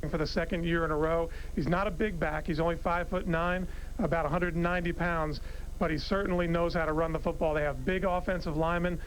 for the second year in a row. He's not a big back. He's only 5'9", about 190 pounds, but he certainly knows how to run the football. They have big offensive linemen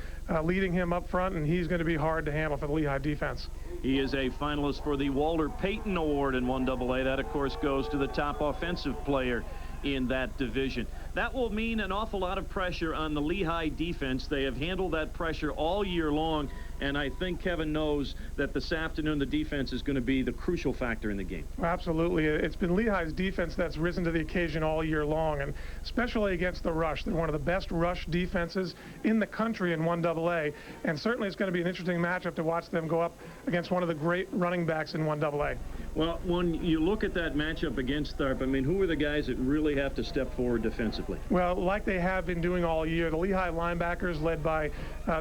leading him up front, and he's going to be hard to handle for the Lehigh defense. He is a finalist for the Walter Payton Award in 1AA. That, of course, goes to the top offensive player in that division. That will mean an awful lot of pressure on the Lehigh defense. They have handled that pressure all year long, and I think Kevin knows that this afternoon the defense is going to be the crucial factor in the game. Absolutely. It's been Lehigh's defense that's risen to the occasion all year long, and especially against the rush. They're one of the best rush defenses in the country in 1AA, and certainly it's going to be an interesting matchup to watch them go up against one of the great running backs in 1AA. Well, when you look at that matchup against Tharp, I mean, who are the guys that really have to step forward defensively? Well, like they have been doing all year, the Lehigh linebackers, led by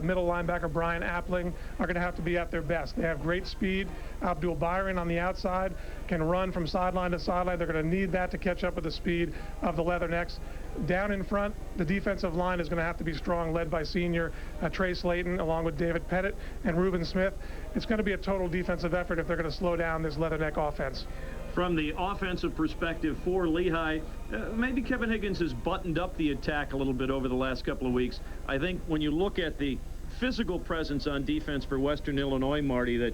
middle linebacker Brian Appling, are going to have to be at their best. They have great speed. Abdul Byron on the outside can run from sideline to sideline. They're going to need that to catch up with the speed of the Leathernecks. Down in front, the defensive line is going to have to be strong, led by senior Trey Slayton, along with David Pettit and Reuben Smith. It's going to be a total defensive effort if they're going to slow down this Leatherneck offense. From the offensive perspective for Lehigh, maybe Kevin Higgins has buttoned up the attack a little bit over the last couple of weeks. I think when you look at the physical presence on defense for Western Illinois, Marty, that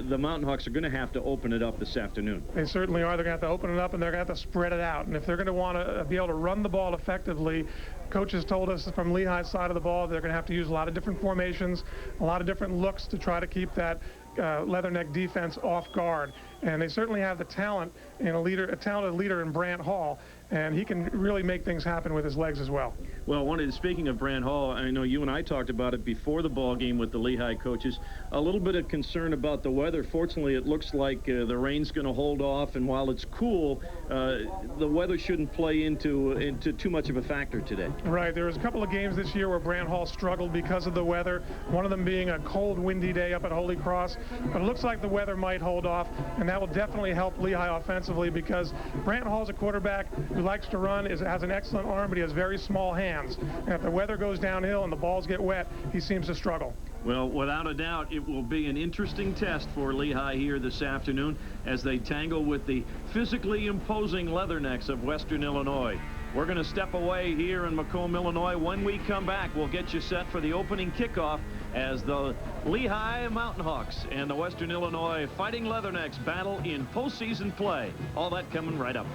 the Mountain Hawks are going to have to open it up this afternoon. They certainly are. They're going to have to open it up, and they're going to have to spread it out. And if they're going to want to be able to run the ball effectively, coaches told us from Lehigh's side of the ball they're going to have to use a lot of different formations, a lot of different looks to try to keep that Leatherneck defense off guard. And they certainly have the talent in a talented leader in Brant Hall, and he can really make things happen with his legs as well. Well, speaking of Brant Hall, I know you and I talked about it before the ball game with the Lehigh coaches. A little bit of concern about the weather. Fortunately, it looks like the rain's going to hold off, and while it's cool, the weather shouldn't play into too much of a factor today. Right. There was a couple of games this year where Brant Hall struggled because of the weather, one of them being a cold, windy day up at Holy Cross. But it looks like the weather might hold off, and that will definitely help Lehigh offensively, because Brant Hall's a quarterback who likes to run, has an excellent arm, but he has very small hands. And if the weather goes downhill and the balls get wet, he seems to struggle. Well, without a doubt, it will be an interesting test for Lehigh here this afternoon as they tangle with the physically imposing Leathernecks of Western Illinois. We're going to step away here in Macomb, Illinois. When we come back, we'll get you set for the opening kickoff as the Lehigh Mountain Hawks and the Western Illinois Fighting Leathernecks battle in postseason play. All that coming right up.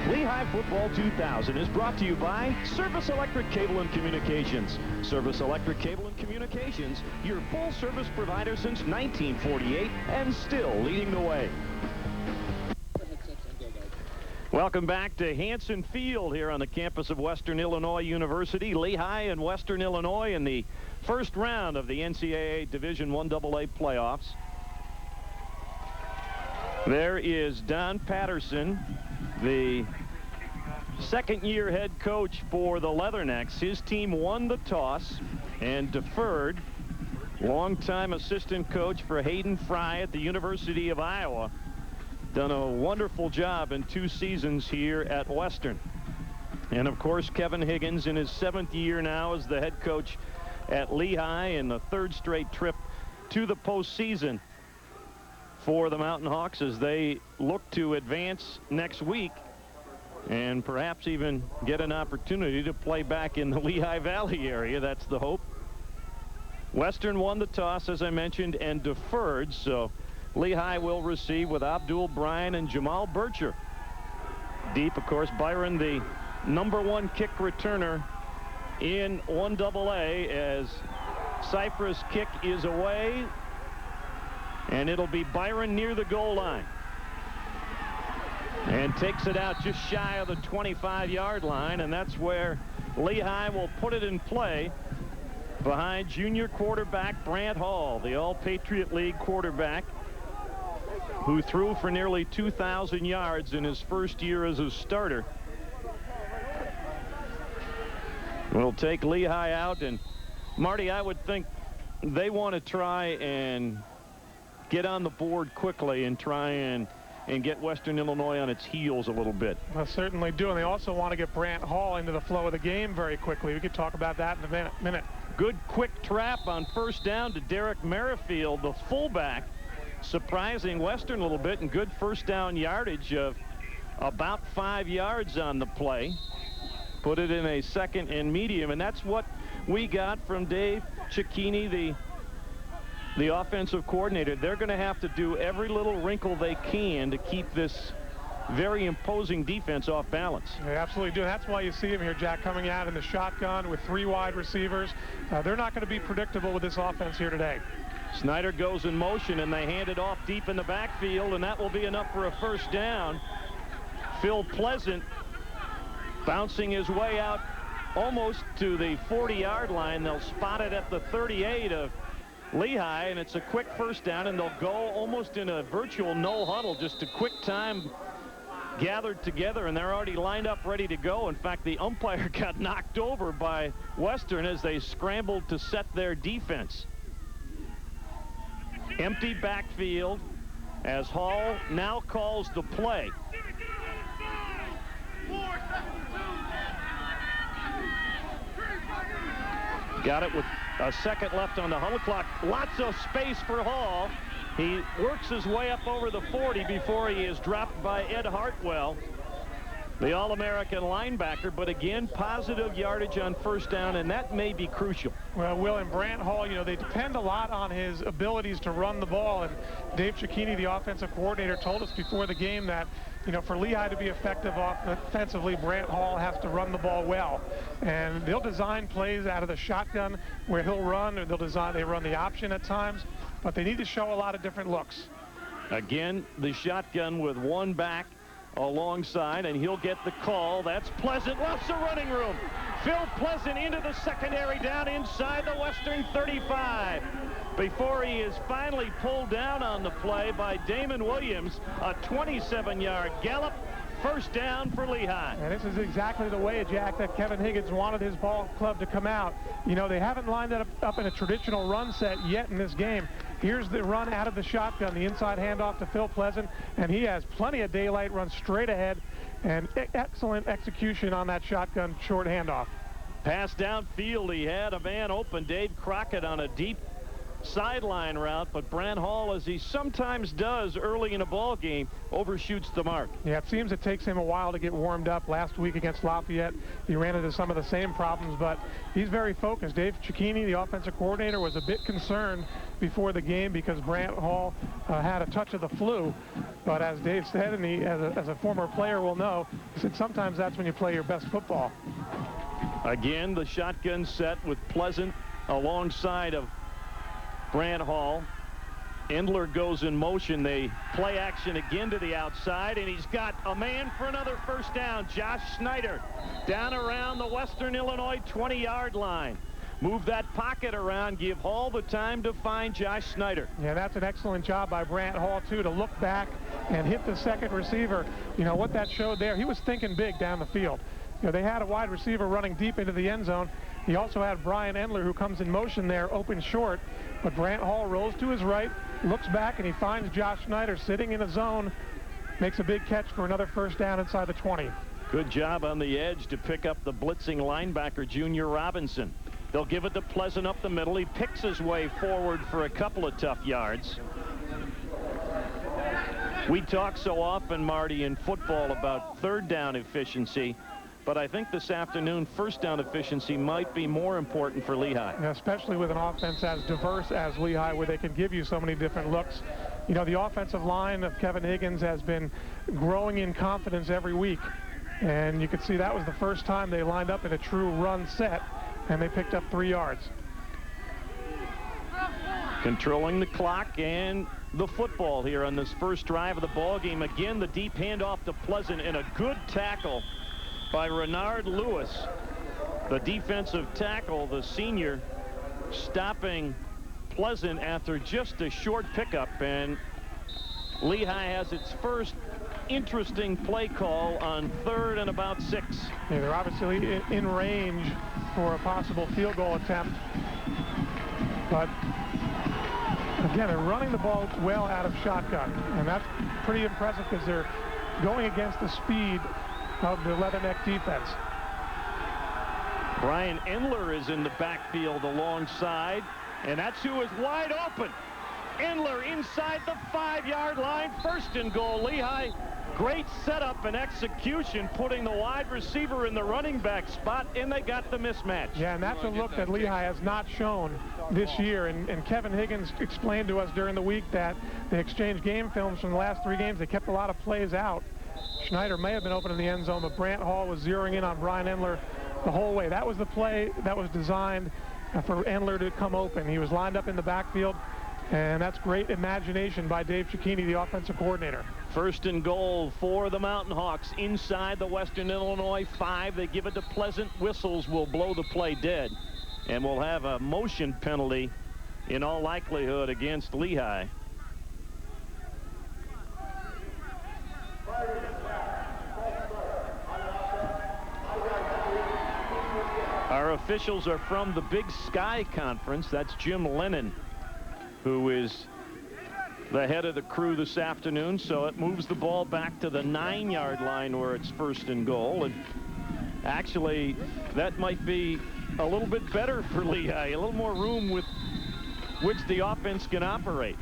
Lehigh Football 2000 is brought to you by Service Electric Cable and Communications. Service Electric Cable and Communications, your full-service provider since 1948 and still leading the way. Welcome back to Hanson Field here on the campus of Western Illinois University. Lehigh and Western Illinois in the first round of the NCAA Division 1AA playoffs. There is Don Patterson, the second-year head coach for the Leathernecks. His team won the toss and deferred. Longtime assistant coach for Hayden Fry at the University of Iowa. Done a wonderful job in 2 seasons here at Western. And, of course, Kevin Higgins in his 7th year now as the head coach at Lehigh, and the 3rd straight trip to the postseason for the Mountain Hawks as they look to advance next week and perhaps even get an opportunity to play back in the Lehigh Valley area. That's the hope. Western won the toss, as I mentioned, and deferred, so Lehigh will receive with Abdul Bryan and Jamal Bircher. Deep, of course, Byron, the #1 kick returner in 1AA, as Cypress' kick is away, and it'll be Byron near the goal line. And takes it out just shy of the 25-yard line, and that's where Lehigh will put it in play behind junior quarterback Brant Hall, the All-Patriot League quarterback who threw for nearly 2,000 yards in his first year as a starter. Will take Lehigh out, and Marty, I would think they want to try and get on the board quickly and try and and get Western Illinois on its heels a little bit. Well, certainly do, and they also want to get Brant Hall into the flow of the game very quickly. We could talk about that in a minute. Good quick trap on first down to Derek Merrifield, the fullback, surprising Western a little bit, and good first down yardage of about 5 yards on the play. Put it in a second and medium, and that's what we got from Dave Cecchini, the offensive coordinator. They're going to have to do every little wrinkle they can to keep this very imposing defense off balance. They absolutely do. That's why you see him here, Jack, coming out in the shotgun with 3 wide receivers. They're not going to be predictable with this offense here today. Snyder goes in motion, and they hand it off deep in the backfield, and that will be enough for a first down. Phil Pleasant bouncing his way out almost to the 40-yard line. They'll spot it at the 38 of Lehigh, and it's a quick first down, and they'll go almost in a virtual no huddle, just a quick time gathered together, and they're already lined up ready to go. In fact, the umpire got knocked over by Western as they scrambled to set their defense. Empty backfield as Hall now calls the play. Got it with a second left on the huddle clock. Lots of space for Hall. He works his way up over the 40 before he is dropped by Ed Hartwell, the All-American linebacker. But again, positive yardage on first down, and that may be crucial. Well, Will, and Brant Hall, you know, they depend a lot on his abilities to run the ball. And Dave Cecchini, the offensive coordinator, told us before the game that, you know, for Lehigh to be effective offensively, Brant Hall has to run the ball well. And they'll design plays out of the shotgun where he'll run, or they run the option at times, but they need to show a lot of different looks. Again, the shotgun with one back alongside, and he'll get the call. That's Pleasant, lots of running room. Phil Pleasant into the secondary, down inside the Western 35 before he is finally pulled down on the play by Damon Williams. A 27-yard gallop. First down for Lehigh. And this is exactly the way, Jack, that Kevin Higgins wanted his ball club to come out. You know, they haven't lined it up in a traditional run set yet in this game. Here's the run out of the shotgun, the inside handoff to Phil Pleasant, and he has plenty of daylight, runs straight ahead, and excellent execution on that shotgun short handoff. Pass downfield, he had a man open, Dave Crockett, on a deep sideline route, but Brant Hall, as he sometimes does early in a ball game, overshoots the mark. Yeah, it seems it takes him a while to get warmed up. Last week against Lafayette, he ran into some of the same problems, but he's very focused. Dave Cecchini, the offensive coordinator, was a bit concerned before the game because Brant Hall had a touch of the flu, but as Dave said, and he, as a former player will know, he said sometimes that's when you play your best football. Again, the shotgun set with Pleasant alongside of Brant Hall. Endler goes in motion. They play action again to the outside, and he's got a man for another first down. Josh Snyder down around the Western Illinois 20-yard line. Move that pocket around, give Hall the time to find Josh Snyder. Yeah, that's an excellent job by Brant Hall, too, to look back and hit the second receiver. You know, what that showed there, he was thinking big down the field. You know, they had a wide receiver running deep into the end zone. He also had Brian Endler, who comes in motion there, open short. But Brant Hall rolls to his right, looks back, and he finds Josh Snyder sitting in a zone, makes a big catch for another first down inside the 20. Good job on the edge to pick up the blitzing linebacker, Junior Robinson. They'll give it to Pleasant up the middle. He picks his way forward for a couple of tough yards. We talk so often, Marty, in football about third down efficiency, but I think this afternoon first down efficiency might be more important for Lehigh. Yeah, especially with an offense as diverse as Lehigh, where they can give you so many different looks. You know, the offensive line of Kevin Higgins has been growing in confidence every week, and you could see that was the first time they lined up in a true run set, and they picked up 3 yards. Controlling the clock and the football here on this first drive of the ball game. Again, the deep handoff to Pleasant, and a good tackle by Renard Lewis, the defensive tackle, the senior, stopping Pleasant after just a short pickup. And Lehigh has its first interesting play call on 3rd and about 6. Yeah, they're obviously in range for a possible field goal attempt, but Again, they're running the ball well out of shotgun, and that's pretty impressive because they're going against the speed of the Leatherneck defense. Brian Endler is in the backfield alongside, and that's who is wide open. Endler inside the 5-yard line, 1st and goal. Lehigh, great setup and execution, putting the wide receiver in the running back spot, and they got the mismatch. Yeah, and that's a look that Lehigh has not shown this year. And Kevin Higgins explained to us during the week that they exchanged game films from the last 3 games. They kept a lot of plays out. Schneider may have been open in the end zone, but Brant Hall was zeroing in on Brian Endler the whole way. That was the play that was designed for Endler to come open. He was lined up in the backfield, and that's great imagination by Dave Cicchini, the offensive coordinator. 1st and goal for the Mountain Hawks inside the Western Illinois 5. They give it to Pleasant. Whistles will blow the play dead, and we'll have a motion penalty in all likelihood against Lehigh. Our officials are from the Big Sky Conference. That's Jim Lennon, who is the head of the crew this afternoon. So it moves the ball back to the 9-yard line where it's 1st and goal. And actually, that might be a little bit better for Lehigh, a little more room with which the offense can operate.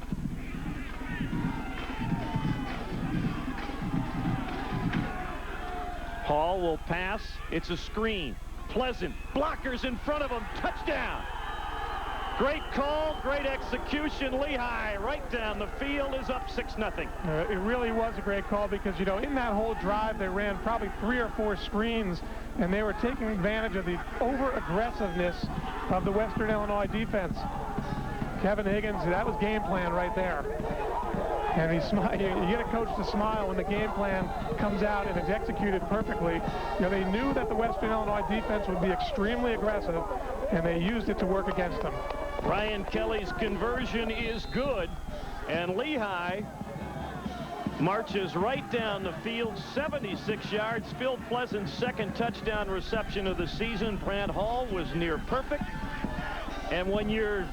Hall will pass. It's a screen. Pleasant, blockers in front of him, touchdown. Great call, great execution. Lehigh right down the field is up 6-0. It really was a great call because, you know, in that whole drive they ran probably 3 or 4 screens, and they were taking advantage of the over-aggressiveness of the Western Illinois defense. Kevin Higgins, that was game plan right there. And he you get a coach to smile when the game plan comes out and it's executed perfectly. You know, they knew that the Western Illinois defense would be extremely aggressive, and they used it to work against them. Ryan Kelly's conversion is good, and Lehigh marches right down the field, 76 yards. Phil Pleasant's 2nd touchdown reception of the season. Brant Hall was near perfect. And when you're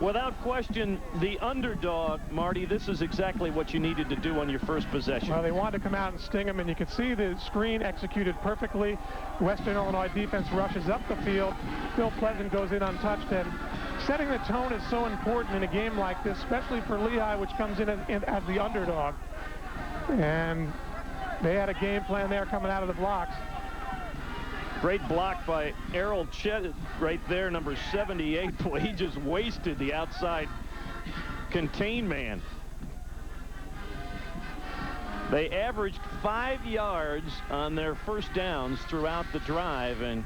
without question the underdog, Marty, this is exactly what you needed to do on your first possession. Well, they wanted to come out and sting him, and you could see the screen executed perfectly. Western Illinois defense rushes up the field. Phil Pleasant goes in untouched, and setting the tone is so important in a game like this, especially for Lehigh, which comes in as the underdog. And they had a game plan there coming out of the blocks. Great block by Errol Chet right there, number 78. Boy, he just wasted the outside contain man. They averaged 5 yards on their first downs throughout the drive, and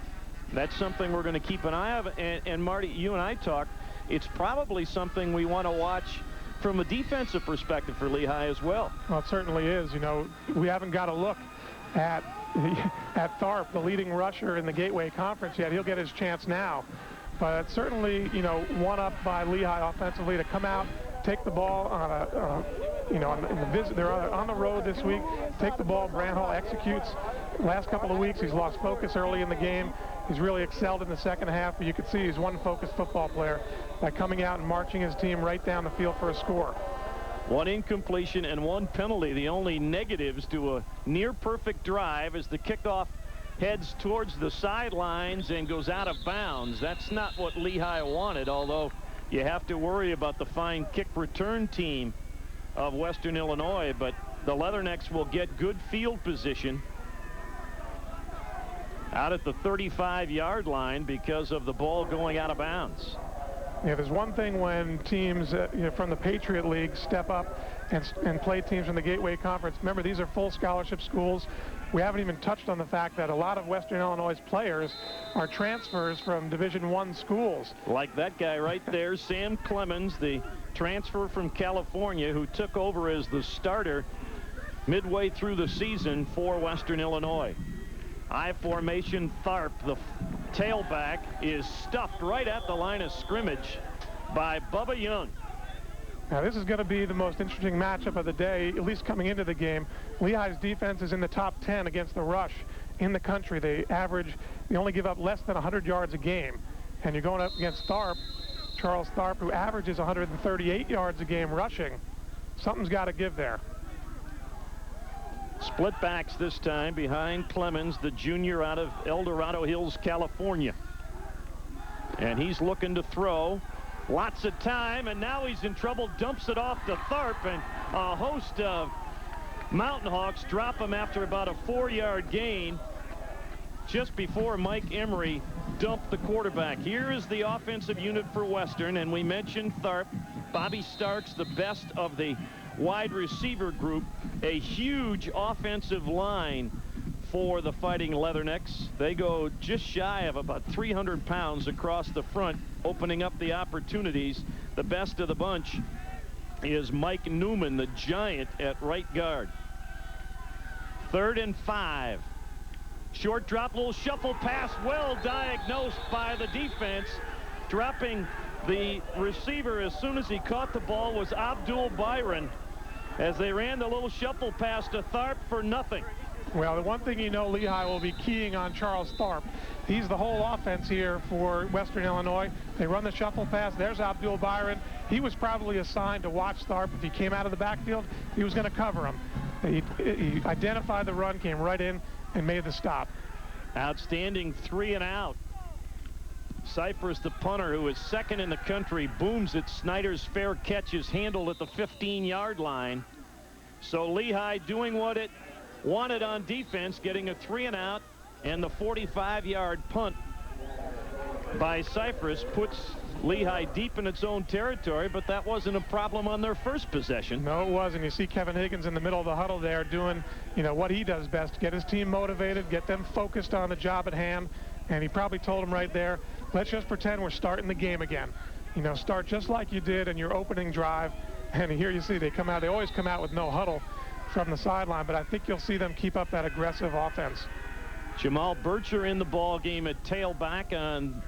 that's something we're going to keep an eye on. And Marty, you and I talked, it's probably something we want to watch from a defensive perspective for Lehigh as well. Well, it certainly is. You know, we haven't got a look at Tharp, the leading rusher in the Gateway Conference yet. He'll get his chance now. But certainly, you know, one up by Lehigh offensively to come out, take the ball on a, you know, they're on the road this week, take the ball. Brant Hall executes. Last couple of weeks, he's lost focus early in the game. He's really excelled in the second half, but you can see he's one focused football player by coming out and marching his team right down the field for a score. 1 incompletion and 1 penalty. The only negatives to a near-perfect drive as the kickoff heads towards the sidelines and goes out of bounds. That's not what Lehigh wanted, although you have to worry about the fine kick return team of Western Illinois. But the Leathernecks will get good field position out at the 35-yard line because of the ball going out of bounds. Yeah, there's one thing when teams you know, from the Patriot League step up and play teams from the Gateway Conference. Remember, these are full scholarship schools. We haven't even touched on the fact that a lot of Western Illinois players are transfers from Division I schools. Like that guy right there, Sam Clemens, the transfer from California who took over as the starter midway through the season for Western Illinois. I formation. Tharp, the tailback, is stuffed right at the line of scrimmage by Bubba Young. Now, this is going to be the most interesting matchup of the day, at least coming into the game. Lehigh's defense is in the top 10 against the rush in the country. They only give up less than 100 yards a game. And you're going up against Tharp, Charles Tharp, who averages 138 yards a game rushing. Something's got to give there. Split backs this time behind Clemens, the junior out of El Dorado Hills, California. And he's looking to throw. Lots of time, and now he's in trouble. Dumps it off to Tharp, and a host of Mountain Hawks drop him after about a 4-yard gain just before Mike Emery dumped the quarterback. Here is the offensive unit for Western, and we mentioned Tharp. Bobby Starks, the best of the wide receiver group. A huge offensive line for the Fighting Leathernecks. They go just shy of about 300 pounds across the front, opening up the opportunities. The best of the bunch is Mike Newman, the giant, at right guard. 3rd and 5. Short drop, little shuffle pass, well diagnosed by the defense. Dropping the receiver as soon as he caught the ball was Abdul Byron, as they ran the little shuffle pass to Tharp for nothing. Well, the one thing you know, Lehigh will be keying on Charles Tharp. He's the whole offense here for Western Illinois. They run the shuffle pass. There's Abdul Byron. He was probably assigned to watch Tharp. If he came out of the backfield, he was going to cover him. He identified the run, came right in, and made the stop. Outstanding 3 and out. Cypress, the punter, who is 2nd in the country, booms it. Snyder's fair catch is handled at the 15-yard line. So Lehigh doing what it wanted on defense, getting a 3 and out, and the 45-yard punt by Cypress puts Lehigh deep in its own territory, but that wasn't a problem on their first possession. No, it wasn't. You see Kevin Higgins in the middle of the huddle there doing, what he does best, get his team motivated, get them focused on the job at hand, and he probably told them right there, let's just pretend we're starting the game again. Start just like you did in your opening drive. And here you see they always come out with no huddle from the sideline, but I think you'll see them keep up that aggressive offense. Jamal Bircher in the ball game at tailback on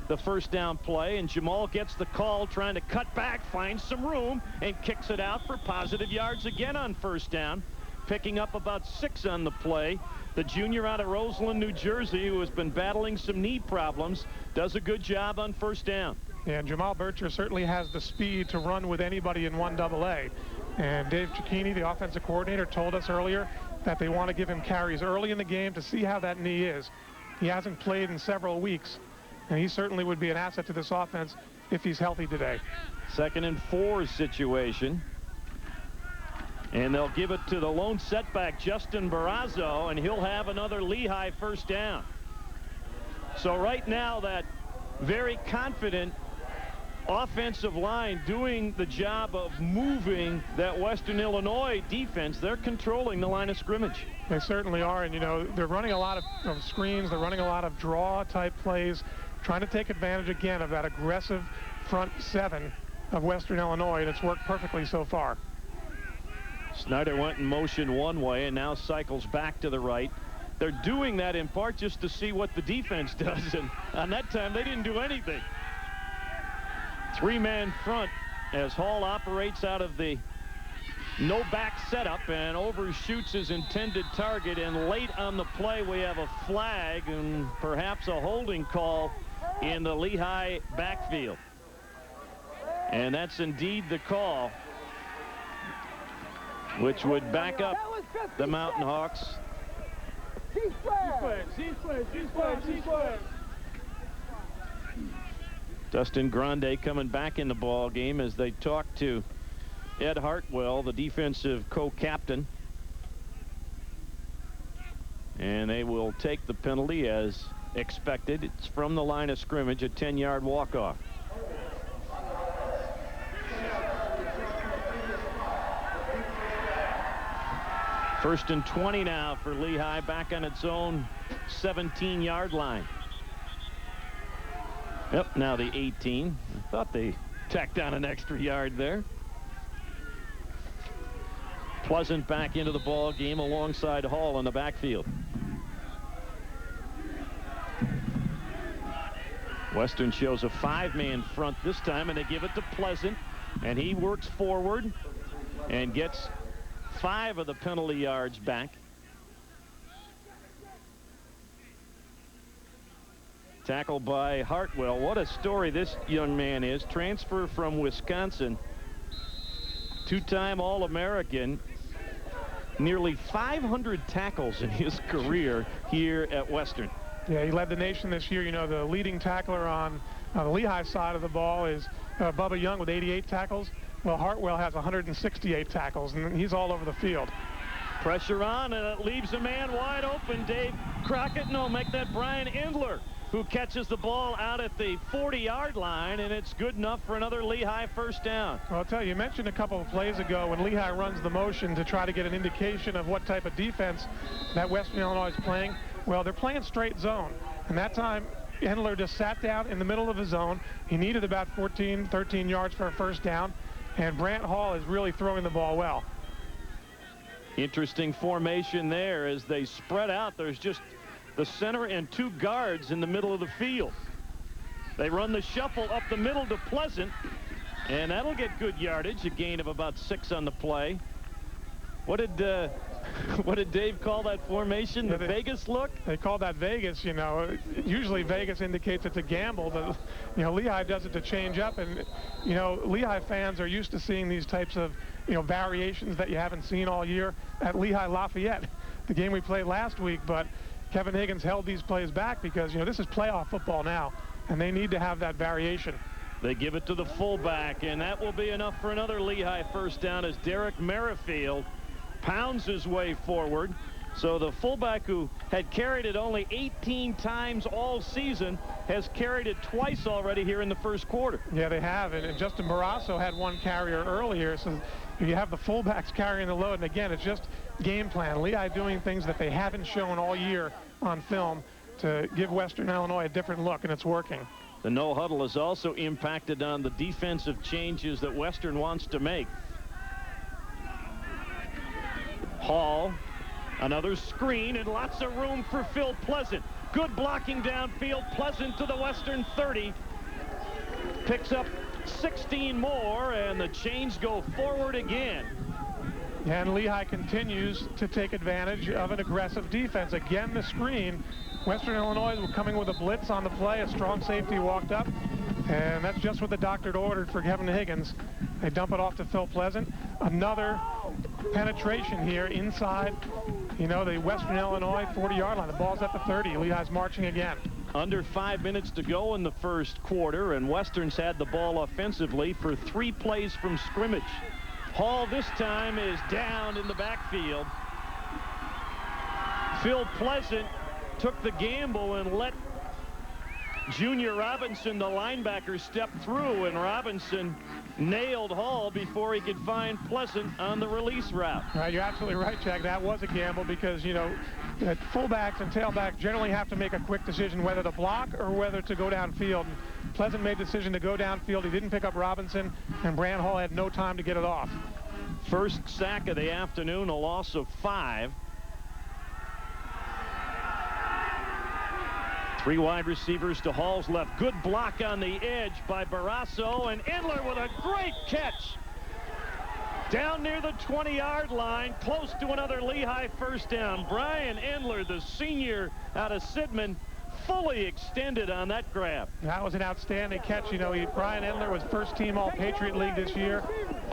the first down play, and Jamal gets the call, trying to cut back, finds some room, and kicks it out for positive yards again on first down, picking up about 6 on the play. The junior out of Roseland, New Jersey, who has been battling some knee problems, does a good job on first down. Yeah, and Jamal Bircher certainly has the speed to run with anybody in 1AA. And Dave Cicchini, the offensive coordinator, told us earlier that they want to give him carries early in the game to see how that knee is. He hasn't played in several weeks, and he certainly would be an asset to this offense if he's healthy today. 2nd and 4 situation. And they'll give it to the lone setback, Justin Barrazo, and he'll have another Lehigh first down. So right now, that very confident offensive line doing the job of moving that Western Illinois defense. They're controlling the line of scrimmage. They certainly are, and they're running a lot of screens. They're running a lot of draw type plays, trying to take advantage again of that aggressive front 7 of Western Illinois, and it's worked perfectly so far. Snyder went in motion one way and now cycles back to the right. They're doing that in part just to see what the defense does, and on that time they didn't do anything. 3-man front as Hall operates out of the no back setup and overshoots his intended target, and late on the play we have a flag and perhaps a holding call in the Lehigh backfield. And that's indeed the call, which would back up the Mountain Hawks. Dustin Grande coming back in the ball game as they talk to Ed Hartwell, the defensive co-captain. And they will take the penalty as expected. It's from the line of scrimmage, a 10-yard walk-off. First and 20 now for Lehigh, back on its own 17-yard line. Yep, now the 18. I thought they tacked on an extra yard there. Pleasant back into the ball game alongside Hall in the backfield. Western shows a 5-man front this time, and they give it to Pleasant, and he works forward and gets 5 of the penalty yards back. Tackled by Hartwell. What a story this young man is. Transfer from Wisconsin. Two-time All-American. Nearly 500 tackles in his career here at Western. Yeah, he led the nation this year. You know, the leading tackler on the Lehigh side of the ball is Bubba Young with 88 tackles. Well, Hartwell has 168 tackles, and he's all over the field. Pressure on, and it leaves a man wide open. Dave Crockett, no, make that Brian Endler, who catches the ball out at the 40-yard line, and it's good enough for another Lehigh first down. Well, I'll tell you mentioned a couple of plays ago when Lehigh runs the motion to try to get an indication of what type of defense that Western Illinois is playing. Well, they're playing straight zone, and that time Endler just sat down in the middle of the zone. He needed about 13 yards for a first down, and Brant Hall is really throwing the ball well. Interesting formation there as they spread out. There's just the center and two guards in the middle of the field. They run the shuffle up the middle to Pleasant, and that'll get good yardage, a gain of about 6 on the play. What did Dave call that formation? The Vegas look? They call that Vegas. You know, usually Vegas indicates it's a gamble, but you know, Lehigh does it to change up, and you know, Lehigh fans are used to seeing these types of variations that you haven't seen all year at Lehigh Lafayette, the game we played last week. But Kevin Higgins held these plays back because this is playoff football now, and they need to have that variation. They give it to the fullback, and that will be enough for another Lehigh first down as Derek Merrifield pounds his way forward. So the fullback, who had carried it only 18 times all season, has carried it twice already here in the first quarter. Yeah, they have, and Justin Barrasso had one carrier earlier, so you have the fullbacks carrying the load, and again, it's just game plan. Lehigh doing things that they haven't shown all year on film to give Western Illinois a different look, and it's working. The no huddle has also impacted on the defensive changes that Western wants to make. Hall, another screen, and lots of room for Phil Pleasant. Good blocking downfield. Pleasant to the Western 30. Picks up 16 more, and the chains go forward again. And Lehigh continues to take advantage of an aggressive defense. Again, the screen. Western Illinois was coming with a blitz on the play. A strong safety walked up, and that's just what the doctor ordered for Kevin Higgins. They dump it off to Phil Pleasant. Another penetration here inside, the Western Illinois 40-yard line. The ball's at the 30. Lehigh's marching again. Under 5 minutes to go in the first quarter, and Western's had the ball offensively for 3 plays from scrimmage. Hall this time is down in the backfield. Phil Pleasant took the gamble and let Junior Robinson, the linebacker, step through, and Robinson nailed Hall before he could find Pleasant on the release route. You're absolutely right, Jack. That was a gamble because, fullbacks and tailbacks generally have to make a quick decision whether to block or whether to go downfield. And Pleasant made the decision to go downfield. He didn't pick up Robinson, and Brant Hall had no time to get it off. First sack of the afternoon, a loss of 5. 3 wide receivers to Hall's left. Good block on the edge by Barrasso, and Endler with a great catch. Down near the 20-yard line, close to another Lehigh first down. Brian Endler, the senior out of Sidman, fully extended on that grab. That was an outstanding catch. Brian Endler was first team All-Patriot League this year,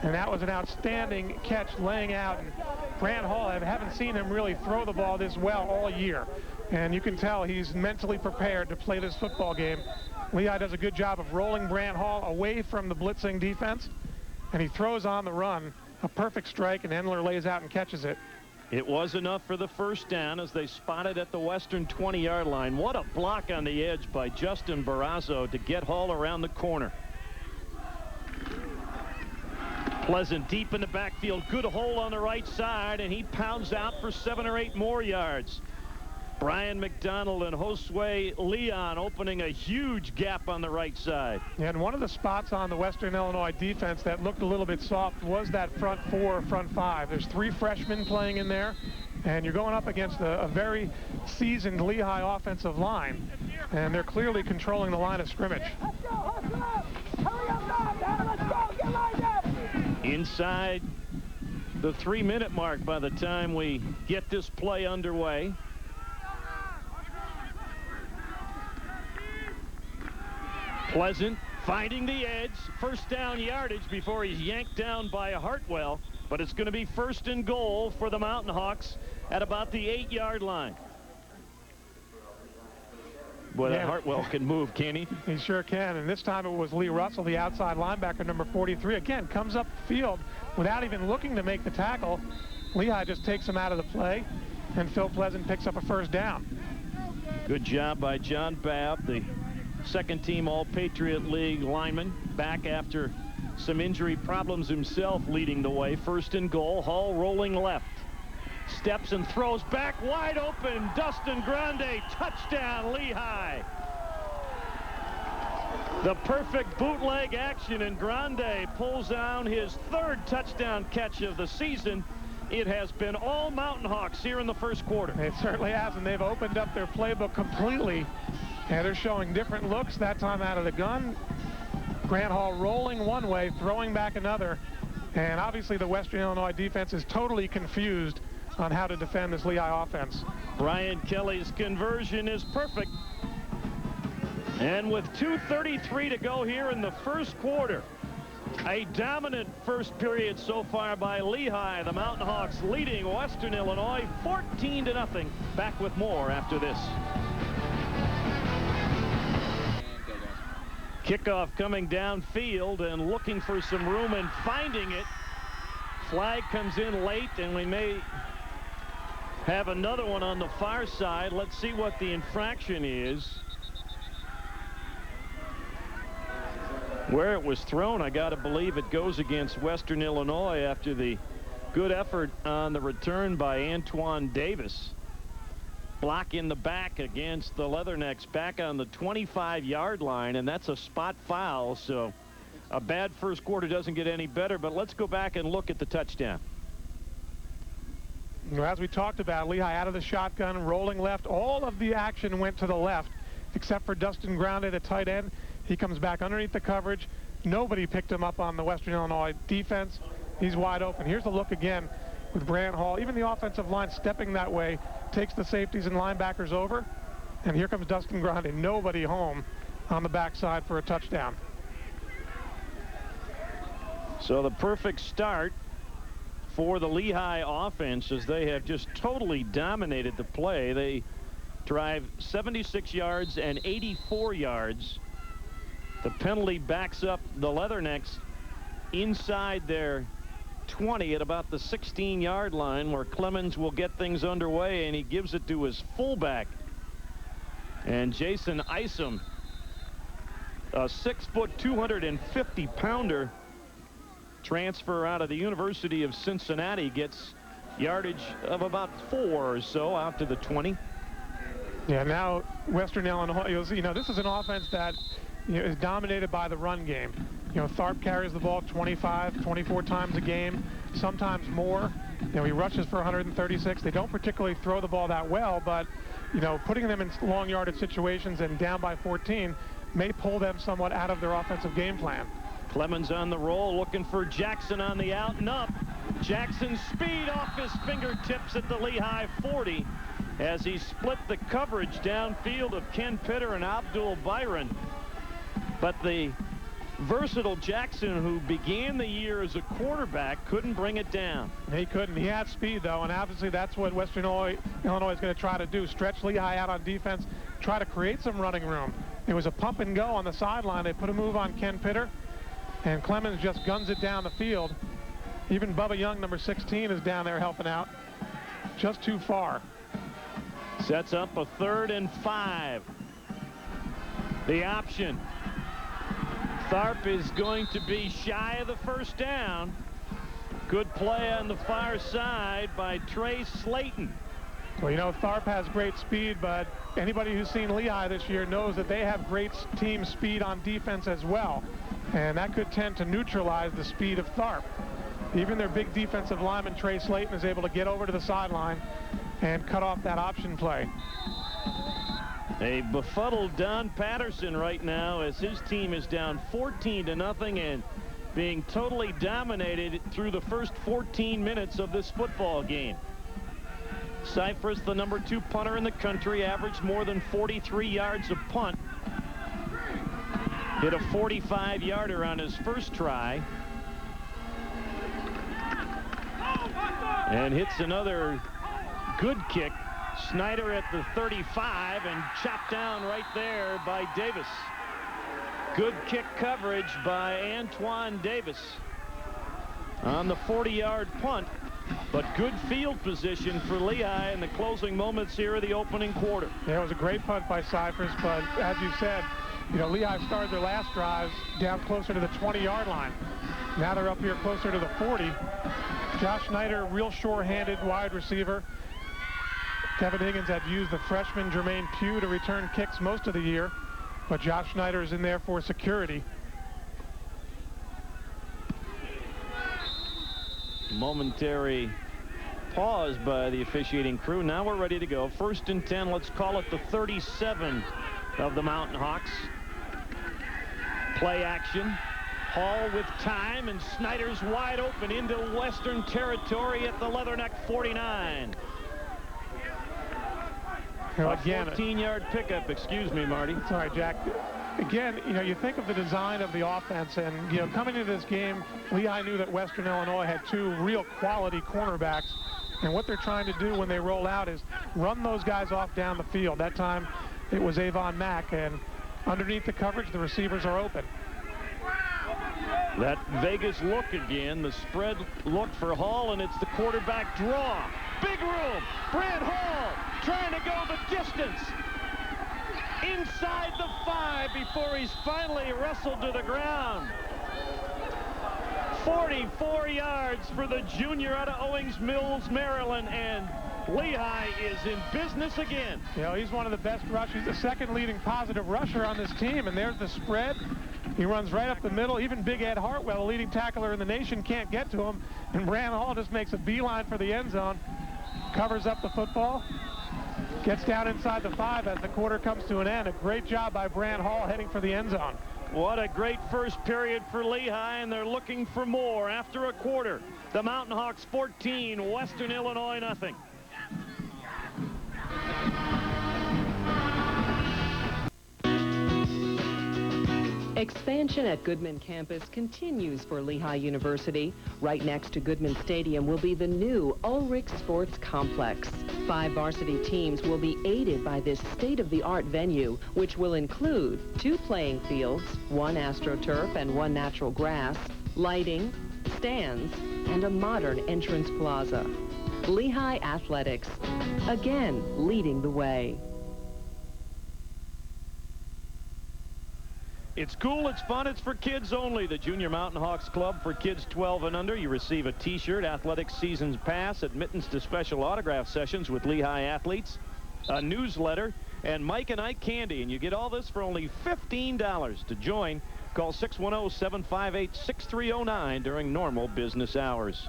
and that was an outstanding catch laying out. And Brant Hall, I haven't seen him really throw the ball this well all year. And you can tell he's mentally prepared to play this football game. Lehigh does a good job of rolling Brant Hall away from the blitzing defense, and he throws on the run. A perfect strike, and Endler lays out and catches it. It was enough for the first down as they spotted at the Western 20-yard line. What a block on the edge by Justin Barrasso to get Hall around the corner. Pleasant deep in the backfield. Good hole on the right side, and he pounds out for 7 or 8 more yards. Brian McDonald and Josue Leon opening a huge gap on the right side. And one of the spots on the Western Illinois defense that looked a little bit soft was that front 4, front 5. There's 3 freshmen playing in there, and you're going up against a very seasoned Lehigh offensive line, and they're clearly controlling the line of scrimmage. Inside the 3-minute mark by the time we get this play underway. Pleasant finding the edge. First down yardage before he's yanked down by Hartwell. But it's going to be 1st and goal for the Mountain Hawks at about the 8-yard line. Boy, that Hartwell can move, can he? He sure can. And this time it was Lee Russell, the outside linebacker, number 43. Again, comes up the field without even looking to make the tackle. Lehigh just takes him out of the play, and Phil Pleasant picks up a 1st down. Good job by John Babb, the second-team All-Patriot League lineman, back after some injury problems himself, leading the way. 1st and goal. Hall rolling left. Steps and throws back wide open. Dustin Grande, touchdown Lehigh. The perfect bootleg action, and Grande pulls down his 3rd touchdown catch of the season. It has been all Mountain Hawks here in the 1st quarter. It certainly has, and they've opened up their playbook completely. And they're showing different looks, that time out of the gun. Grant Hall rolling one way, throwing back another. And obviously the Western Illinois defense is totally confused on how to defend this Lehigh offense. Brian Kelly's conversion is perfect. And with 2:33 to go here in the 1st quarter, a dominant first period so far by Lehigh. The Mountain Hawks leading Western Illinois 14-0. Back with more after this. Kickoff coming downfield and looking for some room and finding it. Flag comes in late, and we may have another one on the far side. Let's see what the infraction is. Where it was thrown, I got to believe it goes against Western Illinois after the good effort on the return by Antoine Davis. Block in the back against the Leathernecks back on the 25-yard line, and that's a spot foul. So a bad first quarter doesn't get any better, but let's go back and look at the touchdown. As we talked about, Lehigh out of the shotgun, rolling left. All of the action went to the left, except for Dustin Grande, the tight end. He comes back underneath the coverage. Nobody picked him up on the Western Illinois defense. He's wide open. Here's the look again with Grant Hall. Even the offensive line stepping that way, takes the safeties and linebackers over. And here comes Dustin Grande. Nobody home on the backside for a touchdown. So the perfect start for the Lehigh offense, as they have just totally dominated the play. They drive 76 yards and 84 yards. The penalty backs up the Leathernecks inside their 20 at about the 16-yard line, where Clemens will get things underway, and he gives it to his fullback. And Jason Isom, a 6-foot, 250-pounder transfer out of the University of Cincinnati, gets yardage of about 4 or so out to the 20. Yeah, now Western Illinois, you know, this is an offense that is dominated by the run game. You know, Tharp carries the ball 25, 24 times a game, sometimes more. You know, he rushes for 136. They don't particularly throw the ball that well, but, you know, putting them in long yardage situations and down by 14 may pull them somewhat out of their offensive game plan. Clemens on the roll, looking for Jackson on the out and up. Jackson's speed off his fingertips at the Lehigh 40 as he split the coverage downfield of Ken Pitter and Abdul Byron. But the versatile Jackson, who began the year as a quarterback, couldn't bring it down. He couldn't. He had speed, though, and obviously that's what Western Illinois is going to try to do. Stretch Lehigh out on defense, try to create some running room. It was a pump and go on the sideline. They put a move on Ken Pitter, and Clemens just guns it down the field. Even Bubba Young, number 16, is down there helping out. Just too far. Sets up a 3rd and 5. The option. Tharp is going to be shy of the first down. Good play on the far side by Trey Slayton. Well, you know, Tharp has great speed, but anybody who's seen Lehigh this year knows that they have great team speed on defense as well. And that could tend to neutralize the speed of Tharp. Even their big defensive lineman, Trey Slayton, is able to get over to the sideline and cut off that option play. A befuddled Don Patterson right now, as his team is down 14-0 and being totally dominated through the first 14 minutes of this football game. Cypress, the number 2 punter in the country, averaged more than 43 yards a punt. Hit a 45-yarder on his first try. And hits another good kick. Snyder at the 35 and chopped down right there by Davis. Good kick coverage by Antoine Davis on the 40-yard punt, but good field position for Lehigh in the closing moments here of the opening quarter. Yeah, it was a great punt by Cyphers, but as you said, Lehigh started their last drives down closer to the 20-yard line. Now they're up here closer to the 40. Josh Snyder, real sure-handed wide receiver. Kevin Higgins had used the freshman Jermaine Pugh to return kicks most of the year, but Josh Snyder is in there for security. Momentary pause by the officiating crew. Now we're ready to go. 1st and 10. Let's call it the 37 of the Mountain Hawks. Play action. Hall with time, and Snyder's wide open into Western territory at the Leatherneck 49. A 14-yard pickup. Excuse me, Marty. Sorry, Jack. Again, you think of the design of the offense, and, coming into this game, Lehigh knew that Western Illinois had 2 real quality cornerbacks, and what they're trying to do when they roll out is run those guys off down the field. That time, it was Avon Mack, and underneath the coverage, the receivers are open. That Vegas look again, the spread look for Hall, and it's the quarterback draw. Big room. Brant Hall trying to go the distance. Inside the 5 before he's finally wrestled to the ground. 44 yards for the junior out of Owings Mills, Maryland, and Lehigh is in business again. He's one of the best rushers, the second leading positive rusher on this team, and there's the spread. He runs right up the middle. Even Big Ed Hartwell, the leading tackler in the nation, can't get to him, and Brant Hall just makes a beeline for the end zone, covers up the football, gets down inside the 5 as the quarter comes to an end. A great job by Brant Hall heading for the end zone. What a great first period for Lehigh, and they're looking for more after a quarter. The Mountain Hawks 14, Western Illinois nothing. Expansion at Goodman campus continues for Lehigh University. Right next to Goodman Stadium will be the new Ulrich Sports Complex. 5 varsity teams will be aided by this state-of-the-art venue, which will include 2 playing fields, 1 AstroTurf and 1 natural grass, lighting, stands, and a modern entrance plaza. Lehigh Athletics, again leading the way. It's cool, it's fun, it's for kids only. The Junior Mountain Hawks Club for kids 12 and under. You receive a t-shirt, athletics seasons pass, admittance to special autograph sessions with Lehigh athletes, a newsletter, and Mike and Ike candy. And you get all this for only $15. To join, call 610-758-6309 during normal business hours.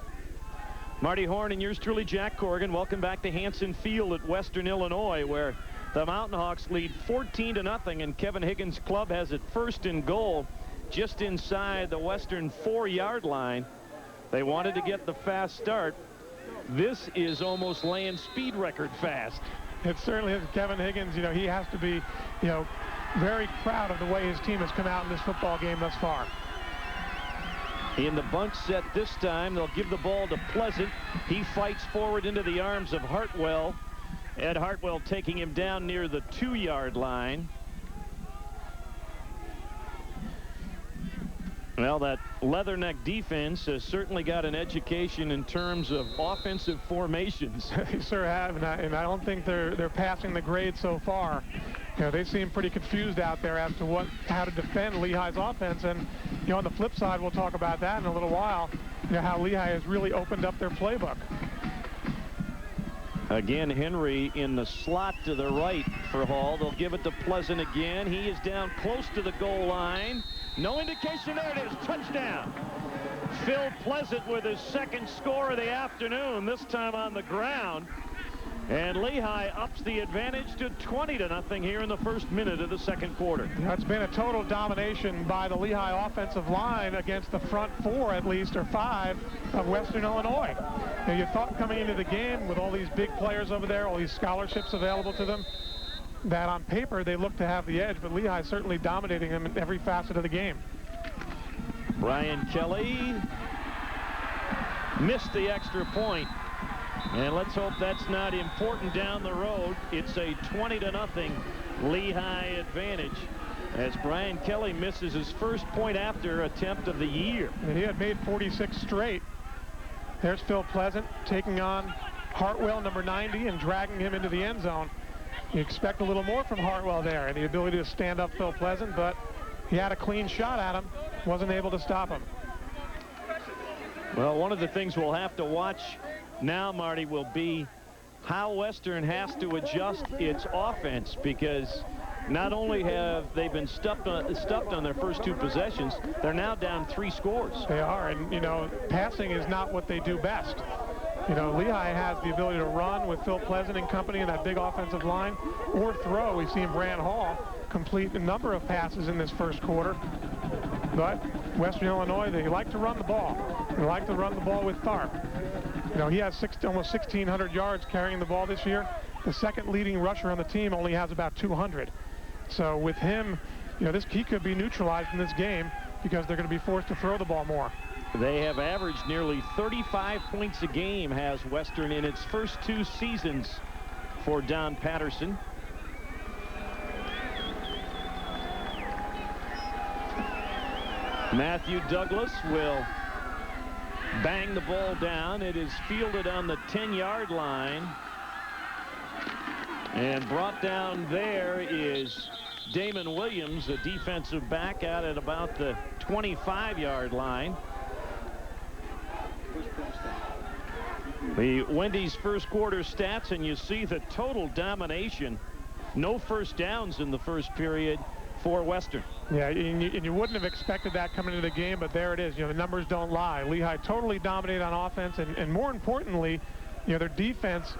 Marty Horn and yours truly, Jack Corrigan. Welcome back to Hanson Field at Western Illinois, where the Mountain Hawks lead 14-0, and Kevin Higgins' club has it 1st and goal just inside the Western 4-yard line. They wanted to get the fast start. This is almost laying speed record fast. It certainly is. Kevin Higgins, he has to be, very proud of the way his team has come out in this football game thus far. In the bunch set this time, they'll give the ball to Pleasant. He fights forward into the arms of Hartwell. Ed Hartwell taking him down near the 2-yard line. Well, that Leatherneck defense has certainly got an education in terms of offensive formations. They sure have, and I don't think they're passing the grade so far. They seem pretty confused out there as to how to defend Lehigh's offense. And on the flip side, we'll talk about that in a little while. How Lehigh has really opened up their playbook. Again, Henry in the slot to the right for Hall. They'll give it to Pleasant again. He is down close to the goal line. No indication. There it is. Touchdown. Phil Pleasant with his 2nd score of the afternoon, this time on the ground. And Lehigh ups the advantage to 20-0 here in the 1st minute of the 2nd quarter. It's been a total domination by the Lehigh offensive line against the front 4, at least, or 5 of Western Illinois. You thought coming into the game with all these big players over there, all these scholarships available to them, that on paper they look to have the edge, but Lehigh is certainly dominating them in every facet of the game. Brian Kelly missed the extra point, and let's hope that's not important down the road. It's a 20-0 Lehigh advantage as Brian Kelly misses his first point after attempt of the year. And he had made 46 straight. There's Phil Pleasant taking on Hartwell, number 90, and dragging him into the end zone. You expect a little more from Hartwell there, and the ability to stand up Phil Pleasant, but he had a clean shot at him, wasn't able to stop him. Well, one of the things we'll have to watch now, Marty, will be how Western has to adjust its offense, because not only have they been stuffed on their first two possessions, they're now down 3 scores. They are, and, you know, passing is not what they do best. You know, Lehigh has the ability to run with Phil Pleasant and company in that big offensive line, or throw. We've seen Brant Hall complete a number of passes in this first quarter. But Western Illinois, they like to run the ball. They like to run the ball with Tharp. You know, he has almost 1,600 yards carrying the ball this year. The second leading rusher on the team only has about 200. So with him, you know, he could be neutralized in this game because they're going to be forced to throw the ball more. They have averaged nearly 35 points a game, has Western, in its first 2 seasons for Don Patterson. Matthew Douglas will bang the ball down. It is fielded on the 10-yard line. And brought down there is Damon Williams, a defensive back, out at about the 25-yard line. The Wendy's first quarter stats, and you see the total domination. No first downs in the first period for Western. Yeah, and you wouldn't have expected that coming into the game, but there it is. You know, the numbers don't lie. Lehigh totally dominated on offense, and more importantly, you know, their defense,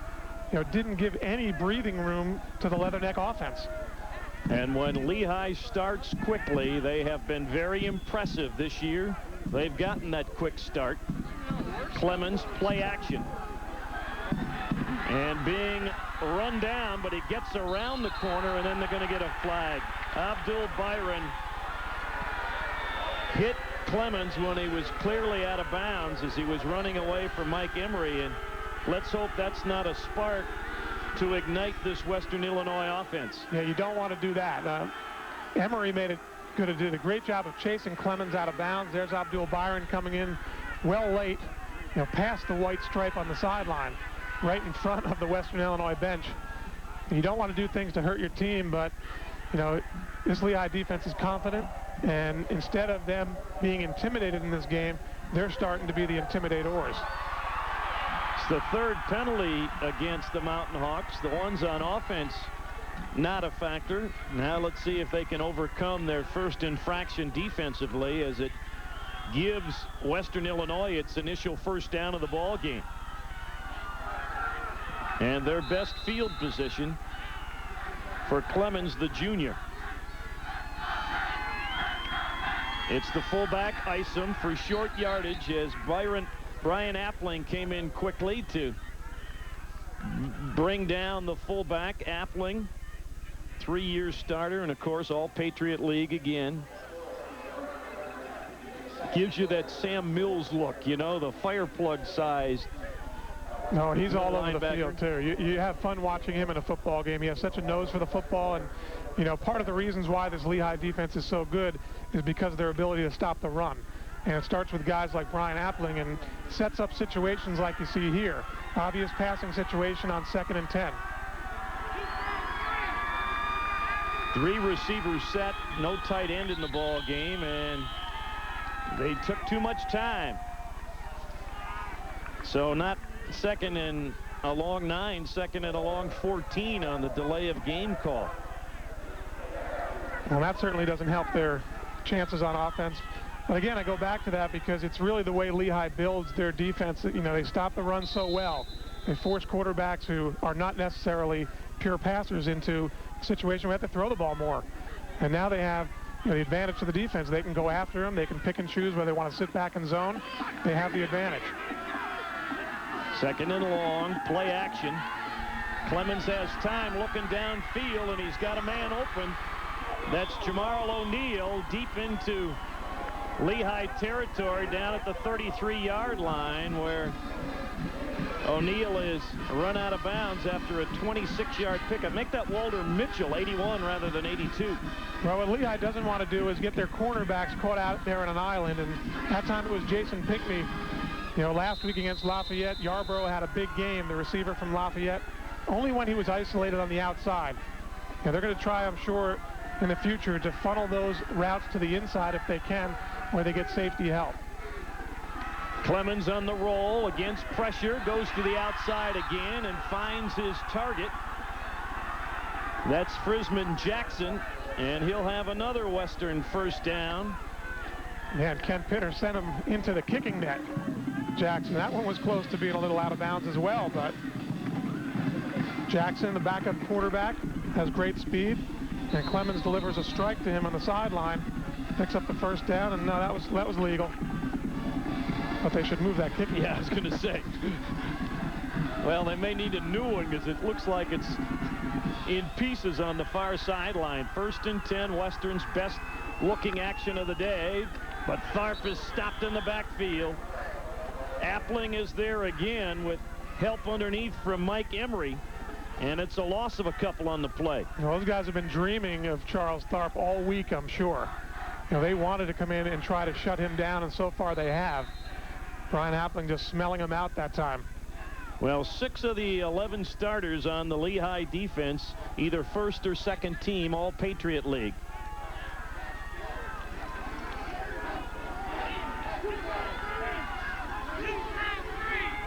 you know, didn't give any breathing room to the Leatherneck offense. And when Lehigh starts quickly, they have been very impressive this year. They've gotten that quick start. Clemens, play action. And being run down, but he gets around the corner, and then they're going to get a flag. Abdul Byron hit Clemens when he was clearly out of bounds as he was running away from Mike Emery, and let's hope that's not a spark to ignite this Western Illinois offense. Yeah, you don't want to do that. Emery did a great job of chasing Clemens out of bounds. There's Abdul Byron coming in well late, you know, past the white stripe on the sideline, right in front of the Western Illinois bench. You don't want to do things to hurt your team, but, you know, this Lehigh defense is confident, and instead of them being intimidated in this game, they're starting to be the intimidators. It's the third penalty against the Mountain Hawks. The ones on offense, not a factor. Now let's see if they can overcome their first infraction defensively, as it gives Western Illinois its initial first down of the ball game. And their best field position for Clemens, the junior. It's the fullback Isom for short yardage, as Brian Appling came in quickly to bring down the fullback. Appling, 3-year starter, and of course all Patriot League again. Gives you that Sam Mills look, you know, the fire plug size. No, he's all over the field too. You have fun watching him in a football game. He has such a nose for the football, and, you know, part of the reasons why this Lehigh defense is so good is because of their ability to stop the run. And it starts with guys like Brian Appling, and sets up situations like you see here. Obvious passing situation on 2nd and 10. 3 receivers set, no tight end in the ball game, and they took too much time. So not 2nd and a long 9, 2nd and a long 14 on the delay of game call. Well, that certainly doesn't help their chances on offense. But again, I go back to that because it's really the way Lehigh builds their defense. You know, they stop the run so well. They force quarterbacks who are not necessarily pure passers into a situation where they have to throw the ball more. And now they have, you know, the advantage to the defense. They can go after them. They can pick and choose where they want to sit back in zone. They have the advantage. 2nd and long, play action. Clemens has time looking downfield, and he's got a man open. That's Jamarl O'Neal deep into Lehigh territory down at the 33-yard line, where O'Neal is run out of bounds after a 26-yard pickup. Make that Walter Mitchell 81 rather than 82. Well, what Lehigh doesn't want to do is get their cornerbacks caught out there on an island, and that time it was Jason Pinckney. You know, last week against Lafayette, Yarborough had a big game, the receiver from Lafayette, only when he was isolated on the outside. Yeah, they're going to try, I'm sure, in the future to funnel those routes to the inside if they can, where they get safety help. Clemens on the roll against pressure, goes to the outside again and finds his target. That's Frisman Jackson, and he'll have another Western first down. Yeah, and Ken Pitter sent him into the kicking net. Jackson, that one was close to being a little out of bounds as well, but Jackson, the backup quarterback, has great speed, and Clemens delivers a strike to him on the sideline, picks up the first down, and no, that was legal. But they should move that kicking. Yeah, I was going to say. Well, they may need a new one because it looks like it's in pieces on the far sideline. 1st and 10, Western's best looking action of the day, but Tharp is stopped in the backfield. Appling is there again with help underneath from Mike Emery, and it's a loss of a couple on the play. You know, those guys have been dreaming of Charles Tharp all week, I'm sure. You know, they wanted to come in and try to shut him down, and so far they have. Brian Appling just smelling him out that time. Well, 6 of the 11 starters on the Lehigh defense, either first or second team, all Patriot League.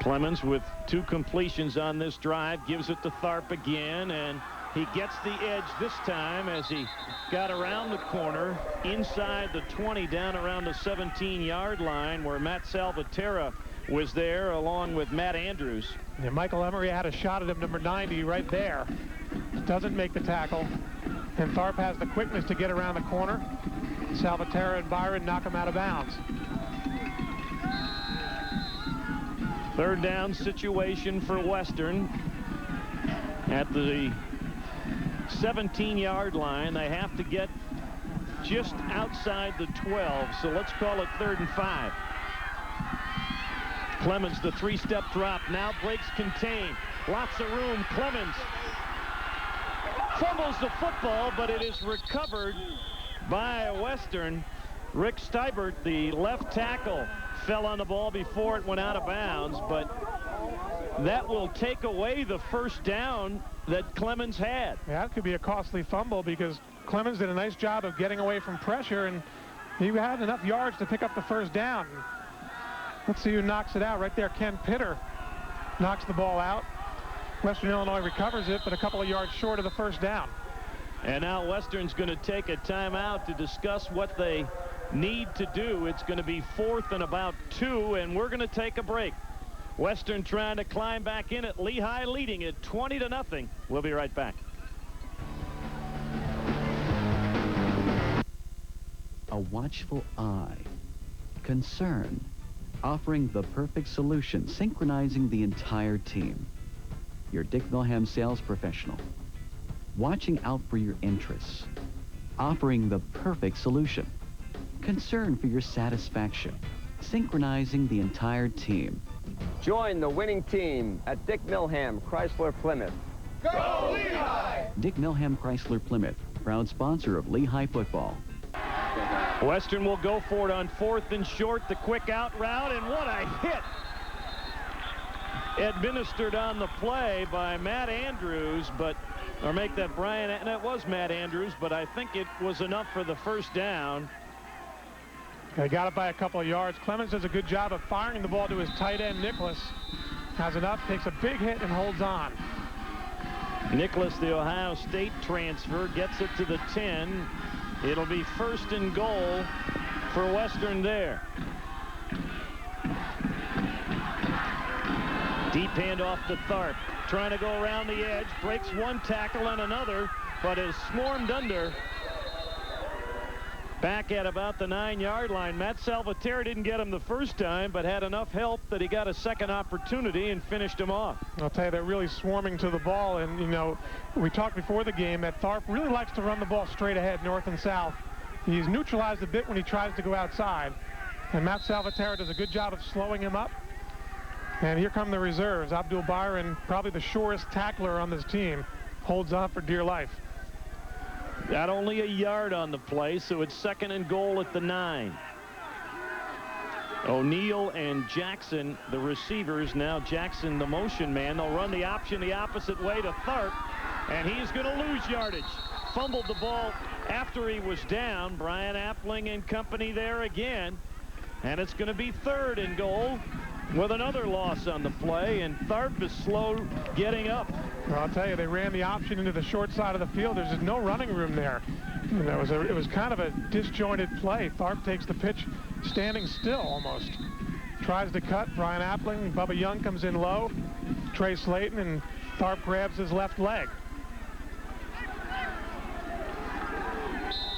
Clemens with 2 completions on this drive, gives it to Tharp again, and he gets the edge this time as he got around the corner inside the 20 down around the 17-yard line where Matt Salvatierra was there along with Matt Andrews. Yeah, Michael Emery had a shot at him, number 90, right there. Doesn't make the tackle. And Tharp has the quickness to get around the corner. Salvatierra and Byron knock him out of bounds. 3rd down situation for Western at the 17-yard line. They have to get just outside the 12, so let's call it 3rd and 5. Clemens, the 3-step drop, now breaks contain. Lots of room. Clemens fumbles the football, but it is recovered by Western. Rick Steibert, the left tackle, fell on the ball before it went out of bounds, but that will take away the first down that Clemens had. Yeah, that could be a costly fumble because Clemens did a nice job of getting away from pressure, and he had enough yards to pick up the first down. Let's see who knocks it out. Right there, Ken Pitter knocks the ball out. Western Illinois recovers it, but a couple of yards short of the first down. And now Western's going to take a timeout to discuss what they need to do. It's going to be 4th and about 2, and we're going to take a break. Western trying to climb back in it. Lehigh leading it 20-0. We'll be right back. A watchful eye, concern, offering the perfect solution, synchronizing the entire team. Your Dick Milham sales professional, watching out for your interests, offering the perfect solution, concern for your satisfaction, synchronizing the entire team. Join the winning team at Dick Milham Chrysler Plymouth. Go Lehigh! Dick Milham Chrysler Plymouth, proud sponsor of Lehigh football. Western will go for it on 4th and short, the quick out route, and what a hit administered on the play by Matt Andrews, or make that Brian, and it was Matt Andrews, but I think it was enough for the first down. They got it by a couple of yards. Clemens does a good job of firing the ball to his tight end, Nicholas. Has enough, takes a big hit, and holds on. Nicholas, the Ohio State transfer, gets it to the 10. It'll be 1st and goal for Western there. Deep handoff to Tharp. Trying to go around the edge. Breaks one tackle and another, but is swarmed under Back at about the 9-yard line. Matt Salvatore didn't get him the first time, but had enough help that he got a second opportunity and finished him off. I'll tell you, they're really swarming to the ball. And, you know, we talked before the game that Tharp really likes to run the ball straight ahead, north and south. He's neutralized a bit when he tries to go outside. And Matt Salvatore does a good job of slowing him up. And here come the reserves. Abdul Byron, probably the surest tackler on this team, holds on for dear life. Got only a yard on the play, so it's 2nd and goal at the 9. O'Neal and Jackson, the receivers. Now Jackson, the motion man. They'll run the option the opposite way to Tharp, and he's going to lose yardage. Fumbled the ball after he was down. Brian Appling and company there again, and it's going to be 3rd and goal with another loss on the play, and Tharp is slow getting up. Well, I'll tell you, they ran the option into the short side of the field. There's just no running room there. You know, it was kind of a disjointed play. Tharp takes the pitch standing still almost. Tries to cut. Brian Appling, Bubba Young comes in low. Trey Slayton, and Tharp grabs his left leg.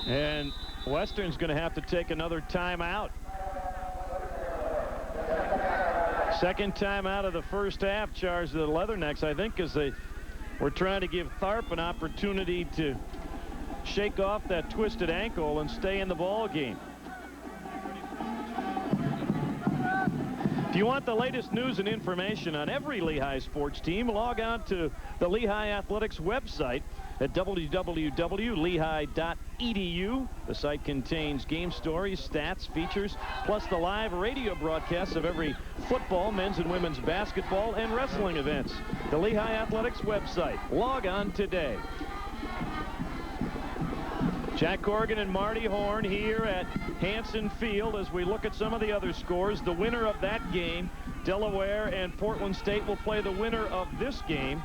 And Western's going to have to take another timeout. Second time out of the first half charged to the Leathernecks, I think, because they were trying to give Tharp an opportunity to shake off that twisted ankle and stay in the ball game. If you want the latest news and information on every Lehigh sports team, log on to the Lehigh Athletics website at www.lehigh.edu. The site contains game stories, stats, features, plus the live radio broadcasts of every football, men's and women's basketball, and wrestling events. The Lehigh Athletics website. Log on today. Jack Corrigan and Marty Horn here at Hanson Field as we look at some of the other scores. The winner of that game, Delaware and Portland State, will play the winner of this game.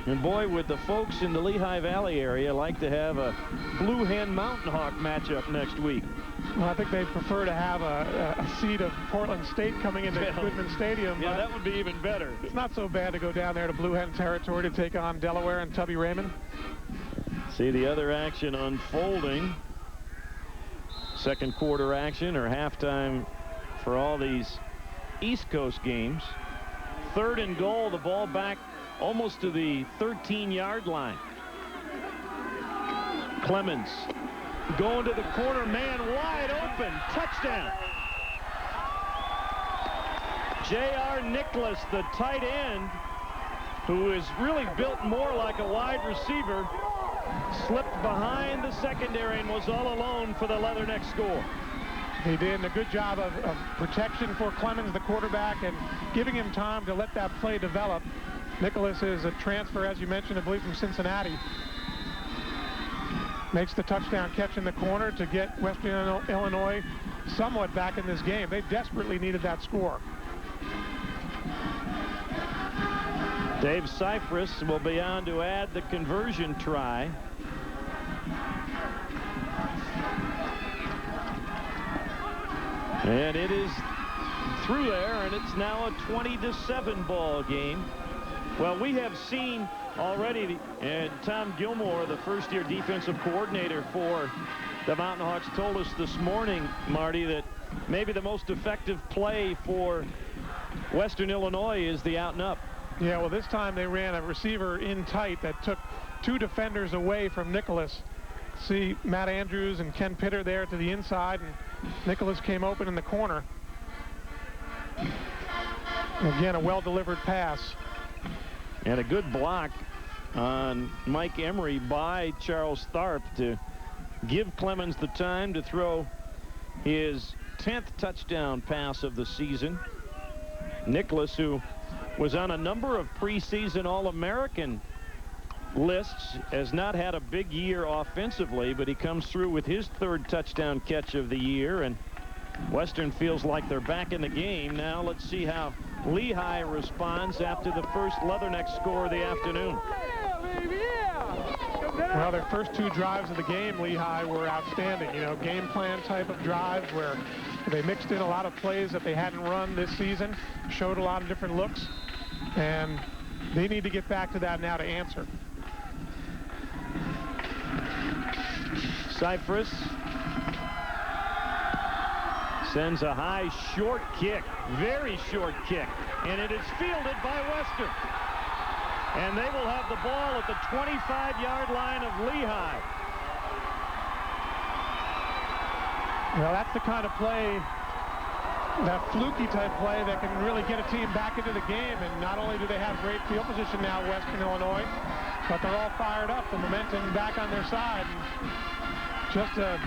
And boy, would the folks in the Lehigh Valley area like to have a Blue Hen Mountain Hawk matchup next week. Well, I think they prefer to have a seed of Portland State coming into Goodman Stadium. Yeah, that would be even better. It's not so bad to go down there to Blue Hen territory to take on Delaware and Tubby Raymond. See the other action unfolding. Second quarter action, or halftime for all these East Coast games. 3rd and goal, the ball back almost to the 13-yard line. Clemens going to the corner, man wide open, touchdown. J.R. Nicholas, the tight end, who is really built more like a wide receiver, slipped behind the secondary and was all alone for the Leatherneck score. He did a good job of protection for Clemens, the quarterback, and giving him time to let that play develop. Nicholas is a transfer, as you mentioned, I believe, from Cincinnati. Makes the touchdown catch in the corner to get Western Illinois somewhat back in this game. They desperately needed that score. Dave Cypress will be on to add the conversion try. And it is through there, and it's now a 20-7 ball game. Well, we have seen already, and Tom Gilmore, the first-year defensive coordinator for the Mountain Hawks, told us this morning, Marty, that maybe the most effective play for Western Illinois is the out and up. Yeah, well, this time they ran a receiver in tight that took 2 defenders away from Nicholas. See Matt Andrews and Ken Pitter there to the inside, and Nicholas came open in the corner. Again, a well-delivered pass. And a good block on Mike Emery by Charles Tharp to give Clemens the time to throw his 10th touchdown pass of the season. Nicholas, who was on a number of preseason All-American lists, has not had a big year offensively, but he comes through with his 3rd touchdown catch of the year, and Western feels like they're back in the game. Now let's see how Lehigh responds after the first Leatherneck score of the afternoon. Well, their first 2 drives of the game, Lehigh, were outstanding. You know, game plan type of drives where they mixed in a lot of plays that they hadn't run this season, showed a lot of different looks, and they need to get back to that now to answer. Cypress Sends a high short kick, very short kick, and it is fielded by Western. And they will have the ball at the 25-yard line of Lehigh. Well, that's the kind of play, that fluky type play that can really get a team back into the game. And not only do they have great field position now, Western Illinois, but they're all fired up. The momentum back on their side. And just a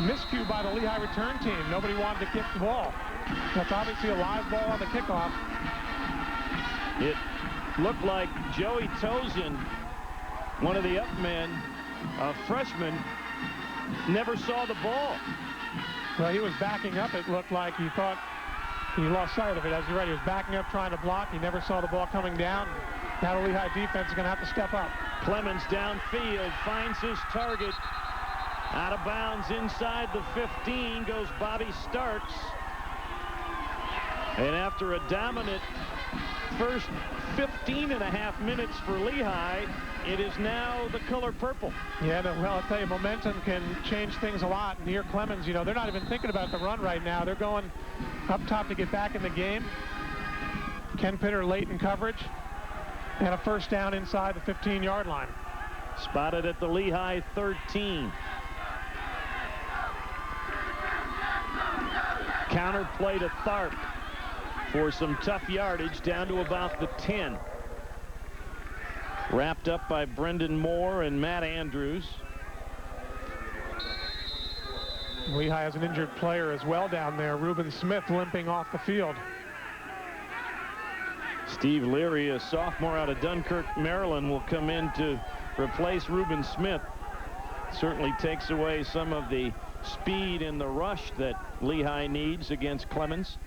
miscue by the Lehigh return team. Nobody wanted to kick the ball. That's obviously a live ball on the kickoff. It looked like Joey Tozen, one of the up men, a freshman, never saw the ball. Well, he was backing up. It looked like he thought he lost sight of it. As you're right, he was backing up trying to block. He never saw the ball coming down. Now the Lehigh defense is going to have to step up. Clemens downfield finds his target. Out of bounds inside the 15 goes Bobby Starks. And after a dominant first 15.5 minutes for Lehigh, it is now the color purple. Yeah, well, I'll tell you, momentum can change things a lot. And here, Clemens, you know, they're not even thinking about the run right now. They're going up top to get back in the game. Ken Pitter late in coverage. And a first down inside the 15-yard line. Spotted at the Lehigh 13. Counter play to Tharp for some tough yardage down to about the 10. Wrapped up by Brendan Moore and Matt Andrews. Lehigh has an injured player as well down there. Reuben Smith limping off the field. Steve Leary, a sophomore out of Dunkirk, Maryland, will come in to replace Reuben Smith. Certainly takes away some of the speed and the rush that Lehigh needs against Clemens.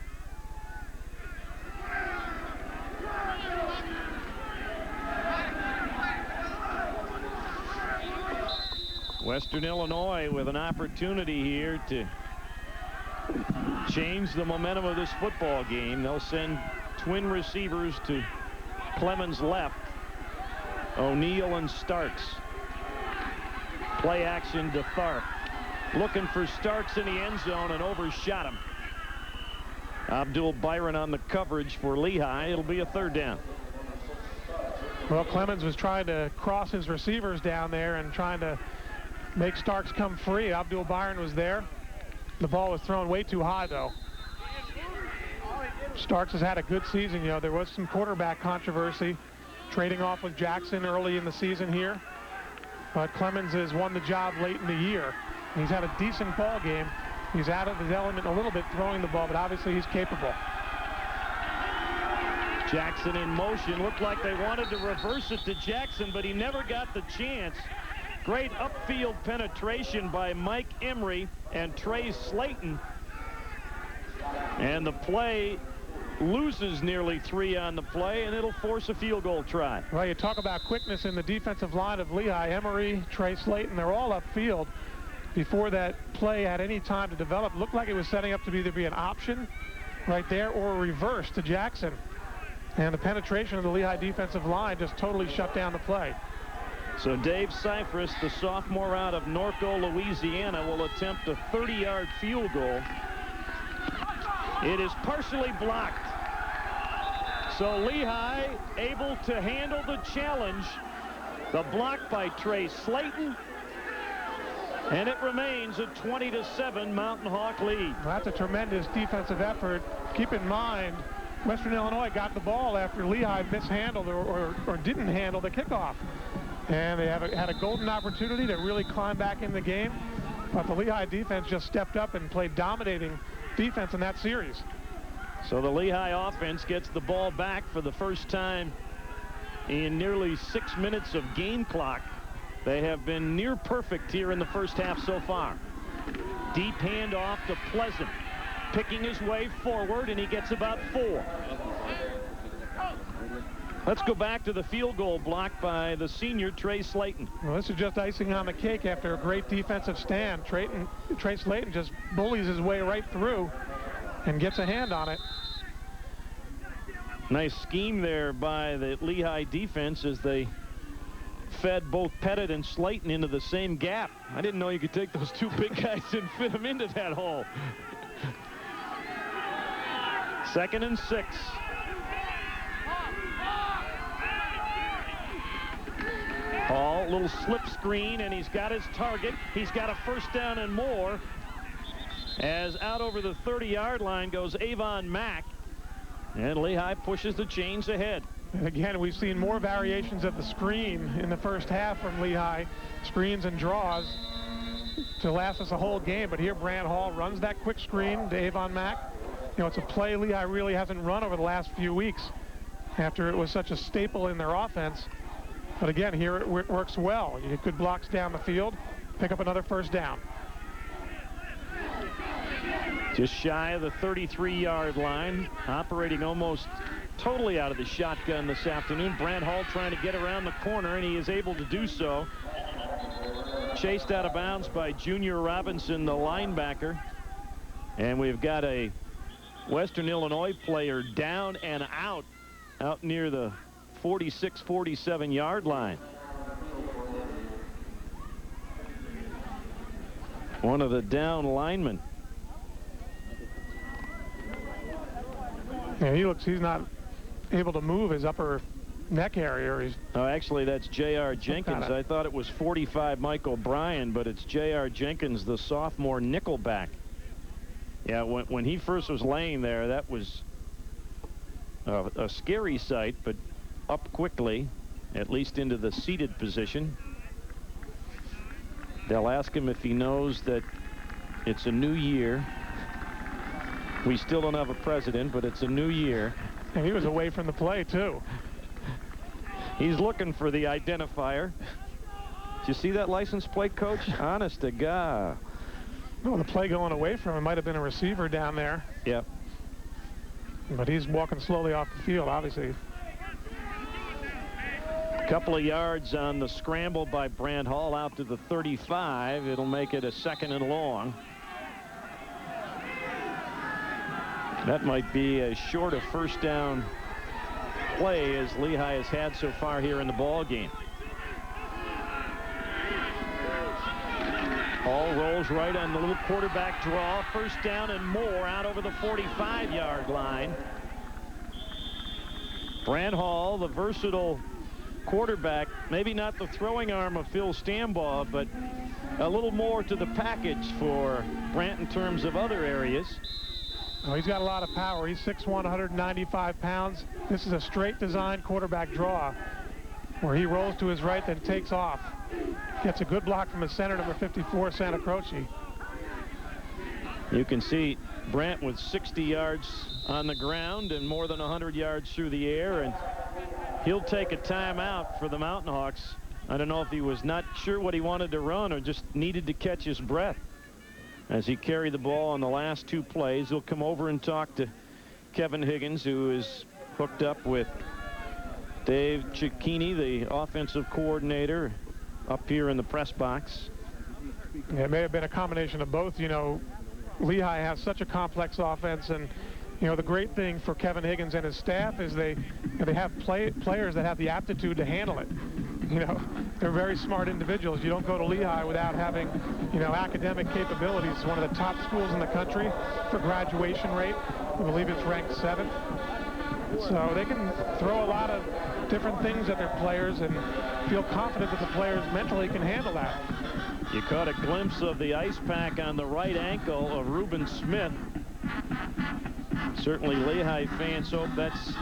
Western Illinois with an opportunity here to change the momentum of this football game. They'll send twin receivers to Clemens left, O'Neill and Starks. Play action to Tharp. Looking for Starks in the end zone and overshot him. Abdul Byron on the coverage for Lehigh. It'll be a third down. Well, Clemens was trying to cross his receivers down there and trying to make Starks come free. Abdul Byron was there. The ball was thrown way too high, though. Starks has had a good season. You know, there was some quarterback controversy, trading off with Jackson early in the season here. But Clemens has won the job late in the year. He's had a decent ball game. He's out of his element a little bit throwing the ball, but obviously he's capable. Jackson in motion. Looked like they wanted to reverse it to Jackson, but he never got the chance. Great upfield penetration by Mike Emery and Trey Slayton. And the play loses nearly 3 on the play, and it'll force a field goal try. Well, you talk about quickness in the defensive line of Lehigh. Emery, Trey Slayton, they're all upfield before that play had any time to develop. Looked like it was setting up to either be an option right there or a reverse to Jackson. And the penetration of the Lehigh defensive line just totally shut down the play. So Dave Cypress, the sophomore out of Norco, Louisiana, will attempt a 30-yard field goal. It is partially blocked. So Lehigh able to handle the challenge. The block by Trey Slayton. And it remains a 20-7 Mountain Hawk lead. Well, that's a tremendous defensive effort. Keep in mind, Western Illinois got the ball after Lehigh mishandled or didn't handle the kickoff. And they had a golden opportunity to really climb back in the game. But the Lehigh defense just stepped up and played dominating defense in that series. So the Lehigh offense gets the ball back for the first time in nearly 6 minutes of game clock. They have been near perfect here in the first half so far. Deep handoff to Pleasant, picking his way forward, and he gets about 4. Let's go back to the field goal block by the senior Trey Slayton. Well, this is just icing on the cake after a great defensive stand. Trey Slayton just bullies his way right through and gets a hand on it. Nice scheme there by the Lehigh defense as they fed both Pettit and Slayton into the same gap. I didn't know you could take those two big guys and fit them into that hole. 2nd and 6. Hall, little slip screen, and he's got his target. He's got a first down and more. As out over the 30-yard line goes Avon Mack. And Lehigh pushes the chains ahead. And again, we've seen more variations of the screen in the first half from Lehigh. Screens and draws to last us a whole game. But here Brant Hall runs that quick screen to Avon Mack. You know, it's a play Lehigh really hasn't run over the last few weeks after it was such a staple in their offense. But again, here it works well. You get good blocks down the field, pick up another first down. Just shy of the 33-yard line, operating almost totally out of the shotgun this afternoon. Brant Hall trying to get around the corner, and he is able to do so. Chased out of bounds by Junior Robinson, the linebacker. And we've got a Western Illinois player down and out near the 46, 47-yard line. One of the down linemen. Yeah, he's not able to move his upper neck area. Oh, actually, that's J.R. Jenkins. I thought it was 45 Michael Bryan, but it's J.R. Jenkins, the sophomore nickelback. Yeah, when he first was laying there, that was a scary sight, but up quickly, at least into the seated position. They'll ask him if he knows that it's a new year. We still don't have a president, but it's a new year. And he was away from the play, too. He's looking for the identifier. Did you see that license plate, Coach? Honest to God. Well, the play going away from him might have been a receiver down there. Yep. But he's walking slowly off the field, obviously. Couple of yards on the scramble by Brant Hall out to the 35. It'll make it a 2nd and long. That might be as short a first down play as Lehigh has had so far here in the ball game. Hall rolls right on the little quarterback draw. First down and more out over the 45-yard line. Brant Hall, the versatile quarterback, maybe not the throwing arm of Phil Stambaugh, but a little more to the package for Brant in terms of other areas. Oh, he's got a lot of power. He's 6'1", 195 pounds. This is a straight design quarterback draw where he rolls to his right, then takes off. Gets a good block from his center, number 54, Santa Croce. You can see Brant with 60 yards on the ground and more than 100 yards through the air, and he'll take a timeout for the Mountain Hawks. I don't know if he was not sure what he wanted to run or just needed to catch his breath as he carried the ball on the last 2 plays. He'll come over and talk to Kevin Higgins, who is hooked up with Dave Cicchini, the offensive coordinator, up here in the press box. Yeah, it may have been a combination of both. You know, Lehigh has such a complex offense, and you know, the great thing for Kevin Higgins and his staff is they have players that have the aptitude to handle it. You know, they're very smart individuals. You don't go to Lehigh without having, you know, academic capabilities. It's one of the top schools in the country for graduation rate. I believe it's ranked 7th. So they can throw a lot of different things at their players and feel confident that the players mentally can handle that. You caught a glimpse of the ice pack on the right ankle of Reuben Smith. Certainly Lehigh fans hope that's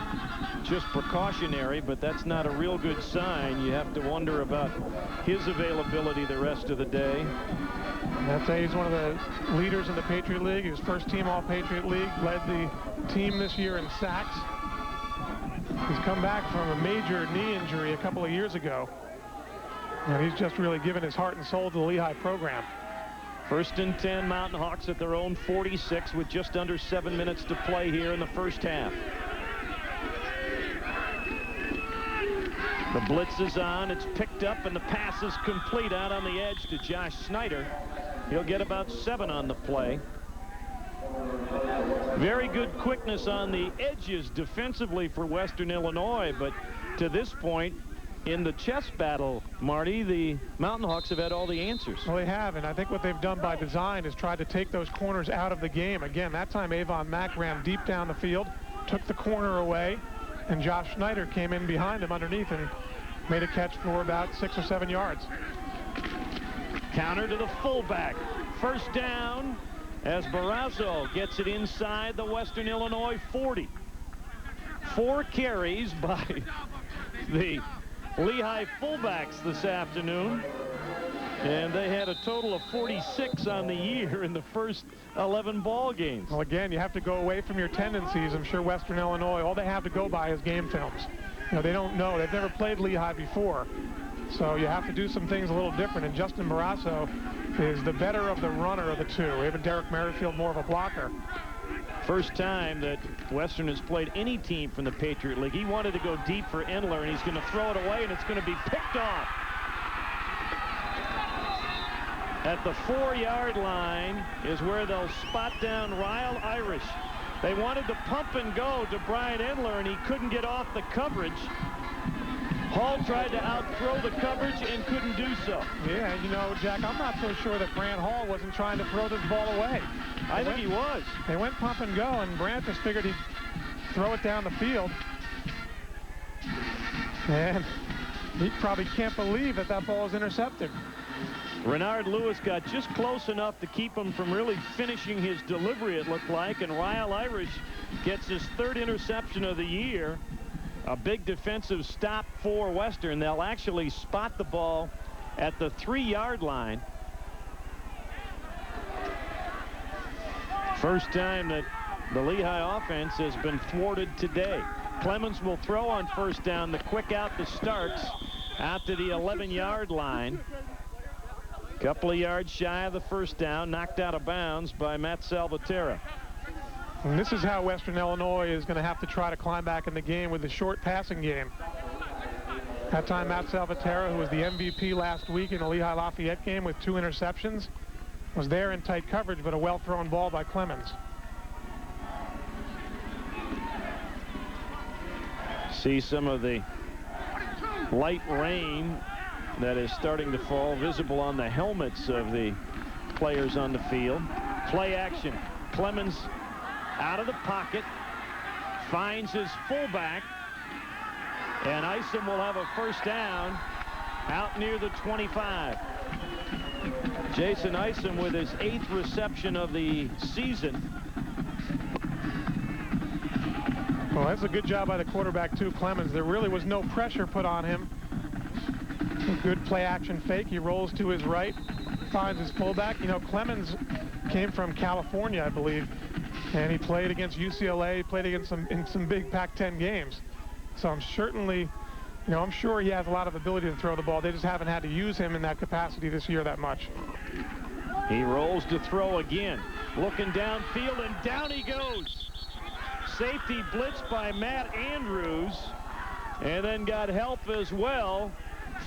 just precautionary, but that's not a real good sign. You have to wonder about his availability the rest of the day. I'd say he's one of the leaders in the Patriot League. He was first team All-Patriot League, led the team this year in sacks. He's come back from a major knee injury a couple of years ago, and he's just really given his heart and soul to the Lehigh program. 1st and 10, Mountain Hawks at their own 46 with just under 7 minutes to play here in the first half. The blitz is on. It's picked up, and the pass is complete out on the edge to Josh Snyder. He'll get about 7 on the play. Very good quickness on the edges defensively for Western Illinois, but to this point in the chess battle, Marty, the Mountain Hawks have had all the answers. Well, they have, and I think what they've done by design is tried to take those corners out of the game. Again, that time Avon Mack ran deep down the field, took the corner away, and Josh Schneider came in behind him underneath and made a catch for about 6 or 7 yards. Counter to the fullback. First down as Barrasso gets it inside the Western Illinois 40. 4 carries by the Lehigh fullbacks this afternoon. And they had a total of 46 on the year in the first 11 ball games. Well, again, you have to go away from your tendencies. I'm sure Western Illinois, all they have to go by is game films. You know, they don't know. They've never played Lehigh before. So you have to do some things a little different. And Justin Barrasso is the better of the runner of the two. Even Derek Merrifield more of a blocker. First time that Western has played any team from the Patriot League. He wanted to go deep for Endler, and he's going to throw it away, and it's going to be picked off. At the 4-yard line is where they'll spot down Ryle Irish. They wanted to pump and go to Brian Endler, and he couldn't get off the coverage. Hall tried to outthrow the coverage and couldn't do so. Yeah, you know, Jack, I'm not so sure that Brant Hall wasn't trying to throw this ball away. I think he was. They went pump and go, and Brant just figured he'd throw it down the field. And he probably can't believe that that ball was intercepted. Renard Lewis got just close enough to keep him from really finishing his delivery, it looked like, and Ryle Irish gets his 3rd interception of the year. A big defensive stop for Western. They'll actually spot the ball at the 3-yard line. First time that the Lehigh offense has been thwarted today. Clemens will throw on first down. The quick out to Starks out to the 11-yard line. Couple of yards shy of the first down, knocked out of bounds by Matt Salvatierra. And this is how Western Illinois is going to have to try to climb back in the game with a short passing game. That time, Matt Salvatierra, who was the MVP last week in the Lehigh-Lafayette game with 2 interceptions, was there in tight coverage, but a well-thrown ball by Clemens. See some of the light rain that is starting to fall, visible on the helmets of the players on the field. Play action. Clemens out of the pocket, finds his fullback, and Isom will have a first down out near the 25. Jason Isom with his 8th reception of the season. Well, that's a good job by the quarterback, too, Clemens. There really was no pressure put on him. A good play-action fake. He rolls to his right, finds his fullback. You know, Clemens came from California, I believe, and he played against UCLA, played against some big Pac-10 games. So I'm certainly, you know, I'm sure he has a lot of ability to throw the ball. They just haven't had to use him in that capacity this year that much. He rolls to throw again, looking downfield, and down he goes. Safety blitzed by Matt Andrews, and then got help as well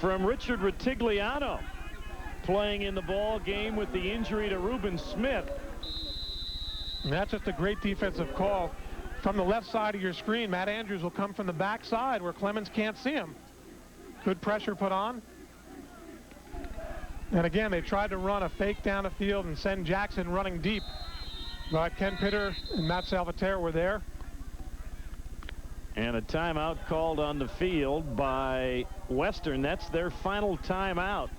from Richard Retigliano, playing in the ball game with the injury to Reuben Smith. And that's just a great defensive call. From the left side of your screen, Matt Andrews will come from the back side where Clemens can't see him. Good pressure put on. And again, they tried to run a fake down the field and send Jackson running deep. But Ken Pitter and Matt Salvatierra were there. And a timeout called on the field by Western. That's their final timeout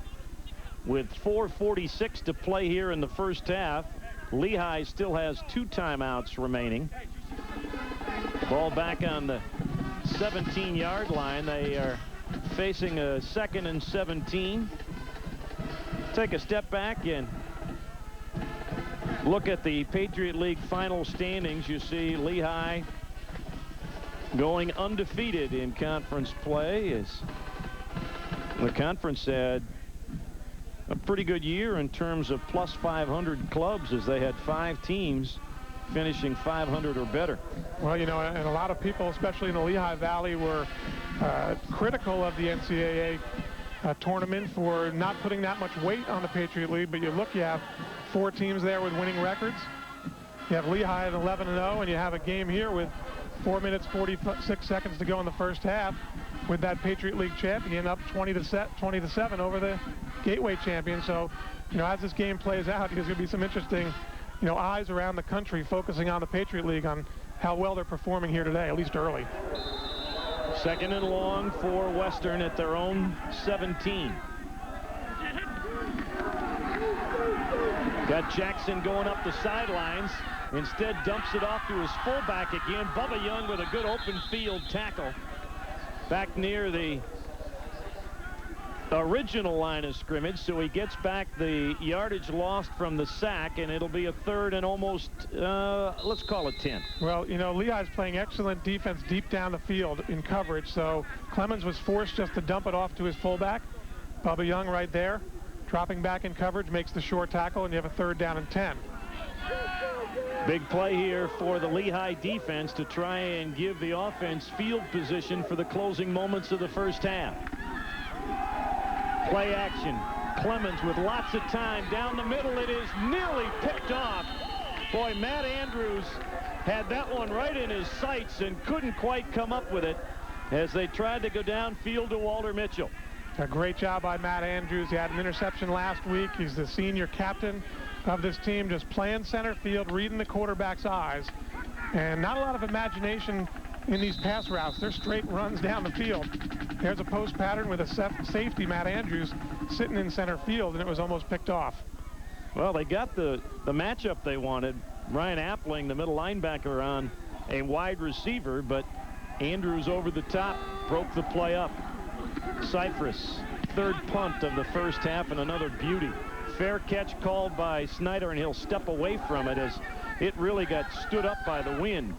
with 4:46 to play here in the first half. Lehigh still has 2 timeouts remaining. Ball back on the 17-yard line. They are facing a 2nd and 17. Take a step back and look at the Patriot League final standings. You see Lehigh going undefeated in conference play, as the conference had a pretty good year in terms of plus 500 clubs, as they had 5 teams finishing 500 or better. Well, you know, and a lot of people, especially in the Lehigh Valley, were critical of the NCAA tournament for not putting that much weight on the Patriot League. But you look, you have 4 teams there with winning records. You have Lehigh at 11-0, and you have a game here with 4 minutes 46 seconds to go in the first half with that Patriot League champion up 20-7 over the Gateway champion. So, you know, as this game plays out, there's going to be some interesting, you know, eyes around the country focusing on the Patriot League on how well they're performing here today, at least early. Second and long for Western at their own 17. Got Jackson going up the sidelines. Instead dumps it off to his fullback again. Bubba Young with a good open field tackle. Back near the original line of scrimmage, so he gets back the yardage lost from the sack, and it'll be a third and almost, let's call it 10. Well, you know, Lehigh's playing excellent defense deep down the field in coverage, so Clemens was forced just to dump it off to his fullback. Bubba Young right there, dropping back in coverage, makes the short tackle, and you have a third down and 10. Big play here for the Lehigh defense to try and give the offense field position for the closing moments of the first half. Play action. Clemens with lots of time down the middle. It is nearly picked off. Boy, Matt Andrews had that one right in his sights and couldn't quite come up with it as they tried to go downfield to Walter Mitchell. A great job by Matt Andrews. He had an interception last week. He's the senior captain of this team, just playing center field, reading the quarterback's eyes, and not a lot of imagination in these pass routes. They're straight runs down the field. There's a post pattern with a safety, Matt Andrews, sitting in center field, and it was almost picked off. Well, they got the matchup they wanted. Ryan Appling, the middle linebacker, on a wide receiver, but Andrews over the top broke the play up. Cypress, third punt of the first half, and another beauty. Fair catch called by Snyder, and he'll step away from it as it really got stood up by the wind.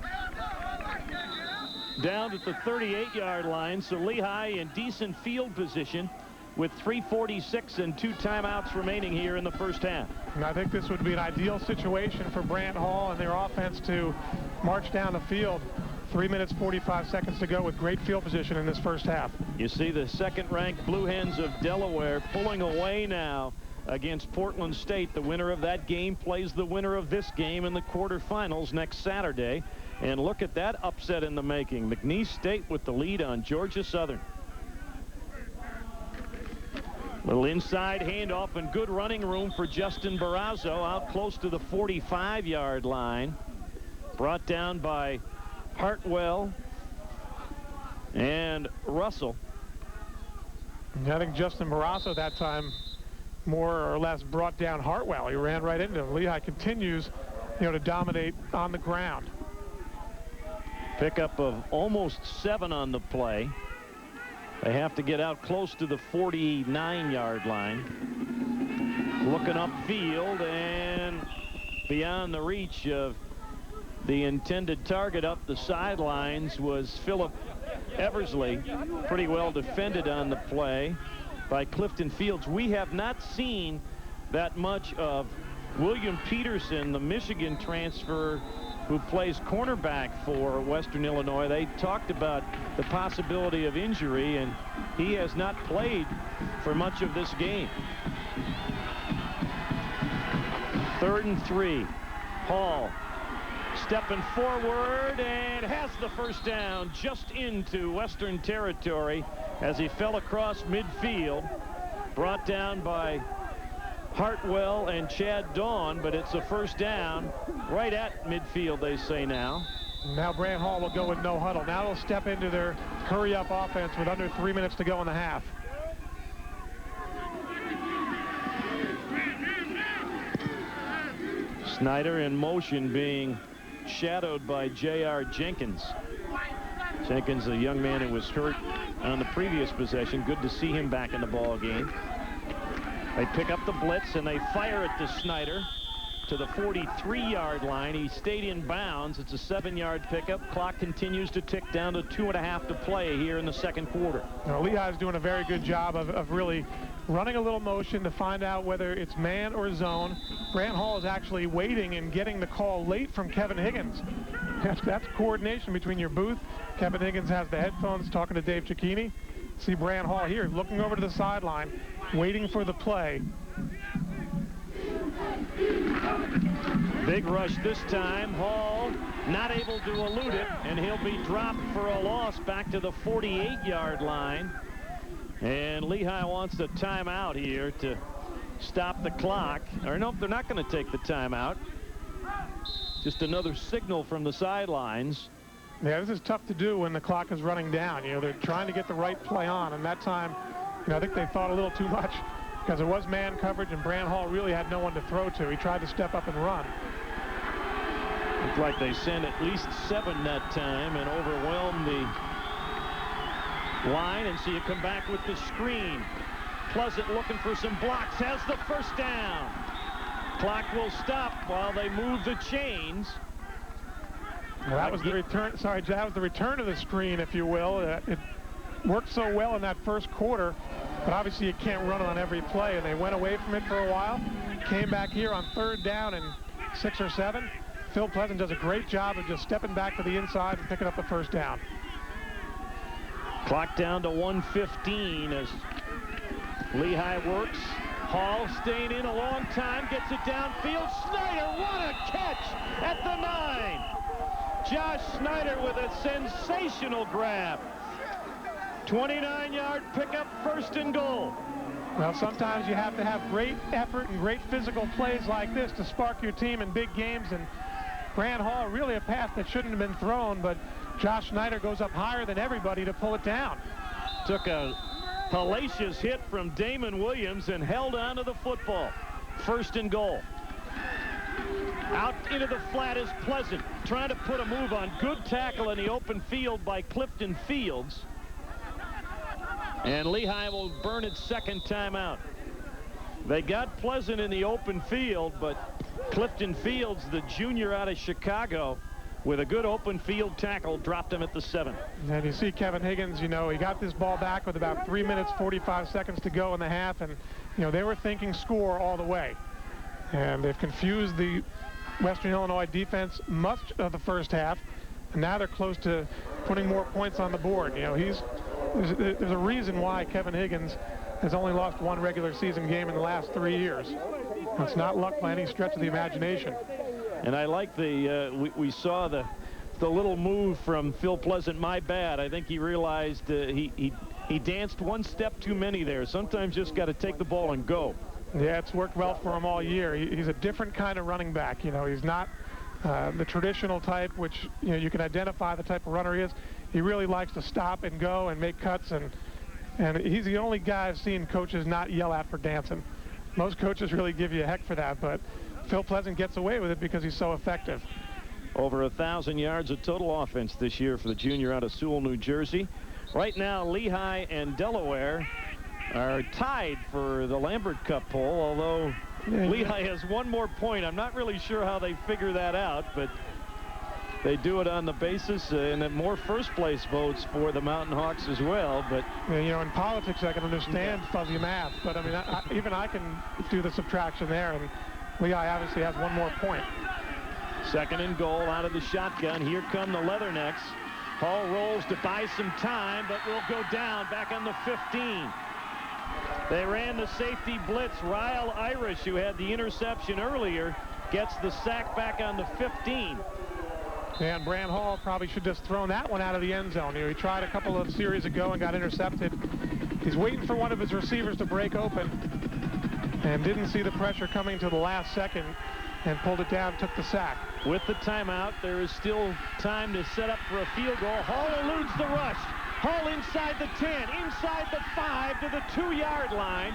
Down at the 38-yard line, so Lehigh in decent field position with 3:46 and 2 timeouts remaining here in the first half. And I think this would be an ideal situation for Brant Hall and their offense to march down the field. 3 minutes, 45 seconds to go with great field position in this first half. You see the second-ranked Blue Hens of Delaware pulling away now against Portland State. The winner of that game plays the winner of this game in the quarterfinals next Saturday. And look at that upset in the making. McNeese State with the lead on Georgia Southern. Little inside handoff and good running room for Justin Barrazo out close to the 45-yard line. Brought down by Hartwell and Russell. I think Justin Barrasso that time more or less brought down Hartwell. He ran right into him. Lehigh continues, to dominate on the ground. Pickup of almost 7 on the play. They have to get out close to the 49-yard line. Looking upfield and beyond the reach of the intended target up the sidelines was Philip Eversley. Pretty well defended on the play by Clifton Fields. We have not seen that much of William Peterson, the Michigan transfer who plays cornerback for Western Illinois. They talked about the possibility of injury, and he has not played for much of this game. 3rd and 3. Hall stepping forward and has the first down just into Western territory as he fell across midfield. Brought down by Hartwell and Chad Dawn, but it's a first down right at midfield, they say now. Now Brant Hall will go with no huddle. Now they'll step into their hurry-up offense with under 3 minutes to go in the half. Snyder in motion, being shadowed by J.R. Jenkins. Jenkins, a young man who was hurt on the previous possession. Good to see him back in the ball game. They pick up the blitz and they fire it to Snyder to the 43-yard line. He stayed in bounds. It's a 7-yard pickup. Clock continues to tick down to 2.5 to play here in the second quarter. Now, Lehigh's doing a very good job of really running a little motion to find out whether it's man or zone. Brant Hall is actually waiting and getting the call late from Kevin Higgins. That's coordination between your booth. Kevin Higgins has the headphones talking to Dave Cicchini. See Brant Hall here looking over to the sideline, waiting for the play. Big rush this time. Hall not able to elude it, and he'll be dropped for a loss back to the 48-yard line. And Lehigh wants the timeout here to stop the clock. Or no, they're not going to take the timeout. Just another signal from the sidelines. Yeah, this is tough to do when the clock is running down. You know, they're trying to get the right play on, and that time, you know, I think they thought a little too much because it was man coverage, and Brant Hall really had no one to throw to. He tried to step up and run. Looked like they sent at least 7 that time and overwhelmed the line, and so you come back with the screen. Pleasant looking for some blocks, has the first down. Clock will stop while they move the chains. Well, that was the return. Sorry, that was the return of the screen, if you will. It worked so well in that first quarter, but obviously you can't run on every play, and they went away from it for a while. Came back here on 3rd down and 6 or 7. Phil Pleasant does a great job of just stepping back to the inside and picking up the first down. Clock down to 1:15 as Lehigh works. Hall staying in a long time, gets it downfield. Snyder, what a catch at the 9. Josh Snyder with a sensational grab. 29-yard pickup, 1st and goal. Well, sometimes you have to have great effort and great physical plays like this to spark your team in big games. And Brant Hall, really a pass that shouldn't have been thrown, but Josh Snyder goes up higher than everybody to pull it down. Took a hellacious hit from Damon Williams and held on to the football. 1st and goal. Out into the flat is Pleasant, trying to put a move on. Good tackle in the open field by Clifton Fields. And Lehigh will burn its 2nd timeout. They got Pleasant in the open field, but Clifton Fields, the junior out of Chicago, with a good open field tackle, dropped him at the 7. And you see Kevin Higgins, you know, he got this ball back with about 3 minutes, 45 seconds to go in the half, and, you know, they were thinking score all the way. And they've confused the Western Illinois defense much of the first half, and now they're close to putting more points on the board. You know, there's a reason why Kevin Higgins has only lost 1 regular season game in the last 3 years. It's not luck by any stretch of the imagination. And I like we saw the little move from Phil Pleasant. My bad. I think he realized he danced 1 step too many there. Sometimes just got to take the ball and go. Yeah, it's worked well for him all year. He's a different kind of running back. You know, he's not the traditional type, which, you know, you can identify the type of runner he is. He really likes to stop and go and make cuts, and he's the only guy I've seen coaches not yell at for dancing. Most coaches really give you a heck for that, but Phil Pleasant gets away with it because he's so effective. Over 1,000 yards of total offense this year for the junior out of Sewell, New Jersey. Right now, Lehigh and Delaware are tied for the Lambert Cup poll, although Lehigh has 1 more point. I'm not really sure how they figure that out, but they do it on the basis and then more first-place votes for the Mountain Hawks as well. But yeah, you know, in politics, I can understand fuzzy math, but I mean, even I can do the subtraction there, and Lehigh obviously has 1 more point. 2nd and goal out of the shotgun. Here come the Leathernecks. Hall rolls to buy some time, but will go down back on the 15. They ran the safety blitz. Ryle Irish, who had the interception earlier, gets the sack back on the 15. And Brant Hall probably should just thrown that one out of the end zone. You know, he tried a couple of series ago and got intercepted. He's waiting for one of his receivers to break open and didn't see the pressure coming to the last second and pulled it down, took the sack. With the timeout, there is still time to set up for a field goal. Hall eludes the rush. Hall inside the 10, inside the 5 to the 2-yard line.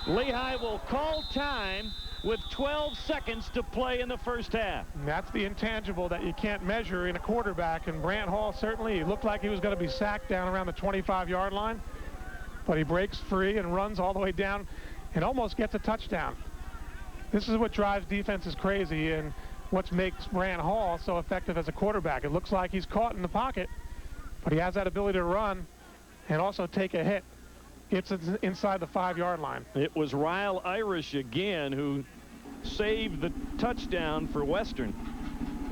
Lehigh will call time with 12 seconds to play in the first half. And that's the intangible that you can't measure in a quarterback, and Brant Hall certainly, he looked like he was going to be sacked down around the 25-yard line, but he breaks free and runs all the way down and almost gets a touchdown. This is what drives defenses crazy and what makes Brant Hall so effective as a quarterback. It looks like he's caught in the pocket, but he has that ability to run and also take a hit. It's inside the 5-yard line. It was Ryle Irish again who saved the touchdown for Western.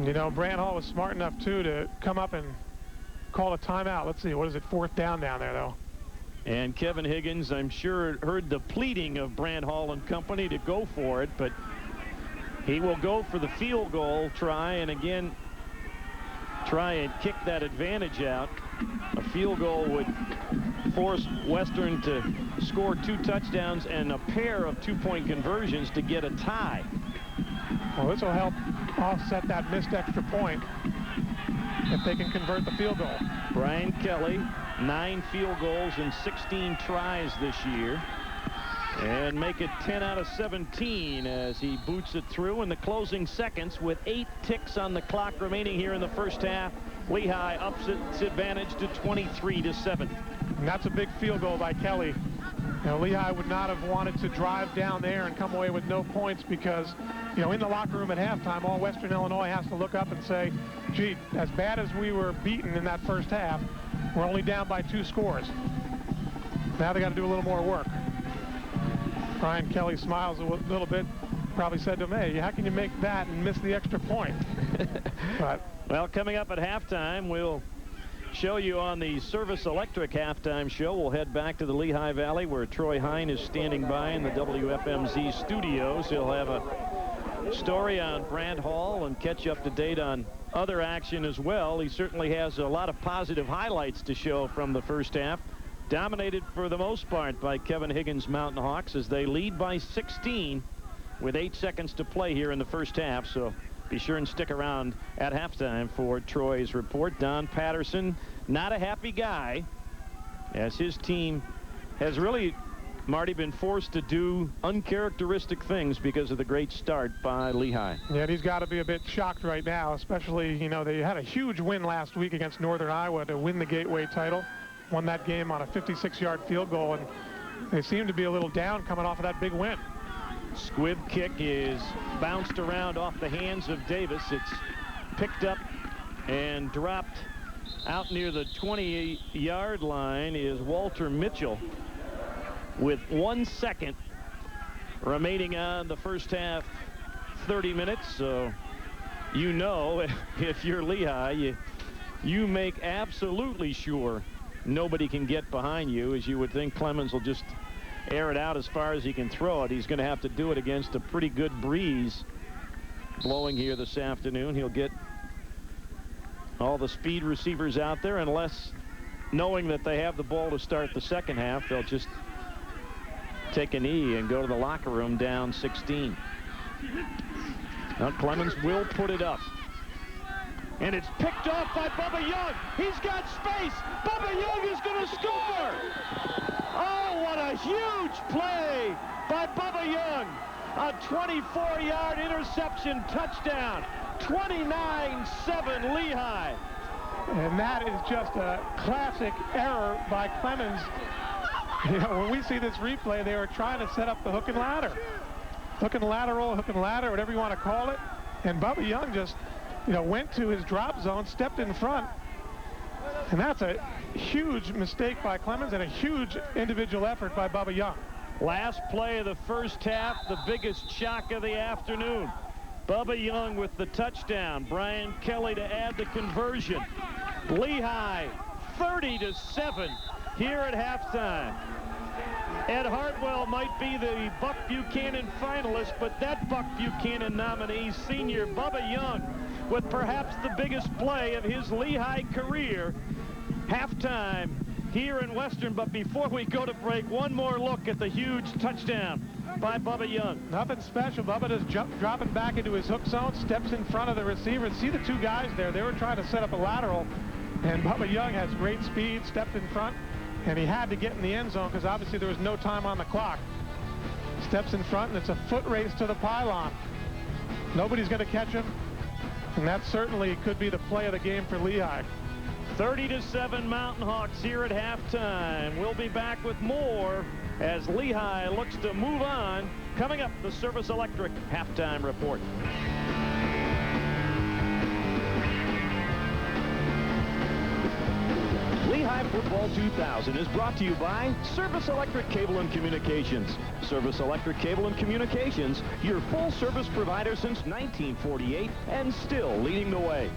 You know, Brant Hall was smart enough, too, to come up and call a timeout. Let's see, what is it, 4th down there, though? And Kevin Higgins, I'm sure, heard the pleading of Brant Hall and company to go for it, but he will go for the field goal try, and again, try and kick that advantage out. A field goal would force Western to score 2 touchdowns and a pair of 2-point conversions to get a tie. Well, this will help offset that missed extra point if they can convert the field goal. Brian Kelly, 9 field goals and 16 tries this year, and make it 10 out of 17 as he boots it through in the closing seconds with 8 ticks on the clock remaining here in the first half. Lehigh ups its advantage to 23-7. And that's a big field goal by Kelly. You know, Lehigh would not have wanted to drive down there and come away with no points because, you know, in the locker room at halftime, all Western Illinois has to look up and say, gee, as bad as we were beaten in that first half, we're only down by 2 scores. Now they got to do a little more work. Brian Kelly smiles a little bit, probably said to him, hey, how can you make that and miss the extra point? But, well, coming up at halftime, we'll show you on the Service Electric halftime show. We'll head back to the Lehigh Valley where Troy Hine is standing by in the WFMZ studios. He'll have a story on Brant Hall and catch you up to date on other action as well. He certainly has a lot of positive highlights to show from the first half. Dominated for the most part by Kevin Higgins' Mountain Hawks as they lead by 16 with 8 seconds to play here in the first half. So be sure and stick around at halftime for Troy's report. Don Patterson, not a happy guy, as his team has really, Marty, been forced to do uncharacteristic things because of the great start by Lehigh. Yeah, he's got to be a bit shocked right now, especially, you know, they had a huge win last week against Northern Iowa to win the Gateway title. Won that game on a 56-yard field goal, and they seem to be a little down coming off of that big win. Squib kick is bounced around off the hands of Davis. It's picked up and dropped out near the 28-yard line is Walter Mitchell with 1 second remaining on the first half 30 minutes. So you know, if you're Lehigh, you make absolutely sure nobody can get behind you, as you would think Clemens will just air it out as far as he can throw it. He's going to have to do it against a pretty good breeze blowing here this afternoon. He'll get all the speed receivers out there, unless, knowing that they have the ball to start the second half, they'll just take a knee and go to the locker room down 16. Now Clemens will put it up. And it's picked off by Bubba Young. He's got space. Bubba Young is going to score. Oh, what a huge play by Bubba Young. A 24-yard interception touchdown. 29-7 Lehigh. And that is just a classic error by Clemens. You know, when we see this replay, they were trying to set up the hook and ladder. Hook and lateral, hook and ladder, whatever you want to call it. And Bubba Young just, you know, went to his drop zone, stepped in front. And that's a huge mistake by Clemens and a huge individual effort by Bubba Young. Last play of the first half, the biggest shock of the afternoon. Bubba Young with the touchdown. Brian Kelly to add the conversion. Lehigh 30-7 here at halftime. Ed Hartwell might be the Buck Buchanan finalist, but that Buck Buchanan nominee, senior Bubba Young, with perhaps the biggest play of his Lehigh career. Halftime here in Western, but before we go to break, one more look at the huge touchdown by Bubba Young. Nothing special. Bubba just dropping back into his hook zone, steps in front of the receiver. See the 2 guys there. They were trying to set up a lateral, and Bubba Young has great speed, stepped in front, and he had to get in the end zone because obviously there was no time on the clock. Steps in front, and it's a foot race to the pylon. Nobody's going to catch him, and that certainly could be the play of the game for Lehigh. 30-7 Mountain Hawks here at halftime. We'll be back with more as Lehigh looks to move on. Coming up, the Service Electric halftime report. Lehigh Football 2000 is brought to you by Service Electric Cable and Communications. Service Electric Cable and Communications, your full service provider since 1948 and still leading the way.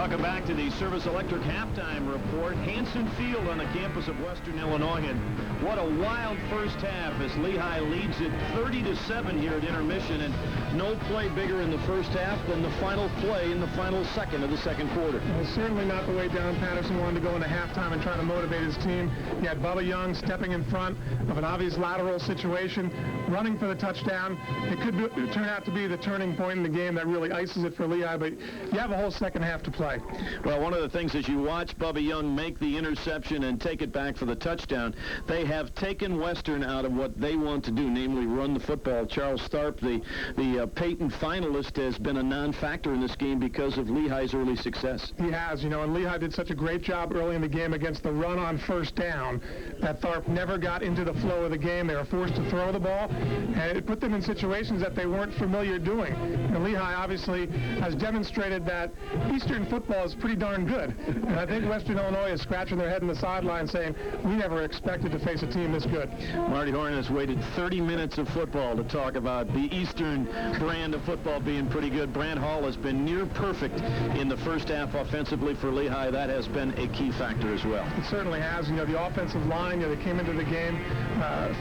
Welcome back to the Service Electric halftime report. Hanson Field on the campus of Western Illinois, and what a wild first half as Lehigh leads it 30-7 here at intermission, and no play bigger in the first half than the final play in the final second of the second quarter. Well, certainly not the way Don Patterson wanted to go into halftime and try to motivate his team. He had Bubba Young stepping in front of an obvious lateral situation, running for the touchdown. It could turn out to be the turning point in the game that really ices it for Lehigh, but you have a whole second half to play. Well, one of the things as you watch Bubba Young make the interception and take it back for the touchdown, they have taken Western out of what they want to do, namely run the football. Charles Starp, the Peyton finalist, has been a non-factor in this game because of Lehigh's early success. He has, you know, and Lehigh did such a great job early in the game against the run on first down that Tharp never got into the flow of the game. They were forced to throw the ball, and it put them in situations that they weren't familiar doing. And Lehigh obviously has demonstrated that Eastern football is pretty darn good. And I think Western Illinois is scratching their head in the sideline saying, we never expected to face a team this good. Marty Horn has waited 30 minutes of football to talk about the Eastern brand of football being pretty good. Brant Hall has been near perfect in the first half offensively for Lehigh. That has been a key factor as well. It certainly has. You know, the offensive line, you know, they came into the game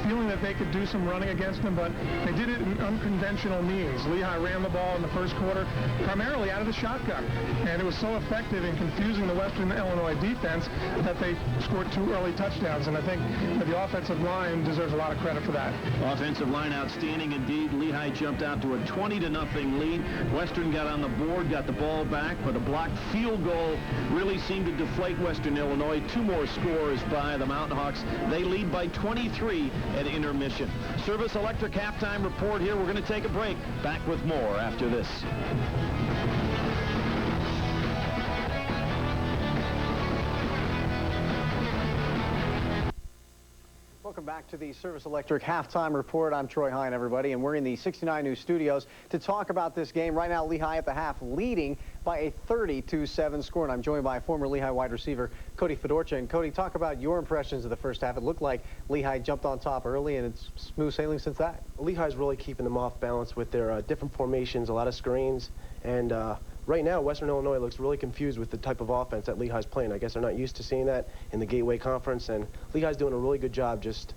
feeling that they could do some running against them, but they did it in unconventional means. Lehigh ran the ball in the first quarter primarily out of the shotgun, and it was so effective in confusing the Western Illinois defense that they scored 2 early touchdowns, and I think that the offensive line deserves a lot of credit for that. Offensive line outstanding indeed. Lehigh jumped out to a 20-0 lead. Western got on the board, got the ball back, but a blocked field goal really seemed to deflate Western Illinois. 2 more scores by the Mountain Hawks. They lead by 23 at intermission. Service Electric halftime report here. We're going to take a break. Back with more after this. Welcome back to the Service Electric halftime report. I'm Troy Hine, everybody, and we're in the 69 News studios to talk about this game. Right now, Lehigh at the half leading by a 30-7 score, and I'm joined by former Lehigh wide receiver Cody Fedorcha. And Cody, talk about your impressions of the first half. It looked like Lehigh jumped on top early, and it's smooth sailing since that. Lehigh's really keeping them off balance with their different formations, a lot of screens, and right now, Western Illinois looks really confused with the type of offense that Lehigh's playing. I guess they're not used to seeing that in the Gateway Conference, and Lehigh's doing a really good job just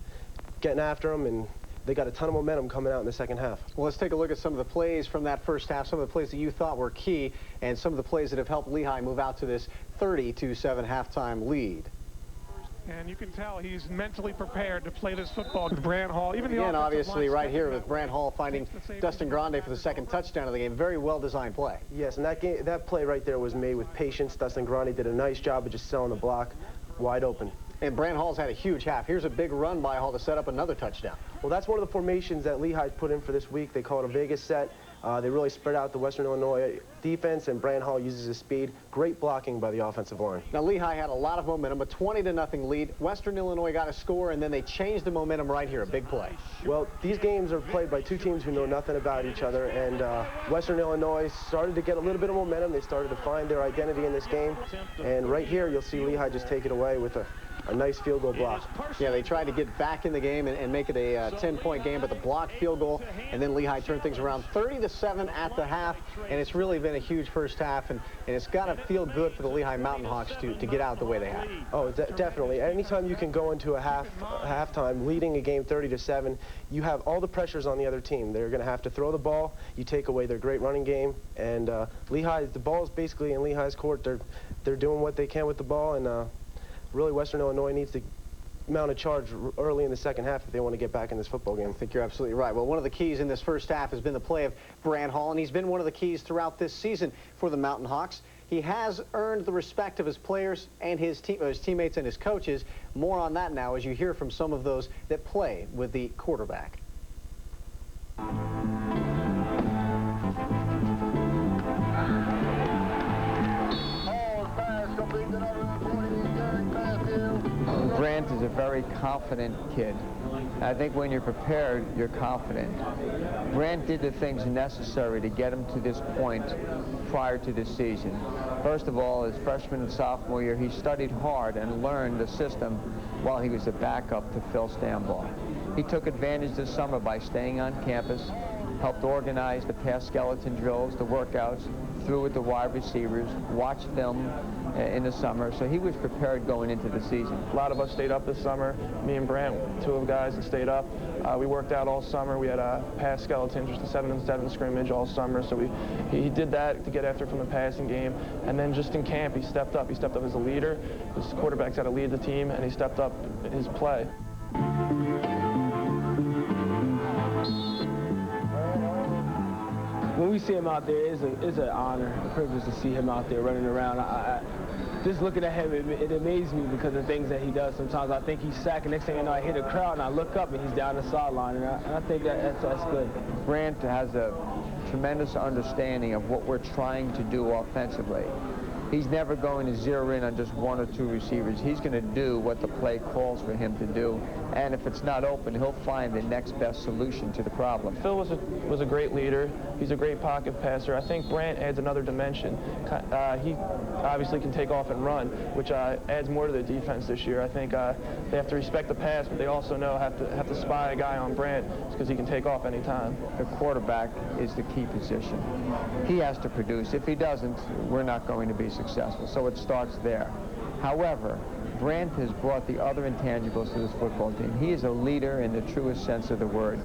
getting after them, and they got a ton of momentum coming out in the second half. Well, let's take a look at some of the plays from that first half, some of the plays that you thought were key, and some of the plays that have helped Lehigh move out to this 30-7 halftime lead. And you can tell he's mentally prepared to play this football with Brant Hall. Even the Again, offensive obviously, line right here with Brant Hall finding Dustin Grande for the second touchdown of the game. Very well-designed play. Yes, and that play right there was made with patience. Dustin Grande did a nice job of just selling the block wide open. And Brant Hall's had a huge half. Here's a big run by Hall to set up another touchdown. Well, that's one of the formations that Lehigh's put in for this week. They call it a Vegas set. They really spread out the Western Illinois defense, and Brant Hall uses his speed. Great blocking by the offensive line. Now, Lehigh had a lot of momentum, a 20-0 lead. Western Illinois got a score, and then they changed the momentum right here, a big play. Well, these games are played by 2 teams who know nothing about each other, and Western Illinois started to get a little bit of momentum. They started to find their identity in this game, and right here you'll see Lehigh just take it away with a nice field goal block. Yeah, they tried to get back in the game and make it a 10-point game, but the blocked field goal, and then Lehigh turned things around 30-7 at the half, and it's really been a huge first half, and it's got to feel good for the Lehigh Mountain Hawks to get out the way they have. Oh, definitely. Anytime you can go into a halftime leading a game 30-7, you have all the pressures on the other team. They're going to have to throw the ball. You take away their great running game, and Lehigh, the ball is basically in Lehigh's court. They're doing what they can with the ball, and really Western Illinois needs to mount a charge early in the second half if they want to get back in this football game. I think you're absolutely right. Well, one of the keys in this first half has been the play of Brant Hall, and he's been one of the keys throughout this season for the Mountain Hawks. He has earned the respect of his players and his teammates and his coaches. More on that now as you hear from some of those that play with the quarterback. Brant is a very confident kid. I think when you're prepared, you're confident. Brant did the things necessary to get him to this point prior to this season. First of all, his freshman and sophomore year, he studied hard and learned the system while he was a backup to Phil Stambaugh. He took advantage this summer by staying on campus, helped organize the past skeleton drills, the workouts, through with the wide receivers, watched film in the summer, so he was prepared going into the season. A lot of us stayed up this summer. Me and Brant, two of the guys that stayed up. We worked out all summer. We had a pass skeleton, just a 7-on-7 scrimmage all summer. So he did that to get after from the passing game. And then just in camp, he stepped up. He stepped up as a leader. His quarterback's got to lead the team, and he stepped up his play. When we see him out there, it's an honor, a privilege to see him out there running around. Just looking at him, it amazes me because of the things that he does. Sometimes I think he's sacking. Next thing I know, I hit a crowd, and I look up, and he's down the sideline. And I think that's good. Brant has a tremendous understanding of what we're trying to do offensively. He's never going to zero in on just one or two receivers. He's going to do what the play calls for him to do. And if it's not open, he'll find the next best solution to the problem. Phil was a great leader. He's a great pocket passer. I think Brant adds another dimension. He obviously can take off and run, which adds more to the defense this year. I think they have to respect the pass, but they also have to spy a guy on Brant because he can take off anytime. The quarterback is the key position. He has to produce. If he doesn't, we're not going to be successful. So it starts there. However, Brant has brought the other intangibles to this football team. He is a leader in the truest sense of the word.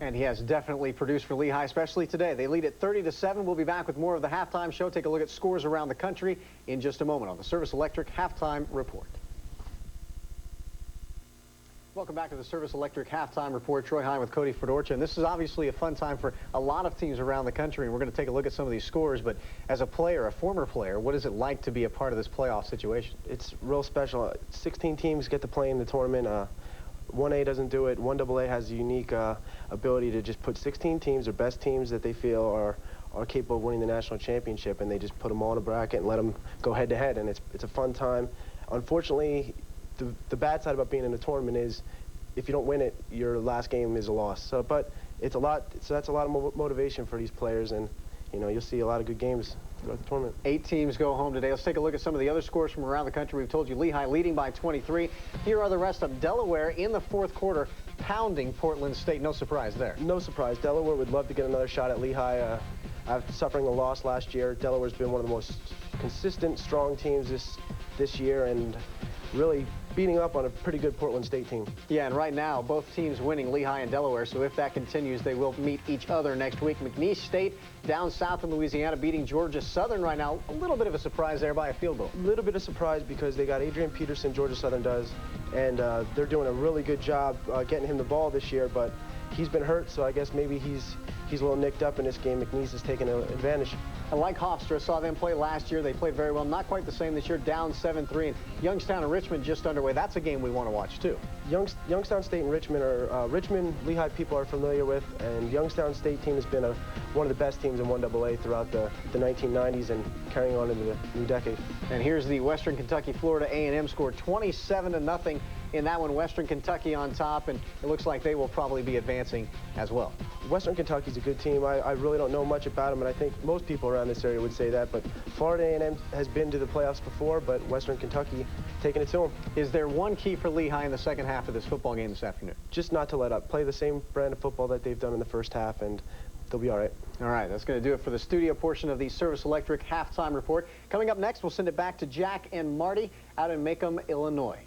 And he has definitely produced for Lehigh, especially today. They lead at 30-7. We'll be back with more of the halftime show. Take a look at scores around the country in just a moment on the Service Electric Halftime Report. Welcome back to the Service Electric Halftime Report. Troy Hine with Cody Fedorcha. And this is obviously a fun time for a lot of teams around the country. And we're going to take a look at some of these scores. But as a player, a former player, what is it like to be a part of this playoff situation? It's real special. 16 teams get to play in the tournament. 1A doesn't do it. 1AA has a unique ability to just put 16 teams, their best teams that they feel are capable of winning the national championship, and they just put them all in a bracket and let them go head-to-head, and it's a fun time. Unfortunately, the bad side about being in a tournament is if you don't win it, your last game is a loss. So, but it's a lot. So that's a lot of motivation for these players, and you'll see a lot of good games throughout the tournament. 8 teams go home today. Let's take a look at some of the other scores from around the country. We've told you Lehigh leading by 23. Here are the rest of Delaware in the fourth quarter, pounding Portland State. No surprise there. No surprise. Delaware would love to get another shot at Lehigh. After suffering a loss last year, Delaware's been one of the most consistent, strong teams this year, and really beating up on a pretty good Portland State team. Yeah, and right now, both teams winning, Lehigh and Delaware, so if that continues, they will meet each other next week. McNeese State down south in Louisiana beating Georgia Southern right now. A little bit of a surprise there by a field goal. A little bit of surprise because they got Adrian Peterson, Georgia Southern does, and they're doing a really good job getting him the ball this year, but he's been hurt, so I guess maybe he's a little nicked up in this game. McNeese is taking advantage. And like Hofstra, saw them play last year. They played very well. Not quite the same this year, down 7-3. And Youngstown and Richmond just underway. That's a game we want to watch, too. Youngstown State and Richmond are Richmond, Lehigh people are familiar with, and Youngstown State team has been one of the best teams in 1AA throughout the 1990s and carrying on into the new decade. And here's the Western Kentucky Florida A&M score, 27-0 in that one. Western Kentucky on top, and it looks like they will probably be advancing as well. Western Kentucky's a good team. I really don't know much about them, and I think most people around this area would say that, but Florida A&M has been to the playoffs before, but Western Kentucky taking it to them. Is there one key for Lehigh in the second half of this football game this afternoon? Just not to let up. Play the same brand of football that they've done in the first half, and they'll be all right. All right, that's going to do it for the studio portion of the Service Electric Halftime Report. Coming up next, we'll send it back to Jack and Marty out in Macomb, Illinois.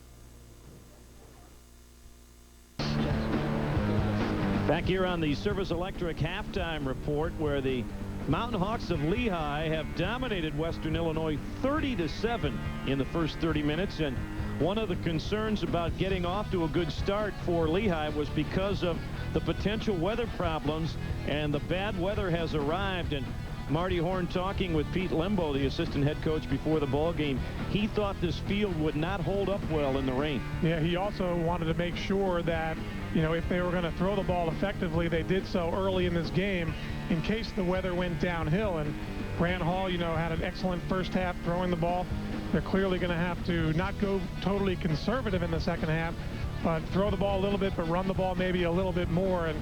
Back here on the Service Electric Halftime Report, where the Mountain Hawks of Lehigh have dominated Western Illinois 30-7 in the first 30 minutes. And one of the concerns about getting off to a good start for Lehigh was because of the potential weather problems, and the bad weather has arrived. And Marty Horn talking with Pete Lembo, the assistant head coach, before the ball game. He thought this field would not hold up well in the rain. Yeah, he also wanted to make sure that, if they were going to throw the ball effectively, they did so early in this game in case the weather went downhill. And Grant Hall, had an excellent first half throwing the ball. They're clearly going to have to not go totally conservative in the second half, but throw the ball a little bit, but run the ball maybe a little bit more. And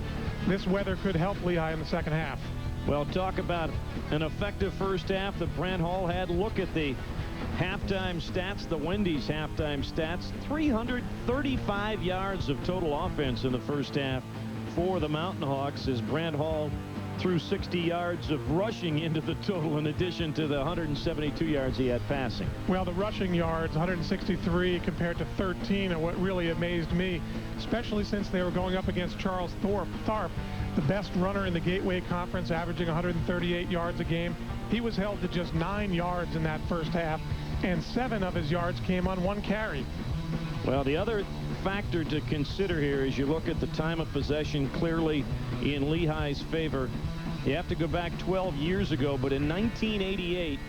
this weather could help Lehigh in the second half. Well, talk about an effective first half that Brant Hall had. Look at the halftime stats, the Wendy's halftime stats. 335 yards of total offense in the first half for the Mountain Hawks as Brant Hall threw 60 yards of rushing into the total in addition to the 172 yards he had passing. Well, the rushing yards, 163 compared to 13, are what really amazed me, especially since they were going up against Charles Tharp, the best runner in the Gateway Conference, averaging 138 yards a game. He was held to just 9 yards in that first half, and 7 of his yards came on 1 carry. Well, the other factor to consider here as you look at the time of possession clearly in Lehigh's favor. You have to go back 12 years ago, but in 1988,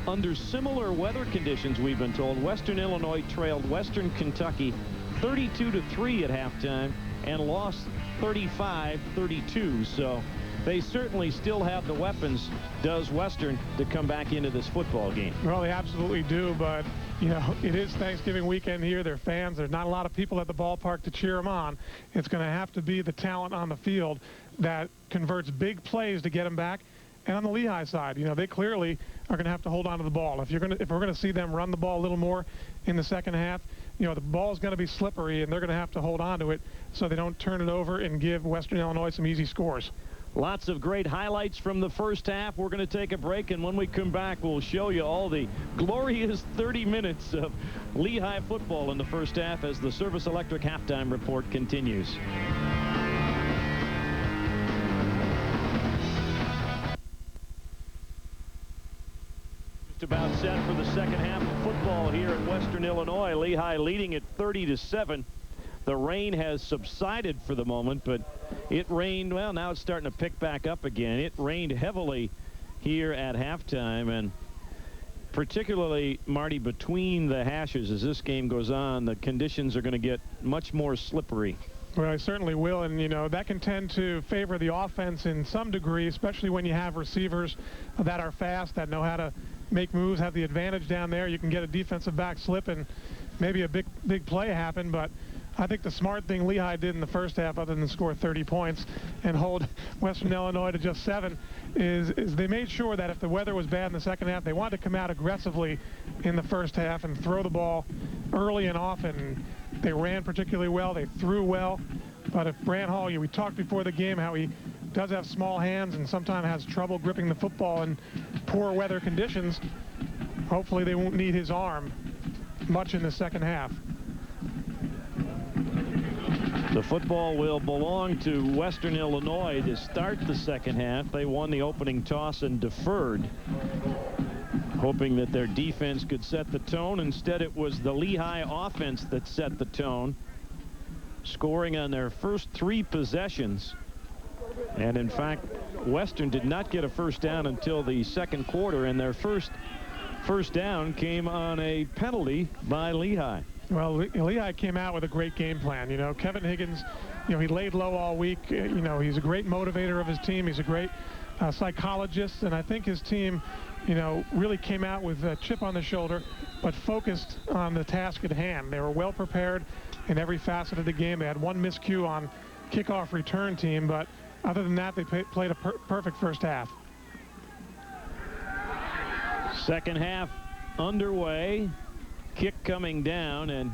under similar weather conditions, we've been told, Western Illinois trailed Western Kentucky 32-3 at halftime and lost 35-32. So they certainly still have the weapons, does Western, to come back into this football game. Well, they absolutely do, but you know, it is Thanksgiving weekend here. They're fans. There's not a lot of people at the ballpark to cheer them on. It's going to have to be the talent on the field that converts big plays to get them back. And on the Lehigh side, you know, they clearly are going to have to hold on to the ball. If we're going to see them run the ball a little more in the second half, you know, the ball's going to be slippery, and they're going to have to hold on to it so they don't turn it over and give Western Illinois some easy scores. Lots of great highlights from the first half. We're going to take a break, and when we come back, we'll show you all the glorious 30 minutes of Lehigh football in the first half as the Service Electric halftime report continues. Just about set for the second half of football here at Western Illinois. Lehigh leading at 30-7. The rain has subsided for the moment, but it rained, well, now it's starting to pick back up again. It rained heavily here at halftime, and particularly, Marty, between the hashes as this game goes on, the conditions are going to get much more slippery. Well, I certainly will, and you know, that can tend to favor the offense in some degree, especially when you have receivers that are fast, that know how to make moves, have the advantage down there. You can get a defensive back slip and maybe a big play happen, but I think the smart thing Lehigh did in the first half, other than score 30 points and hold Western Illinois to just 7, is they made sure that if the weather was bad in the second half, they wanted to come out aggressively in the first half and throw the ball early and often. They ran particularly well. They threw well. But if Brant Hall, we talked before the game how he does have small hands and sometimes has trouble gripping the football in poor weather conditions. Hopefully they won't need his arm much in the second half. The football will belong to Western Illinois to start the second half. They won the opening toss and deferred, hoping that their defense could set the tone. Instead, it was the Lehigh offense that set the tone, scoring on their first 3 possessions. And in fact, Western did not get a first down until the second quarter, and their first down came on a penalty by Lehigh. Well, Lehigh came out with a great game plan. You know, Kevin Higgins, you know, he laid low all week. You know, he's a great motivator of his team. He's a great psychologist, and I think his team, you know, really came out with a chip on the shoulder, but focused on the task at hand. They were well prepared in every facet of the game. They had 1 miscue on kickoff return team, but other than that, they played a perfect first half. Second half underway. Kick coming down and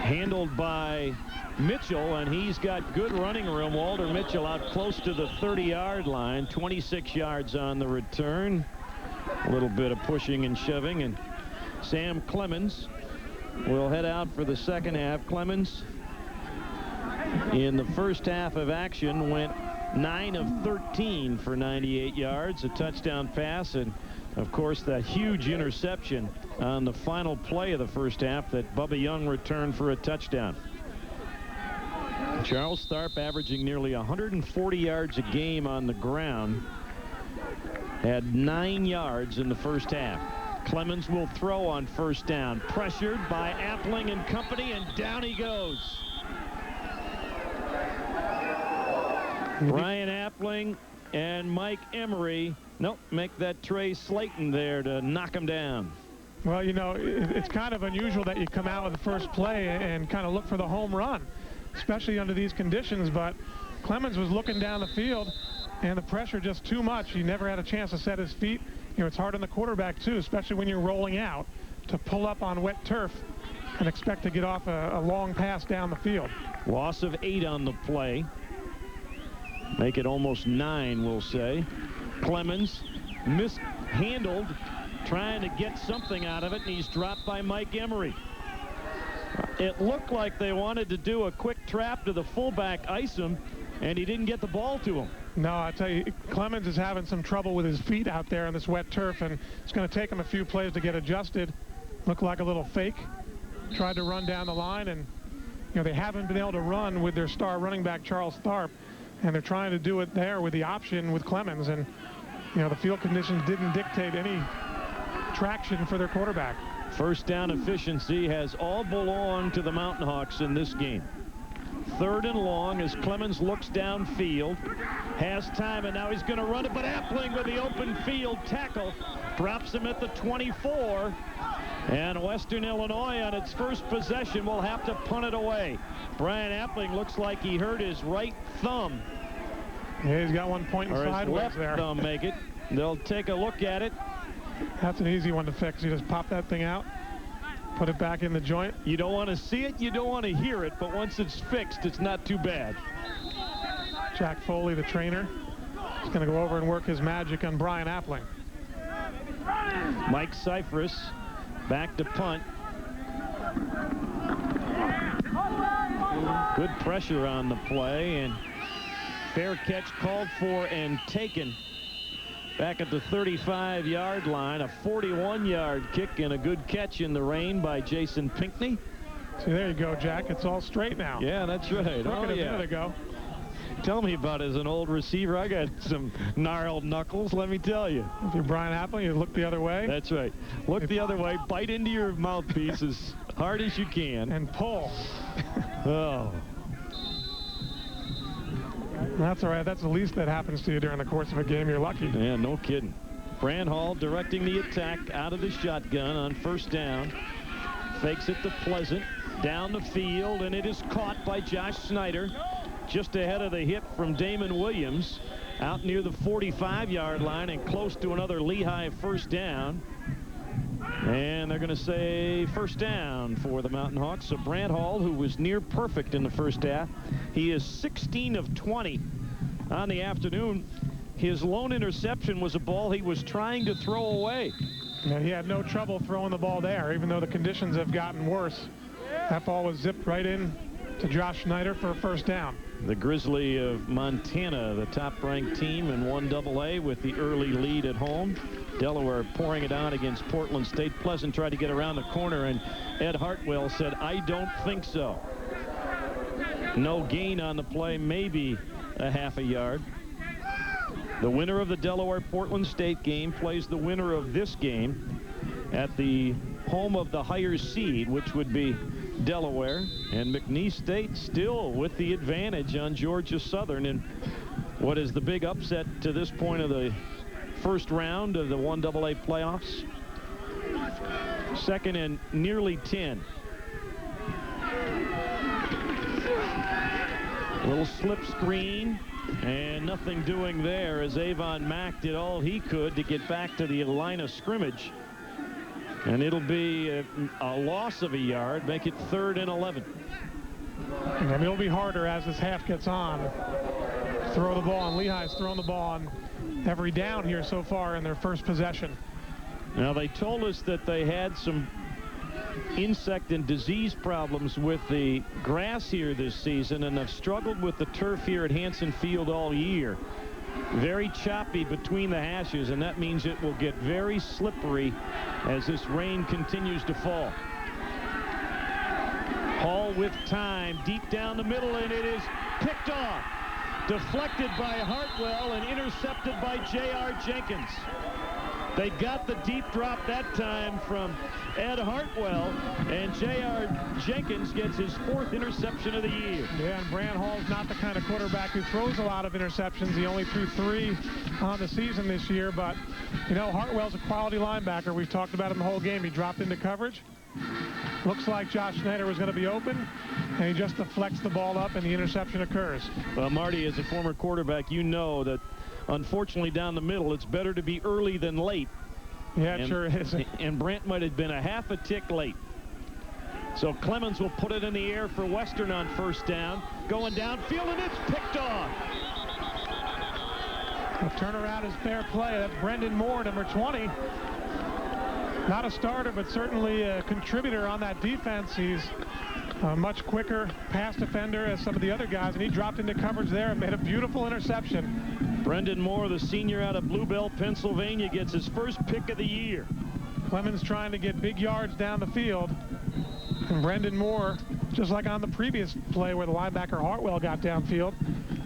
handled by Mitchell, and he's got good running room. Walter Mitchell out close to the 30-yard line, 26 yards on the return. A little bit of pushing and shoving, and Sam Clemens will head out for the second half. Clemens in the first half of action went 9 of 13 for 98 yards, a touchdown pass, and of course that huge interception on the final play of the first half that Bubba Young returned for a touchdown. Charles Tharp, averaging nearly 140 yards a game on the ground, had 9 yards in the first half. Clemens will throw on first down, pressured by Appling and company, and down he goes. Ryan Appling and Mike Emery, make that Trey Slayton there to knock him down. Well, you know, it's kind of unusual that you come out with the first play and kind of look for the home run, especially under these conditions, but Clemens was looking down the field, and the pressure just too much. He never had a chance to set his feet. You know, it's hard on the quarterback, too, especially when you're rolling out, to pull up on wet turf and expect to get off a long pass down the field. Loss of 8 on the play. Make it almost 9, we'll say. Clemens mishandled, trying to get something out of it, and he's dropped by Mike Emery. It looked like they wanted to do a quick trap to the fullback, ice him, and he didn't get the ball to him. No, I tell you, Clemens is having some trouble with his feet out there on this wet turf, and it's going to take him a few plays to get adjusted. Looked like a little fake. Tried to run down the line, and they haven't been able to run with their star running back, Charles Tharp, and they're trying to do it there with the option with Clemens, and the field conditions didn't dictate any traction for their quarterback. First down efficiency has all belonged to the Mountain Hawks in this game. 3rd and long as Clemens looks downfield, has time, and now he's going to run it, but Appling with the open field tackle drops him at the 24, and Western Illinois on its first possession will have to punt it away. Brian Appling looks like he hurt his right thumb. Yeah, he's got one pointing sideways there. Thumb make it. They'll take a look at it. That's an easy one to fix. You just pop that thing out, put it back in the joint. You don't want to see it, you don't want to hear it, but once it's fixed, it's not too bad. Jack Foley, the trainer, is going to go over and work his magic on Brian Appling. Mike Cyphers back to punt. Good pressure on the play, and fair catch called for and taken. Back at the 35-yard line, a 41-yard kick and a good catch in the rain by Jason Pinckney. See, there you go, Jack. It's all straight now. Yeah, that's right. A minute ago. Tell me about it as an old receiver. I got some gnarled knuckles, let me tell you. If you're Brian Appling, you look the other way. That's right. Look the other way, bite into your mouthpiece as hard as you can. And pull. Oh. That's all right. That's the least that happens to you during the course of a game. You're lucky. Yeah, no kidding. Brand Hall directing the attack out of the shotgun on first down. Fakes it to Pleasant. Down the field, and it is caught by Josh Snyder. Just ahead of the hit from Damon Williams. Out near the 45-yard line and close to another Lehigh first down. And they're going to say first down for the Mountain Hawks. So Brand Hall, who was near perfect in the first half, he is 16 of 20 on the afternoon. His lone interception was a ball he was trying to throw away. And he had no trouble throwing the ball there, even though the conditions have gotten worse. That ball was zipped right in to Josh Snyder for a first down. The Grizzly of Montana, the top-ranked team in 1AA with the early lead at home. Delaware pouring it on against Portland State. Pleasant tried to get around the corner, and Ed Hartwell said, "I don't think so." No gain on the play, maybe a half a yard. The winner of the Delaware-Portland State game plays the winner of this game at the home of the higher seed, which would be Delaware, and McNeese State still with the advantage on Georgia Southern in what is the big upset to this point of the first round of the 1AA playoffs. 2nd and nearly 10. Little slip screen, and nothing doing there as Avon Mack did all he could to get back to the line of scrimmage. And it'll be a loss of a yard, make it 3rd and 11. And it'll be harder as this half gets on. Throw the ball, and Lehigh's thrown the ball on every down here so far in their first possession. Now, they told us that they had some insect and disease problems with the grass here this season, and have struggled with the turf here at Hanson Field all year. Very choppy between the hashes, and that means it will get very slippery as this rain continues to fall. Hall with time, deep down the middle, and it is picked off. Deflected by Hartwell and intercepted by J.R. Jenkins. They got the deep drop that time from Ed Hartwell, and J.R. Jenkins gets his 4th interception of the year. Yeah, and Brand Hall's not the kind of quarterback who throws a lot of interceptions. He only threw 3 on the season this year, but, Hartwell's a quality linebacker. We've talked about him the whole game. He dropped into coverage. Looks like Josh Snyder was going to be open, and he just deflects the ball up, and the interception occurs. Well, Marty, as a former quarterback, you know that unfortunately down the middle it's better to be early than late. Yeah, it sure is. And Brant might have been a half a tick late. So Clemens will put it in the air for Western on first down. Going downfield, and it's picked off. The turnaround is fair play. That's Brendan Moore, number 20. Not a starter, but certainly a contributor on that defense. He's a much quicker pass defender as some of the other guys, and he dropped into coverage there and made a beautiful interception. Brendan Moore, the senior out of Bluebell, Pennsylvania, gets his first pick of the year. Clemens trying to get big yards down the field. And Brendan Moore, just like on the previous play where the linebacker Hartwell got downfield,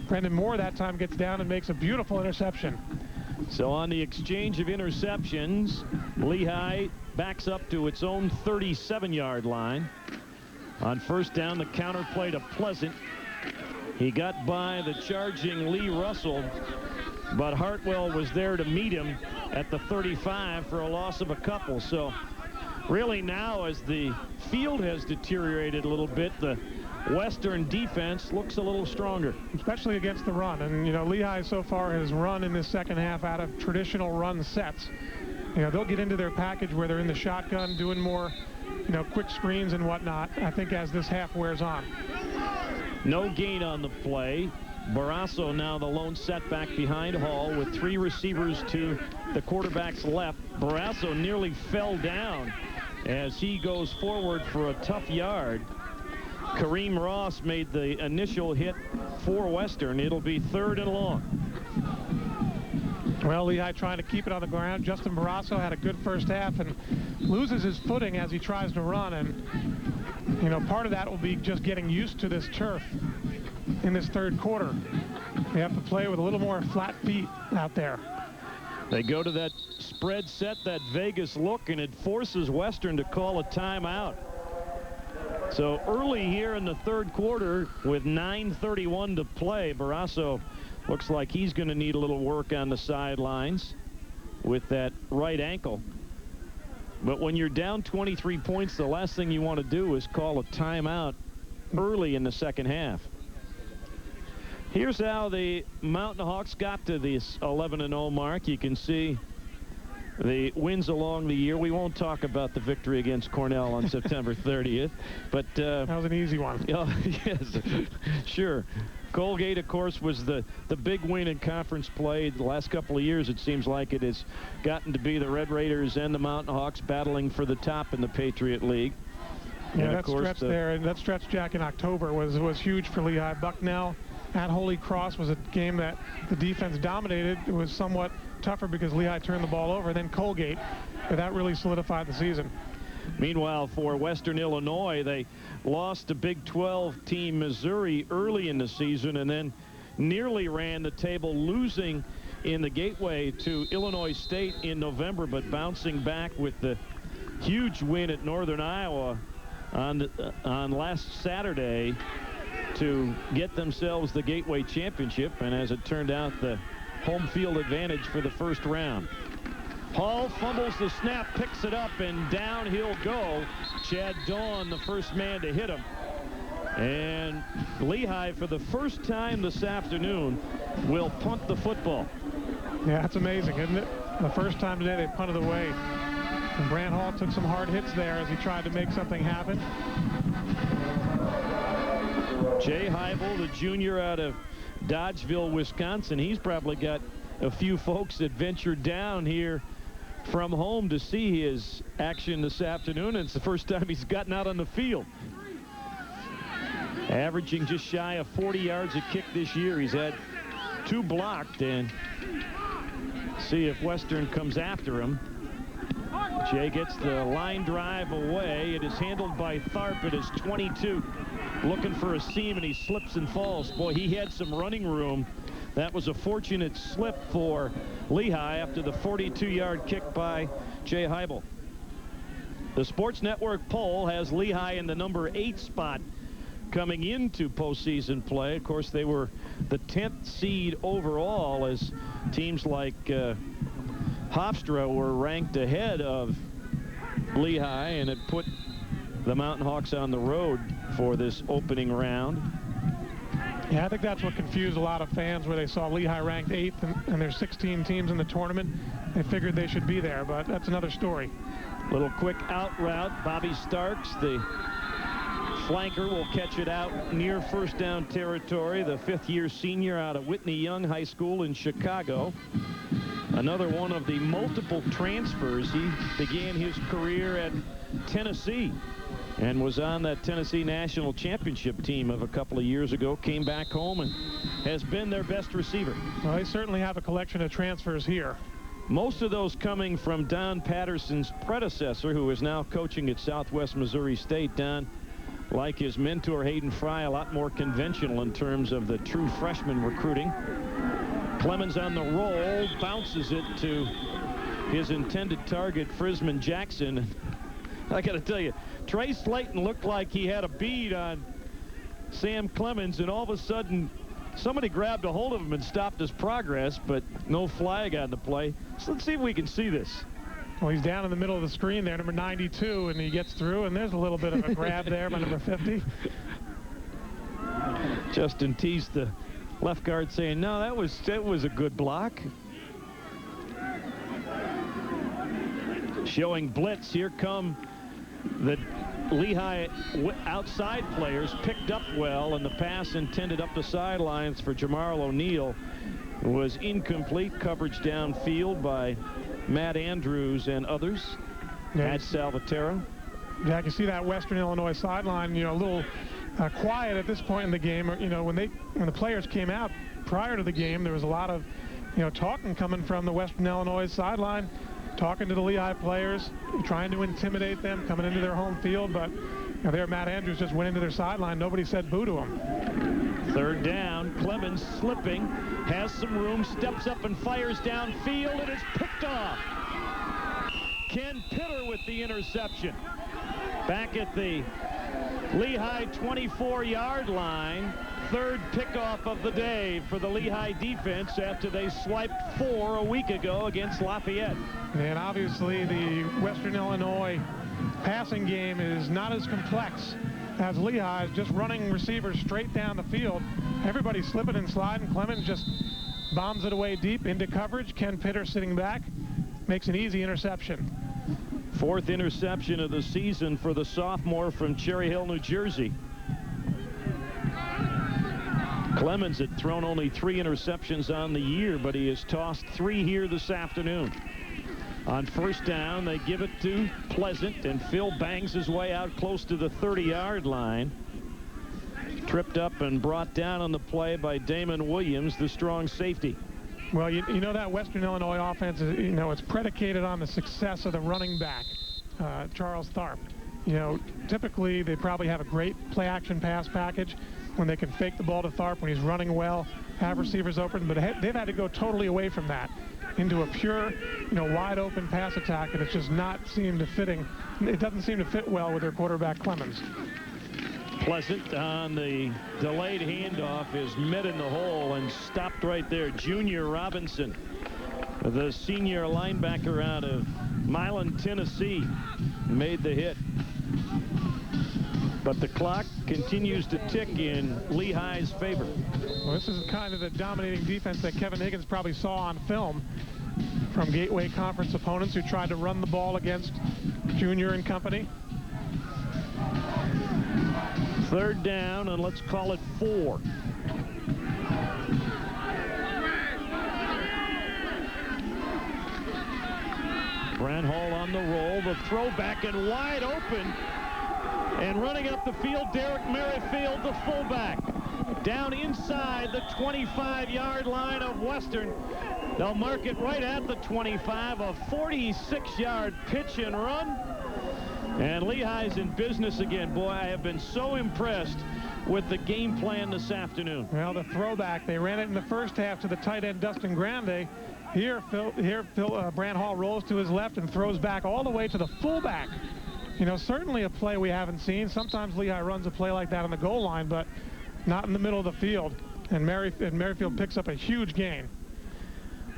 Brendan Moore that time gets down and makes a beautiful interception. So on the exchange of interceptions, Lehigh backs up to its own 37-yard line. On first down, the counter play to Pleasant. He got by the charging Lee Russell, but Hartwell was there to meet him at the 35 for a loss of a couple. So really now, as the field has deteriorated a little bit, the Western defense looks a little stronger, especially against the run. And, you know, Lehigh so far has run in this second half out of traditional run sets. You know, they'll get into their package where they're in the shotgun doing more, you know, quick screens and whatnot, I think, as this half wears on. No gain on the play. Barrasso now the lone setback behind Hall with 3 receivers to the quarterback's left. Barrasso nearly fell down as he goes forward for a tough yard. Kareem Ross made the initial hit for Western. It'll be 3rd and long. Well, Lehigh trying to keep it on the ground. Justin Barrasso had a good first half and loses his footing as he tries to run. And, you know, part of that will be just getting used to this turf in this third quarter. They have to play with a little more flat feet out there. They go to that spread set, that Vegas look, and it forces Western to call a timeout. So early here in the third quarter with 9:31 to play, Barrasso looks like he's going to need a little work on the sidelines with that right ankle. But when you're down 23 points, the last thing you want to do is call a timeout early in the second half. Here's how the Mountain Hawks got to this 11-0 mark. You can see the wins along the year. We won't talk about the victory against Cornell on September 30th, but that was an easy one. Yes, sure. Colgate, of course, was the big win in conference play. The last couple of years, it seems like it has gotten to be the Red Raiders and the Mountain Hawks battling for the top in the Patriot League. Yeah, that stretch there, that stretch, Jack, in October was huge for Lehigh. Bucknell at Holy Cross was a game that the defense dominated. It was somewhat tougher because Lehigh turned the ball over. Then Colgate, but that really solidified the season. Meanwhile, for Western Illinois, they lost to Big 12 team Missouri early in the season and then nearly ran the table, losing in the Gateway to Illinois State in November, but bouncing back with the huge win at Northern Iowa on last Saturday to get themselves the Gateway Championship, and as it turned out, the home field advantage for the first round. Hall fumbles the snap, picks it up, and down he'll go. Chad Dawn, the first man to hit him. And Lehigh, for the first time this afternoon, will punt the football. Yeah, that's amazing, isn't it? The first time today they punted away. And Brant Hall took some hard hits there as he tried to make something happen. Jay Heibel, the junior out of Dodgeville, Wisconsin, he's probably got a few folks that ventured down here from home to see his action this afternoon, and it's the first time he's gotten out on the field. Averaging just shy of 40 yards a kick this year. He's had 2 blocked, and see if Western comes after him. Jay gets the line drive away. It is handled by Tharp at his 22. Looking for a seam, and he slips and falls. Boy, he had some running room. That was a fortunate slip for Lehigh after the 42-yard kick by Jay Heibel. The Sports Network poll has Lehigh in the number 8 spot coming into postseason play. Of course, they were the 10th seed overall, as teams like Hofstra were ranked ahead of Lehigh, and it put the Mountain Hawks on the road for this opening round. Yeah, I think that's what confused a lot of fans, where they saw Lehigh ranked 8th and there's 16 teams in the tournament. They figured they should be there, but that's another story. Little quick out route. Bobby Starks, the flanker will catch it out near first down territory. The fifth-year senior out of Whitney Young High School in Chicago. Another one of the multiple transfers. He began his career at Tennessee and was on that Tennessee national championship team of a couple of years ago. Came back home and has been their best receiver. Well, they certainly have a collection of transfers here. Most of those coming from Don Patterson's predecessor, who is now coaching at Southwest Missouri State. Don, like his mentor Hayden Fry, a lot more conventional in terms of the true freshman recruiting. Clemens on the roll, bounces it to his intended target, Frisman Jackson. I got to tell you, Trey Slayton looked like he had a bead on Sam Clemens, and all of a sudden somebody grabbed a hold of him and stopped his progress, but no flag on the play. So let's see if we can see this. Well, he's down in the middle of the screen there, number 92, and he gets through, and there's a little bit of a grab there by number 50. Justin teased the left guard, saying, no, that was a good block. Showing blitz. Here come the Lehigh outside players, picked up well, and the pass intended up the sidelines for Jamarl O'Neal was incomplete. Coverage downfield by Matt Andrews and others. Matt Salvatero. Yeah, I can see that Western Illinois sideline, a little quiet at this point in the game. When the players came out prior to the game, there was a lot of, talking coming from the Western Illinois sideline, talking to the Lehigh players, trying to intimidate them coming into their home field. But there Matt Andrews just went into their sideline. Nobody said boo to him. Third down. Clemens slipping, has some room, steps up and fires downfield, and it's picked off. Ken Pitter with the interception. Back at the Lehigh 24-yard line. Third pickoff of the day for the Lehigh defense after they swiped 4 a week ago against Lafayette. And obviously the Western Illinois passing game is not as complex as Lehigh's, just running receivers straight down the field. Everybody's slipping and sliding. Clemens just bombs it away deep into coverage. Ken Pitter sitting back makes an easy interception. Fourth interception of the season for the sophomore from Cherry Hill, New Jersey. Clemens had thrown only 3 interceptions on the year, but he has tossed 3 here this afternoon. On first down, they give it to Pleasant, and Phil bangs his way out close to the 30-yard line. Tripped up and brought down on the play by Damon Williams, the strong safety. Well, you know that Western Illinois offense is, it's predicated on the success of the running back, Charles Tharp. Typically they probably have a great play-action pass package when they can fake the ball to Tharp when he's running well, have receivers open, but they've had to go totally away from that into a pure, wide-open pass attack, and it's just not seemed to fitting. It doesn't seem to fit well with their quarterback Clemens. Pleasant on the delayed handoff is met in the hole and stopped right there. Junior Robinson, the senior linebacker out of Milan, Tennessee, made the hit. But the clock continues to tick in Lehigh's favor. Well, this is kind of the dominating defense that Kevin Higgins probably saw on film from Gateway Conference opponents who tried to run the ball against Junior and company. Third down, and let's call it 4. Brant Hall on the roll, the throwback, and wide open. And running up the field, Derek Merrifield, the fullback. Down inside the 25-yard line of Western. They'll mark it right at the 25, a 46-yard pitch and run. And Lehigh's in business again. Boy, I have been so impressed with the game plan this afternoon. Well, the throwback, they ran it in the first half to the tight end Dustin Grande. Here, Brant Hall rolls to his left and throws back all the way to the fullback. Certainly a play we haven't seen. Sometimes Lehigh runs a play like that on the goal line, but not in the middle of the field. And Merrifield picks up a huge gain.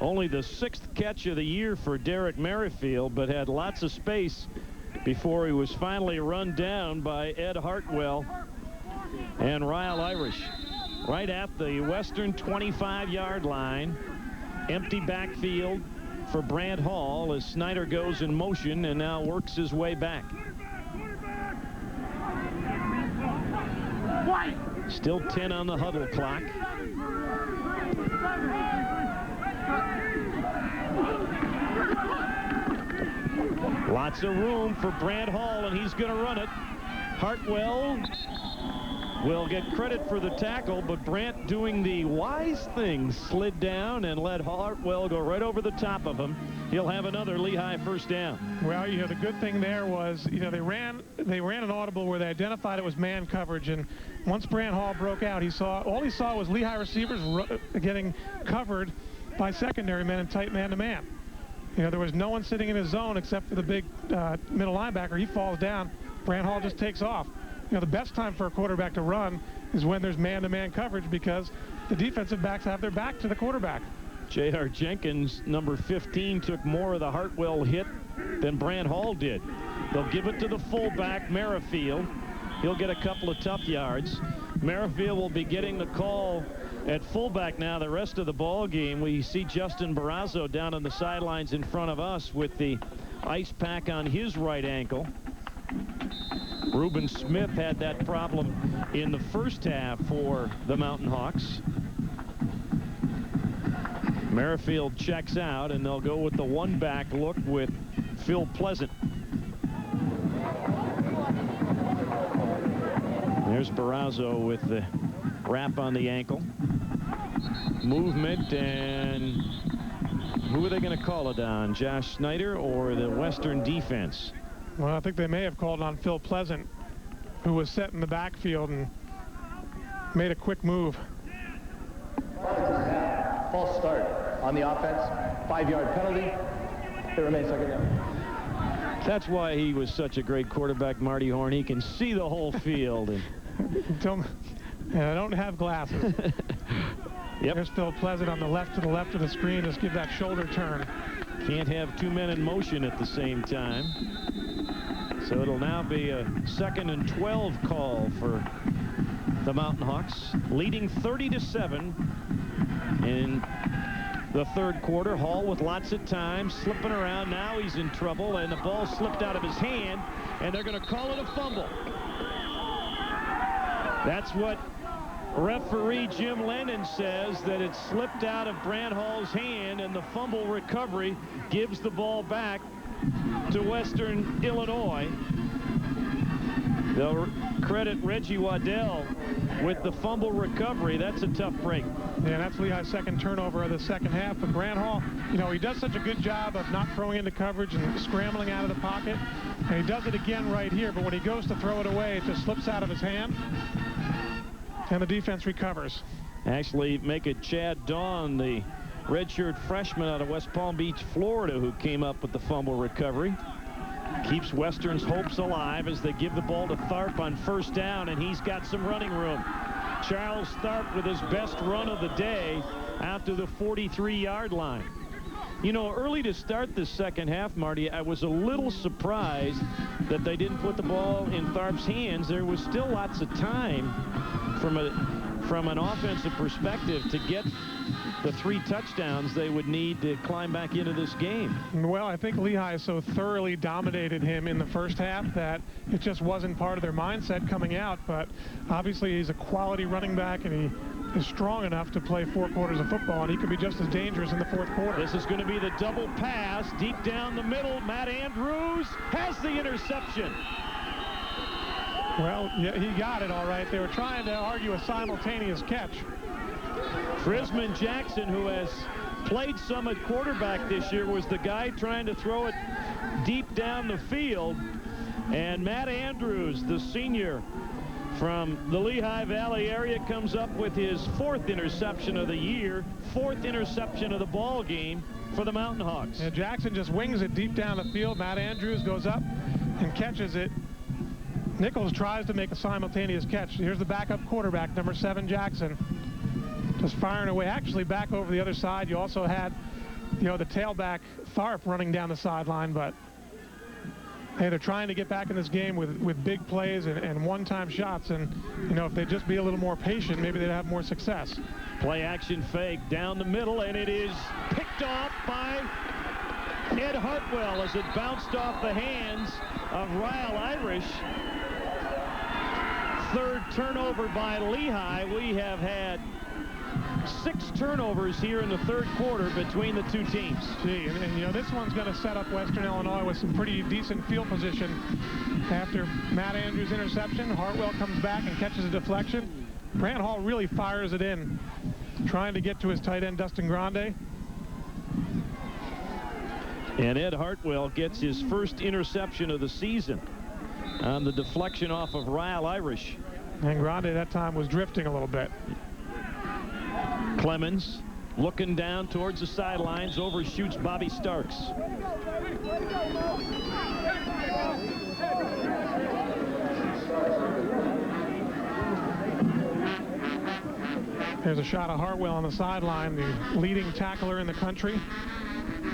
Only the 6th catch of the year for Derek Merrifield, but had lots of space before he was finally run down by Ed Hartwell and Ryle Irish. Right at the Western 25-yard line. Empty backfield for Brant Hall as Snyder goes in motion and now works his way back. Still 10 on the huddle clock. Lots of room for Brant Hall, and he's going to run it. Hartwell will get credit for the tackle, but Brant, doing the wise thing, slid down and let Hartwell go right over the top of him. He'll have another Lehigh first down. Well, the good thing there was, they ran an audible where they identified it was man coverage, and once Brant Hall broke out, all he saw was Lehigh receivers getting covered by secondary men and tight man-to-man. There was no one sitting in his zone except for the big middle linebacker. He falls down. Brant Hall just takes off. The best time for a quarterback to run is when there's man-to-man coverage, because the defensive backs have their back to the quarterback. J.R. Jenkins, number 15, took more of the Hartwell hit than Brant Hall did. They'll give it to the fullback, Merrifield. He'll get a couple of tough yards. Merrifield will be getting the call at fullback now the rest of the ball game. We see Justin Barrazo down on the sidelines in front of us with the ice pack on his right ankle. Reuben Smith had that problem in the first half for the Mountain Hawks. Merrifield checks out, and they'll go with the one-back look with Phil Pleasant. There's Barrazo with the wrap on the ankle. Movement, and who are they going to call it on? Josh Snyder or the Western defense? Well, I think they may have called on Phil Pleasant, who was set in the backfield and made a quick move. False start on the offense, 5-yard penalty. It remains second down. That's why he was such a great quarterback, Marty Horn. He can see the whole field. I don't have glasses. Yep. There's Phil Pleasant on the left of the screen. Just give that shoulder turn. Can't have two men in motion at the same time. So it'll now be a 2nd and 12 call for the Mountain Hawks, leading 30-7 in the third quarter. Hall with lots of time, slipping around. Now he's in trouble, and the ball slipped out of his hand, and they're going to call it a fumble. That's what referee Jim Lennon says, that it slipped out of Brant Hall's hand, and the fumble recovery gives the ball back to Western Illinois. They'll credit Reggie Waddell with the fumble recovery. That's a tough break. Yeah, that's Lehigh's second turnover of the second half. But Brant Hall, he does such a good job of not throwing into coverage and scrambling out of the pocket. And he does it again right here. But when he goes to throw it away, it just slips out of his hand. And the defense recovers. Actually, make it Chad Dawn, the redshirt freshman out of West Palm Beach, Florida, who came up with the fumble recovery. Keeps Western's hopes alive as they give the ball to Tharp on first down, and he's got some running room. Charles Tharp with his best run of the day out to the 43-yard line. Early to start this second half, Marty, I was a little surprised that they didn't put the ball in Tharp's hands. There was still lots of time from an offensive perspective to get the 3 touchdowns they would need to climb back into this game. Well, I think Lehigh so thoroughly dominated him in the first half that it just wasn't part of their mindset coming out. But obviously he's a quality running back, and he is strong enough to play 4 quarters of football, and he could be just as dangerous in the fourth quarter. This is going to be the double pass deep down the middle. Matt Andrews has the interception. Well, yeah, he got it all right. They were trying to argue a simultaneous catch. Frisman Jackson, who has played some at quarterback this year, was the guy trying to throw it deep down the field. And Matt Andrews, the senior from the Lehigh Valley area, comes up with his 4th interception of the year, 4th interception of the ball game for the Mountain Hawks. And Jackson just wings it deep down the field. Matt Andrews goes up and catches it. Nichols tries to make a simultaneous catch. Here's the backup quarterback, number 7, Jackson, just firing away. Actually, back over the other side, you also had, the tailback Tharp running down the sideline. But hey, they're trying to get back in this game with big plays and one-time shots. And if they'd just be a little more patient, maybe they'd have more success. Play action fake down the middle, and it is picked off by Ed Hartwell as it bounced off the hands of Ryle Irish. third turnover by Lehigh. We have had 6 turnovers here in the third quarter between the two teams. Gee, and you know, this one's going to set up Western Illinois with some pretty decent field position. After Matt Andrews' interception, Hartwell comes back and catches a deflection. Brant Hall really fires it in, trying to get to his tight end, Dustin Grande. And Ed Hartwell gets his first interception of the season on the deflection off of Ryle Irish. And Grande that time was drifting a little bit. Clemens looking down towards the sidelines, overshoots Bobby Starks. There's a shot of Hartwell on the sideline, the leading tackler in the country,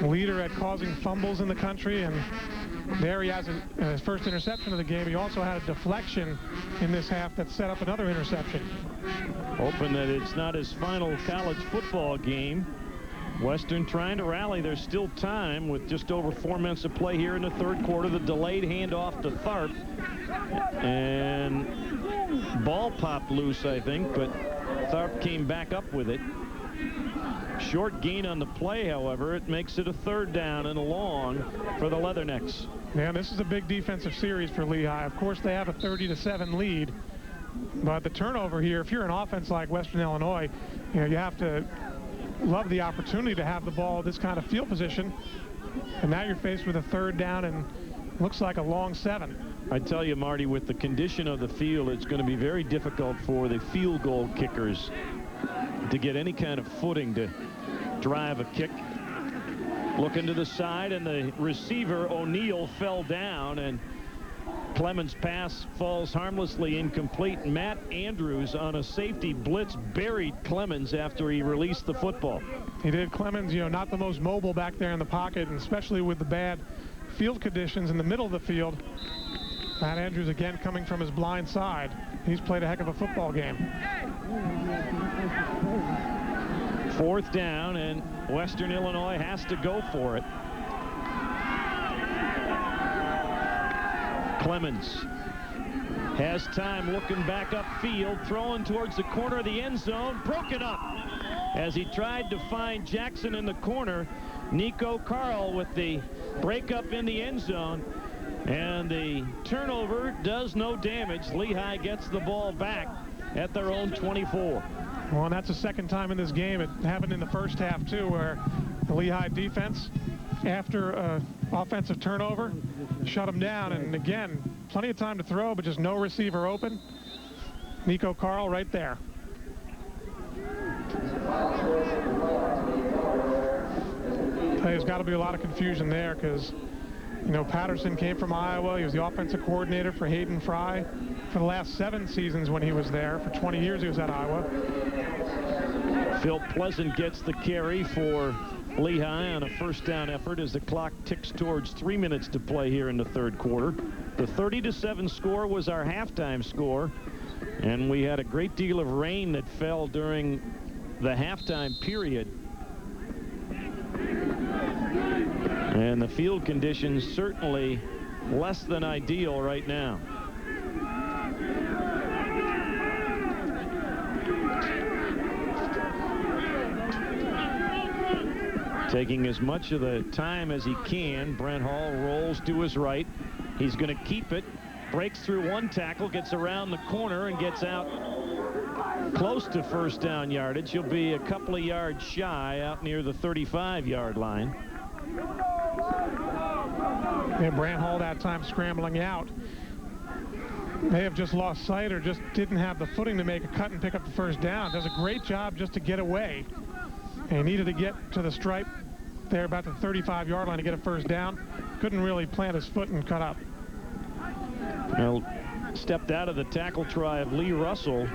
leader at causing fumbles in the country, and there he has his first interception of the game. He also had a deflection in this half that set up another interception. Hoping that it's not his final college football game. Western trying to rally. There's still time with just over 4 minutes to play here in the third quarter. The delayed handoff to Tharp. And ball popped loose, I think, but Tharp came back up with it. Short gain on the play, however. It makes it a third down and a long for the Leathernecks. Yeah, this is a big defensive series for Lehigh. Of course, they have a 30-7 lead. But the turnover here, if you're an offense like Western Illinois, you know, you have to love the opportunity to have the ball at this kind of field position. And now you're faced with a third down and looks like a long 7. I tell you, Marty, with the condition of the field, it's going to be very difficult for the field goal kickers to get any kind of footing to drive a kick. Looking to the side, and the receiver, O'Neill, fell down, and Clemens' pass falls harmlessly incomplete. Matt Andrews on a safety blitz buried Clemens after he released the football. He did. Clemens, you know, not the most mobile back there in the pocket, and especially with the bad field conditions in the middle of the field. Matt Andrews again coming from his blind side. He's played a heck of a football game. Fourth down, and Western Illinois has to go for it. Clemens has time, looking back upfield, throwing towards the corner of the end zone, broken up as he tried to find Jackson in the corner. Nico Carl with the breakup in the end zone, and the turnover does no damage. Lehigh gets the ball back at their own 24. Well, and that's the second time in this game. It happened in the first half, too, where the Lehigh defense, after offensive turnover, shut them down. And again, plenty of time to throw, but just no receiver open. Nico Carl right there. There's got to be a lot of confusion there because, you know, Patterson came from Iowa. He was the offensive coordinator for Hayden Fry for the last 7 seasons when he was there. For 20 years he was at Iowa. Phil Pleasant gets the carry for Lehigh on a first down effort as the clock ticks towards 3 minutes to play here in the third quarter. The 30-7 score was our halftime score, and we had a great deal of rain that fell during the halftime period. And the field conditions certainly less than ideal right now. Taking as much of the time as he can. Brent Hall rolls to his right. He's going to keep it. Breaks through one tackle, gets around the corner, and gets out close to first down yardage. He'll be a couple of yards shy out near the 35-yard line. And Brant Hall that time scrambling out. They have just lost sight or just didn't have the footing to make a cut and pick up the first down. Does a great job just to get away. And he needed to get to the stripe there about the 35-yard line to get a first down. Couldn't really plant his foot and cut up. Well, stepped out of the tackle try of Lee Russell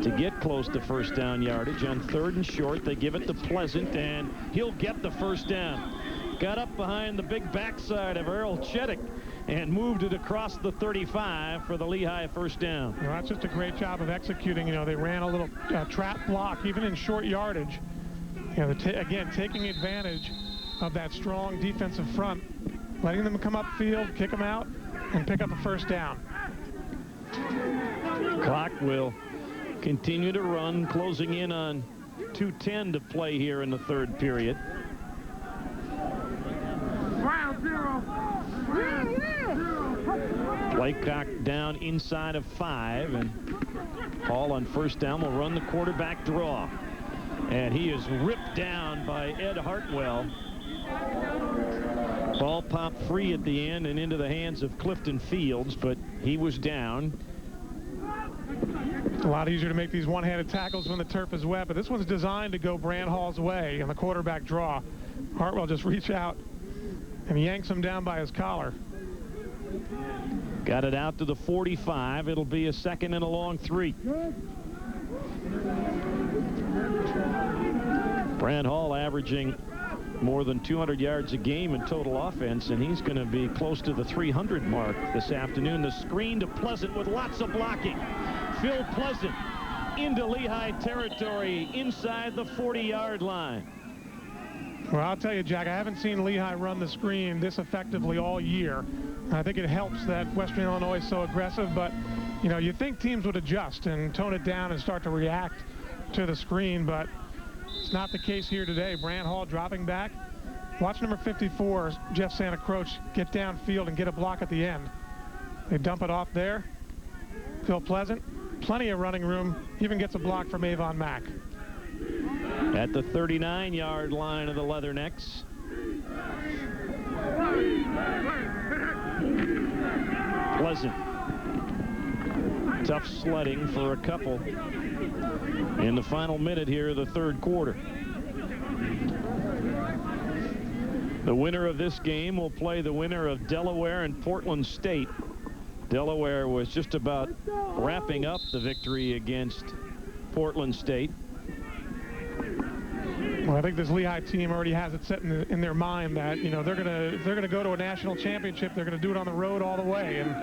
to get close to first down yardage. On 3rd and short, they give it to Pleasant, and he'll get the first down. Got up behind the big backside of Earl Cheddick and moved it across the 35 for the Lehigh first down. Well, that's just a great job of executing. You know, they ran a little trap block, even in short yardage. You know, again, taking advantage of that strong defensive front, letting them come upfield, kick them out, and pick up a first down. Clock will continue to run, closing in on 2:10 to play here in the third period. Play clock down inside of 5, and Hall on first down will run the quarterback draw. And he is ripped down by Ed Hartwell. Ball popped free at the end and into the hands of Clifton Fields, but he was down. It's a lot easier to make these one-handed tackles when the turf is wet, but this one's designed to go Brant Hall's way on the quarterback draw. Hartwell just reach out and yanks him down by his collar. Got it out to the 45. It'll be a 2nd and a long 3. Brant Hall averaging more than 200 yards a game in total offense, and he's going to be close to the 300 mark this afternoon. The screen to Pleasant with lots of blocking. Phil Pleasant into Lehigh territory inside the 40-yard line. Well, I'll tell you, Jack, I haven't seen Lehigh run the screen this effectively all year. I think it helps that Western Illinois is so aggressive, but, you know, you think teams would adjust and tone it down and start to react to the screen, but it's not the case here today. Brant Hall dropping back. Watch number 54, Jeff Santa Croce, get downfield and get a block at the end. They dump it off there. Phil Pleasant, plenty of running room, even gets a block from Avon Mack. At the 39-yard line of the Leathernecks. Pleasant. Tough sledding for a couple in the final minute here of the third quarter. The winner of this game will play the winner of Delaware and Portland State. Delaware was just about wrapping up the victory against Portland State. Well, I think this Lehigh team already has it set in their mind that, you know, they're gonna go to a national championship. They're gonna do it on the road all the way. And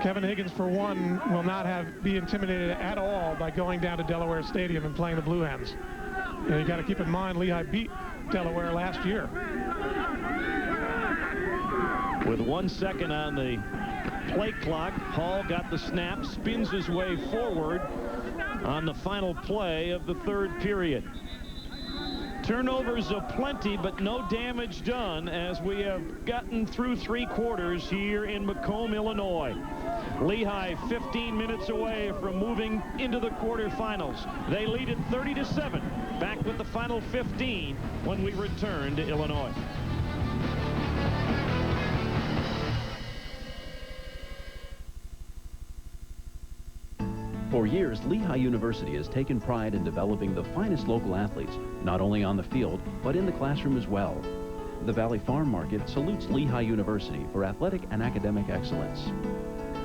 Kevin Higgins, for one, will not be intimidated at all by going down to Delaware Stadium and playing the Blue Hens. You know, you got to keep in mind Lehigh beat Delaware last year. With 1 second on the play clock, Hall got the snap, spins his way forward on the final play of the third period. Turnovers aplenty, but no damage done as we have gotten through 3 quarters here in Macomb, Illinois. Lehigh 15 minutes away from moving into the quarterfinals. They lead it 30-7. Back with the final 15 when we return to Illinois. For years, Lehigh University has taken pride in developing the finest local athletes, not only on the field, but in the classroom as well. The Valley Farm Market salutes Lehigh University for athletic and academic excellence.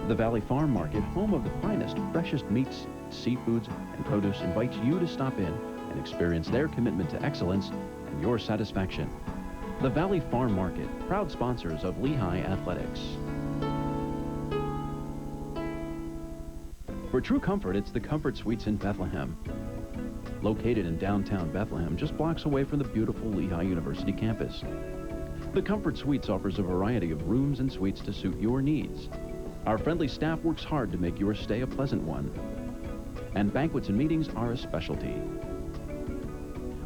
The Valley Farm Market, home of the finest, freshest meats, seafoods, and produce, invites you to stop in and experience their commitment to excellence and your satisfaction. The Valley Farm Market, proud sponsors of Lehigh Athletics. For true comfort, it's the Comfort Suites in Bethlehem. Located in downtown Bethlehem, just blocks away from the beautiful Lehigh University campus. The Comfort Suites offers a variety of rooms and suites to suit your needs. Our friendly staff works hard to make your stay a pleasant one. And banquets and meetings are a specialty.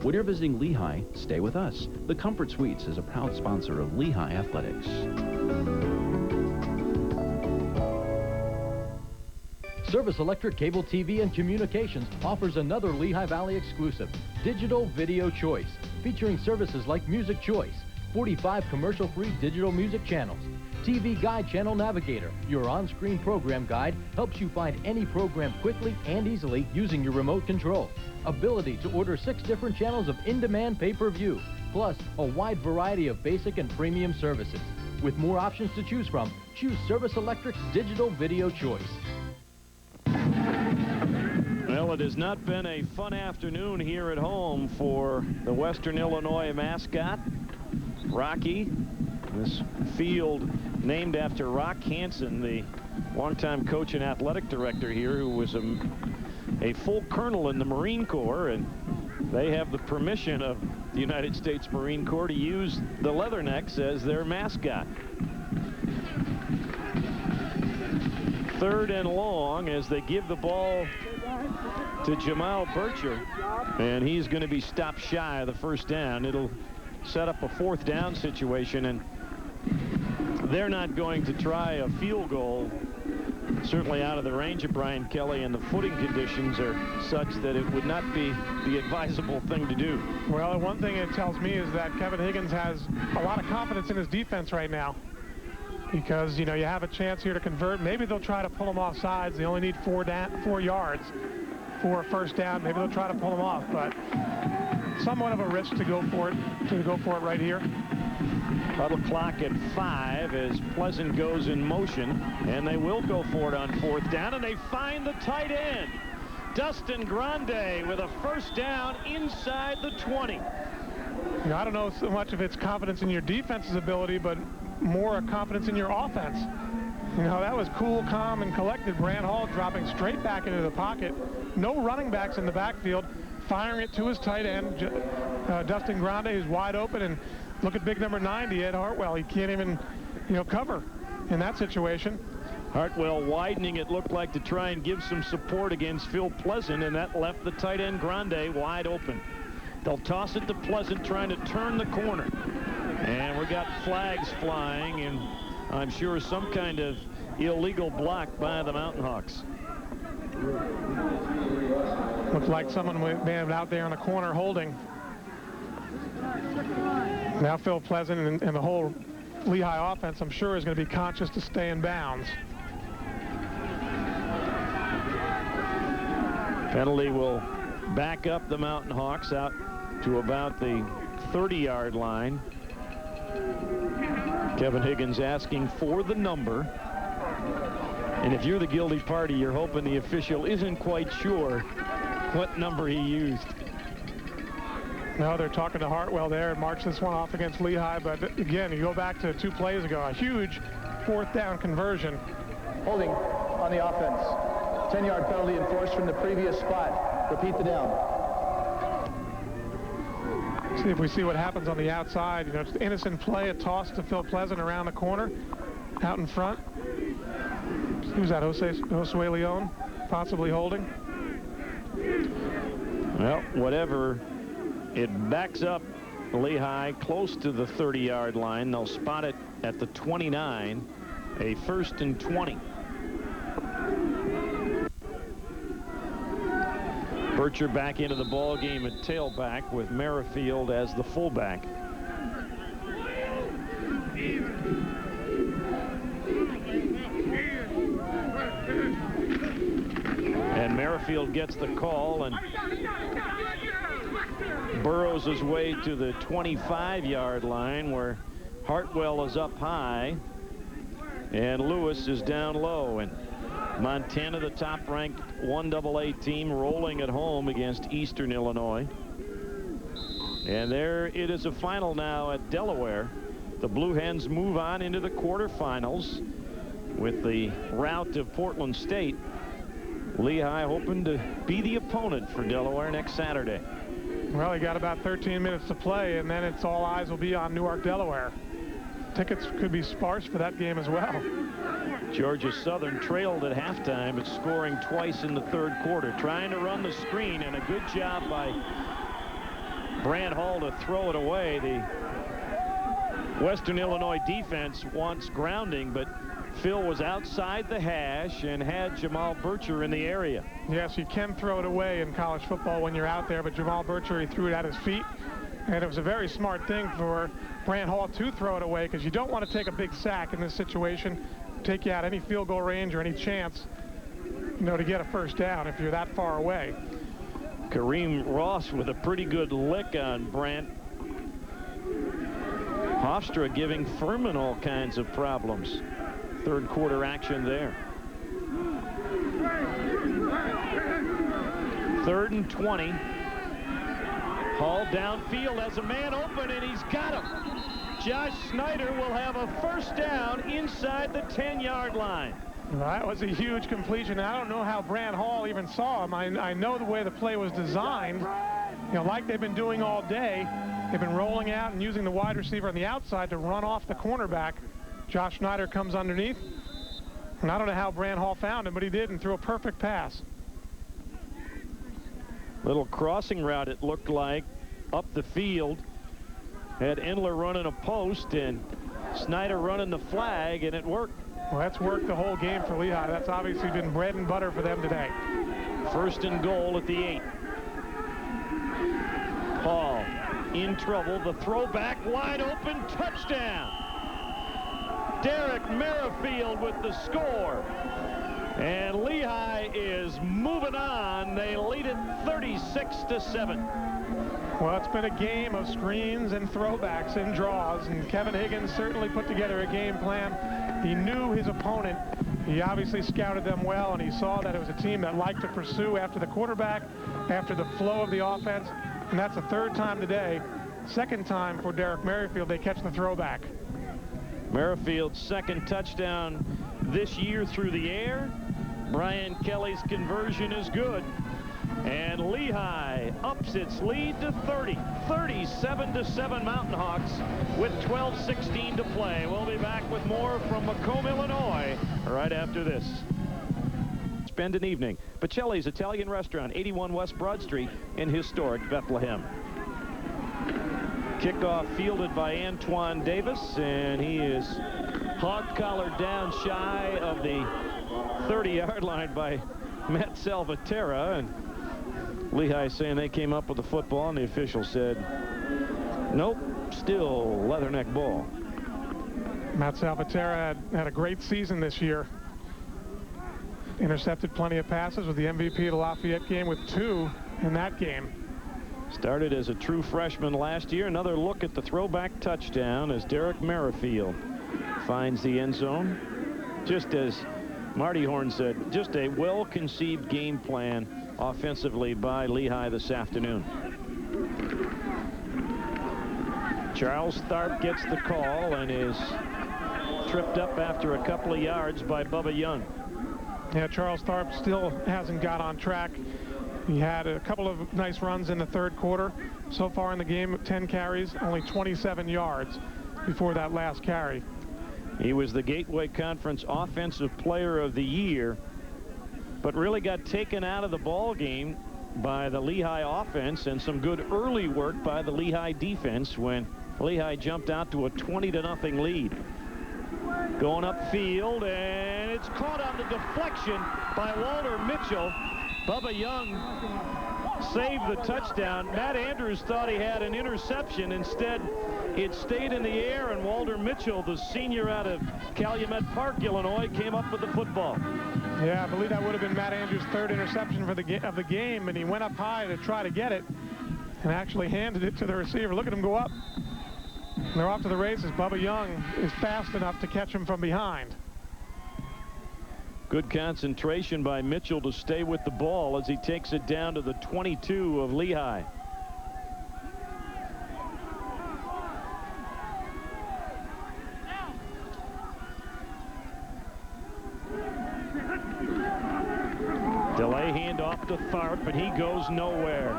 When you're visiting Lehigh, stay with us. The Comfort Suites is a proud sponsor of Lehigh Athletics. Service Electric Cable TV and Communications offers another Lehigh Valley exclusive, Digital Video Choice, featuring services like Music Choice, 45 commercial-free digital music channels, TV Guide Channel Navigator, your on-screen program guide, helps you find any program quickly and easily using your remote control. Ability to order 6 different channels of in-demand pay-per-view, plus a wide variety of basic and premium services. With more options to choose from, choose Service Electric's Digital Video Choice. Well, it has not been a fun afternoon here at home for the Western Illinois mascot, Rocky. This field named after Rock Hansen, the longtime coach and athletic director here, who was a full colonel in the Marine Corps, and they have the permission of the United States Marine Corps to use the Leathernecks as their mascot. 3rd and long as they give the ball to Jamal Bircher, and he's going to be stopped shy of the 1st down. It'll set up a 4th down situation, and they're not going to try a field goal, certainly out of the range of Brian Kelly, and the footing conditions are such that it would not be the advisable thing to do. Well, one thing it tells me is that Kevin Higgins has a lot of confidence in his defense right now, because, you know, you have a chance here to convert. Maybe they'll try to pull him off sides. They only need 4 yards for a 1st down. Maybe they'll try to pull him off, but somewhat of a risk to go for it right here. Huddle clock at 5 as Pleasant goes in motion, and they will go for it on 4th down, and they find the tight end, Dustin Grande, with a 1st down inside the 20. You know, I don't know so much if it's confidence in your defense's ability, but more a confidence in your offense. You know, that was cool, calm, and collected. Brant Hall dropping straight back into the pocket. No running backs in the backfield, firing it to his tight end, Dustin Grande, who's wide open. And look at big number 90, Ed Hartwell. He can't even, you know, cover in that situation. Hartwell widening, it looked like, to try and give some support against Phil Pleasant, and that left the tight end Grande wide open. They'll toss it to Pleasant, trying to turn the corner. And we got flags flying, and I'm sure some kind of illegal block by the Mountain Hawks. Looks like someone may have been out there in the corner holding. Now Phil Pleasant and the whole Lehigh offense, I'm sure, is going to be conscious to stay in bounds. Penalty will back up the Mountain Hawks out to about the 30-yard line. Kevin Higgins asking for the number. And if you're the guilty party, you're hoping the official isn't quite sure what number he used. No, they're talking to Hartwell there and march this one off against Lehigh. But again, you go back to 2 plays ago, a huge 4th down conversion. Holding on the offense. 10-yard penalty enforced from the previous spot. Repeat the down. See if we see what happens on the outside. You know, it's an innocent play, a toss to Phil Pleasant around the corner, out in front. Who's that, Josue Leon, possibly holding? Well, whatever, it backs up Lehigh close to the 30-yard line. They'll spot it at the 29, a 1st and 20. Bircher back into the ball game at tailback with Merrifield as the fullback. And Merrifield gets the call and burrows his way to the 25-yard line, where Hartwell is up high and Lewis is down low. And Montana, the top-ranked 1AA team, rolling at home against Eastern Illinois. And there it is, a final now at Delaware. The Blue Hens move on into the quarterfinals with the rout of Portland State. Lehigh hoping to be the opponent for Delaware next Saturday. Well, he got about 13 minutes to play, and then it's all eyes will be on Newark, Delaware. Tickets could be sparse for that game as well. Georgia Southern trailed at halftime, but scoring twice in the 3rd quarter. Trying to run the screen, and a good job by Brant Hall to throw it away. The Western Illinois defense wants grounding, but Phil was outside the hash and had Jamal Bircher in the area. Yes, you can throw it away in college football when you're out there, but Jamal Bircher, he threw it at his feet. And it was a very smart thing for Brant Hall to throw it away, because you don't want to take a big sack in this situation, take you out any field goal range or any chance, you know, to get a 1st down if you're that far away. Kareem Ross with a pretty good lick on Brant. Hofstra giving Furman all kinds of problems. 3rd quarter action there. 3rd and 20. Hall downfield has a man open, and he's got him. Josh Snyder will have a 1st down inside the 10-yard line. That was a huge completion. I don't know how Brant Hall even saw him. I know the way the play was designed, you know, like they've been doing all day. They've been rolling out and using the wide receiver on the outside to run off the cornerback. Josh Snyder comes underneath, And I don't know how Brant Hall found him, but he did, and threw a perfect pass. Little crossing route, it looked like, up the field. Had Endler running a post and Snyder running the flag, and it worked. Well, that's worked the whole game for Lehigh. That's obviously been bread and butter for them today. First and goal at the 8. Hall in trouble. The throwback, wide open, touchdown. Derek Merrifield with the score. And Lehigh is moving on. They lead it 36-7. Well, it's been a game of screens and throwbacks and draws, and Kevin Higgins certainly put together a game plan. He knew his opponent. He obviously scouted them well, and he saw that it was a team that liked to pursue after the quarterback, after the flow of the offense, and that's the third time today. Second time for Derek Merrifield, they catch the throwback. Merrifield's second touchdown this year through the air. Brian Kelly's conversion is good. And Lehigh ups its lead to 30. 37-7 Mountain Hawks with 12:16 to play. We'll be back with more from Macomb, Illinois right after this. Spend an evening. Pacelli's Italian Restaurant, 81 West Broad Street in historic Bethlehem. Kickoff fielded by Antoine Davis, and he is hog-collared down shy of the 30-yard line by Matt Salvatierra. And Lehigh saying they came up with the football, and the official said, nope, still leatherneck ball. Matt Salvatierra had a great season this year. Intercepted plenty of passes, with the MVP of the Lafayette game with 2 in that game. Started as a true freshman last year. Another look at the throwback touchdown as Derek Merrifield finds the end zone. Just as Marty Horn said, just a well-conceived game plan offensively by Lehigh this afternoon. Charles Tharp gets the call and is tripped up after a couple of yards by Bubba Young. Yeah, Charles Tharp still hasn't got on track. He had a couple of nice runs in the third quarter. So far in the game, 10 carries, only 27 yards before that last carry. He was the Gateway Conference Offensive Player of the Year, but really got taken out of the ball game by the Lehigh offense and some good early work by the Lehigh defense when Lehigh jumped out to a 20-0 lead. Going upfield, and it's caught on the deflection by Walter Mitchell. Bubba Young saved the touchdown. Matt Andrews thought he had an interception. Instead, it stayed in the air, and Walter Mitchell, the senior out of Calumet Park, Illinois, came up with the football. Yeah, I believe that would have been Matt Andrews' third interception of the game, and he went up high to try to get it and actually handed it to the receiver. Look at him go up. And they're off to the races. Bubba Young is fast enough to catch him from behind. Good concentration by Mitchell to stay with the ball as he takes it down to the 22 of Lehigh. Delay handoff to Tharp, and he goes nowhere.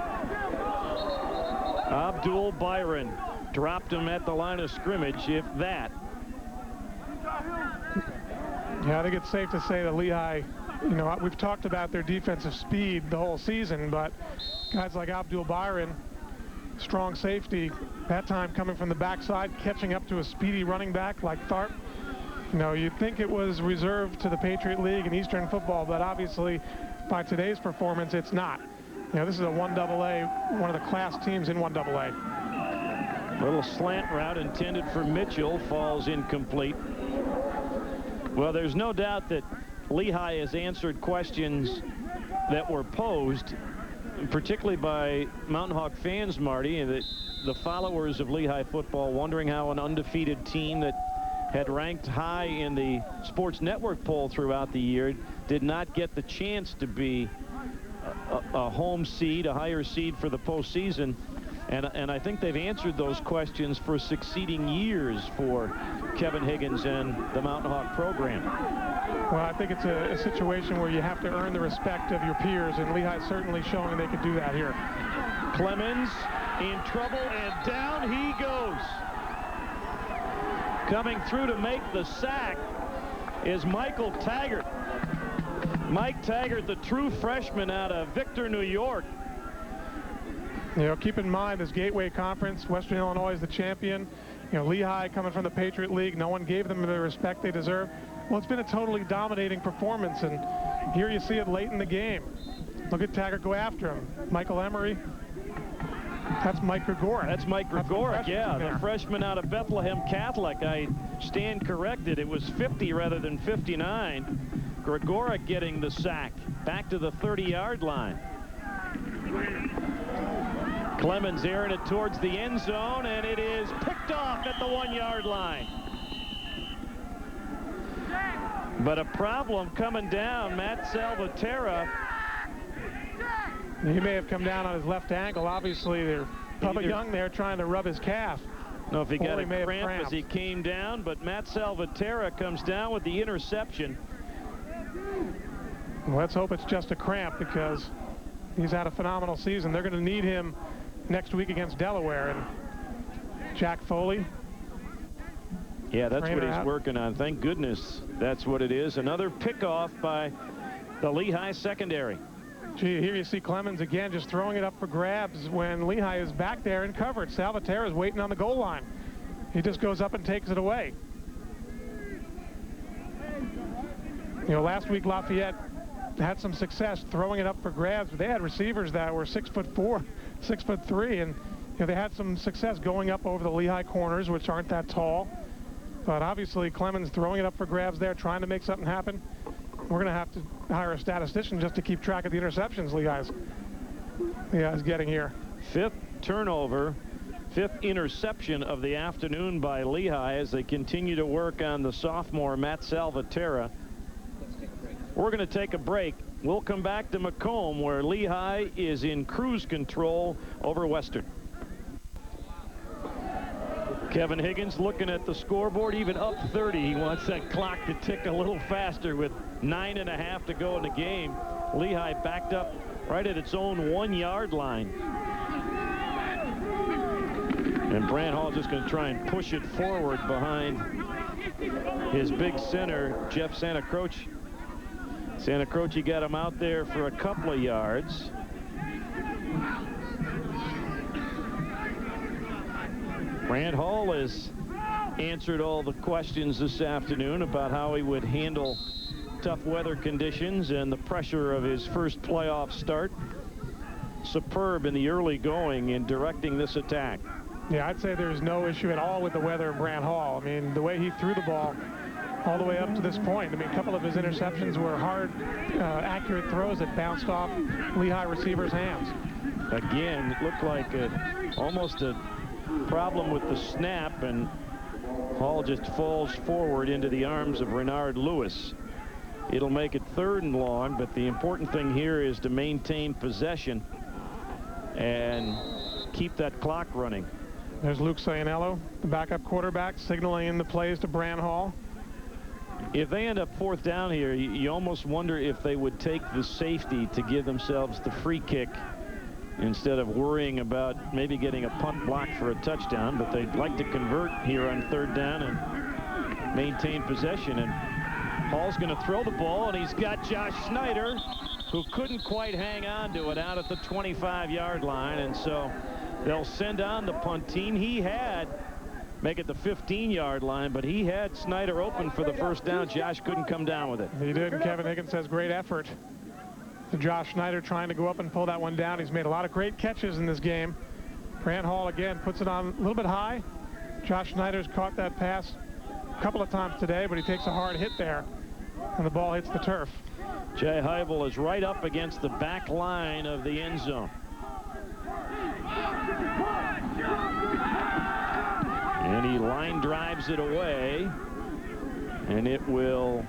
Abdul Byron dropped him at the line of scrimmage, if that. Yeah, I think it's safe to say that Lehigh, you know, we've talked about their defensive speed the whole season, but guys like Abdul Byron, strong safety, that time coming from the backside, catching up to a speedy running back like Tharp. You know, you'd think it was reserved to the Patriot League and Eastern football, but obviously by today's performance, it's not. You know, this is a 1AA, one of the class teams in 1AA. Little slant route intended for Mitchell falls incomplete. Well, there's no doubt that Lehigh has answered questions that were posed, particularly by Mountain Hawk fans, Marty, and that the followers of Lehigh football wondering how an undefeated team that had ranked high in the Sports Network poll throughout the year did not get the chance to be a home seed, a higher seed for the postseason. And I think they've answered those questions for succeeding years for Kevin Higgins and the Mountain Hawk program. Well, I think it's a situation where you have to earn the respect of your peers, and Lehigh's certainly showing they can do that here. Clemens in trouble, and down he goes. Coming through to make the sack is Michael Taggart. Mike Taggart, the true freshman out of Victor, New York. You know, keep in mind this Gateway Conference, Western Illinois is the champion. You know, Lehigh coming from the Patriot League, no one gave them the respect they deserve. Well, it's been a totally dominating performance, and here you see it late in the game. Look at Taggart go after him. Michael Emery. That's Mike Gregoric. That's Mike Gregoric, yeah, the freshman out of Bethlehem Catholic. I stand corrected. It was 50 rather than 59. Gregoric getting the sack. Back to the 30-yard line. Clemens airing it towards the end zone, and it is picked off at the 1-yard line. But a problem coming down. Matt Salvatierra. He may have come down on his left ankle. Obviously, they're Bubba Young there trying to rub his calf. No, if he got a cramp as he came down, but Matt Salvatierra comes down with the interception. Well, let's hope it's just a cramp, because he's had a phenomenal season. They're going to need him next week against Delaware. And Jack Foley. Yeah, that's what he's working on. Thank goodness that's what it is. Another pickoff by the Lehigh secondary. Gee, here you see Clemens again just throwing it up for grabs when Lehigh is back there in coverage. Salvatierra is waiting on the goal line. He just goes up and takes it away. You know, last week Lafayette had some success throwing it up for grabs, but they had receivers that were 6'4", 6'3", and you know, they had some success going up over the Lehigh corners, which aren't that tall. But obviously Clemens throwing it up for grabs there, trying to make something happen. We're going to have to hire a statistician just to keep track of the interceptions Lehigh's getting here. 5th turnover, 5th interception of the afternoon by Lehigh as they continue to work on the sophomore Matt Salvatierra. We're going to take a break. We'll come back to Macomb, where Lehigh is in cruise control over Western. Kevin Higgins looking at the scoreboard, even up 30. He wants that clock to tick a little faster with 9.5 to go in the game. Lehigh backed up right at its own 1-yard line. And Brant Hall just going to try and push it forward behind his big center, Jeff Santacroce. Santacroce got him out there for a couple of yards. Brant Hall has answered all the questions this afternoon about how he would handle tough weather conditions and the pressure of his first playoff start. Superb in the early going in directing this attack. Yeah, I'd say there's no issue at all with the weather in Brant Hall. I mean, the way he threw the ball all the way up to this point. I mean, a couple of his interceptions were hard, accurate throws that bounced off Lehigh receivers' hands. Again, it looked like almost a problem with the snap, and Hall just falls forward into the arms of Renard Lewis. It'll make it 3rd and long, but the important thing here is to maintain possession and keep that clock running. There's Luke Cianello, the backup quarterback, signaling the plays to Brant Hall. If they end up 4th down here, you almost wonder if they would take the safety to give themselves the free kick instead of worrying about maybe getting a punt block for a touchdown. But they'd like to convert here on 3rd down and maintain possession. And Hall's going to throw the ball, and he's got Josh Snyder, who couldn't quite hang on to it out at the 25-yard line. And so they'll send on the punt team. He had make it the 15-yard line, but he had Snyder open for the first down. Josh couldn't come down with it. He did, and Kevin Higgins says great effort. Josh Snyder trying to go up and pull that one down. He's made a lot of great catches in this game. Brant Hall again puts it on a little bit high. Josh Snyder's caught that pass a couple of times today, but he takes a hard hit there, and the ball hits the turf. Jay Heibel is right up against the back line of the end zone. And he line drives it away, and it will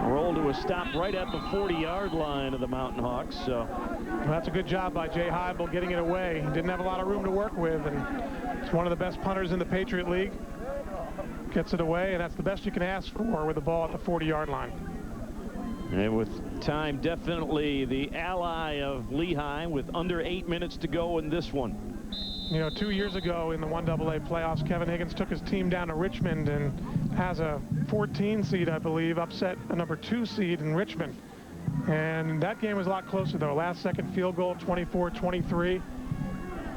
roll to a stop right at the 40-yard line of the Mountain Hawks. So well, that's a good job by Jay Heibel getting it away. He didn't have a lot of room to work with, and it's one of the best punters in the Patriot League. Gets it away, and that's the best you can ask for with the ball at the 40-yard line. And with time, definitely the ally of Lehigh with under 8 minutes to go in this one. You know, 2 years ago in the 1AA playoffs, Kevin Higgins took his team down to Richmond and has a 14 seed, I believe, upset a number 2 seed in Richmond. And that game was a lot closer, though. Last second field goal, 24-23.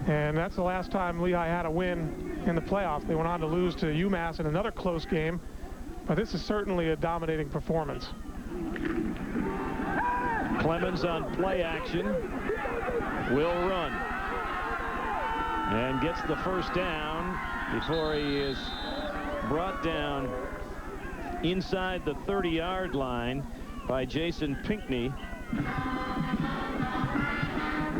And that's the last time Lehigh had a win in the playoffs. They went on to lose to UMass in another close game. But this is certainly a dominating performance. Clemens on play action will run and gets the first down before he is brought down inside the 30-yard line by Jason Pinckney.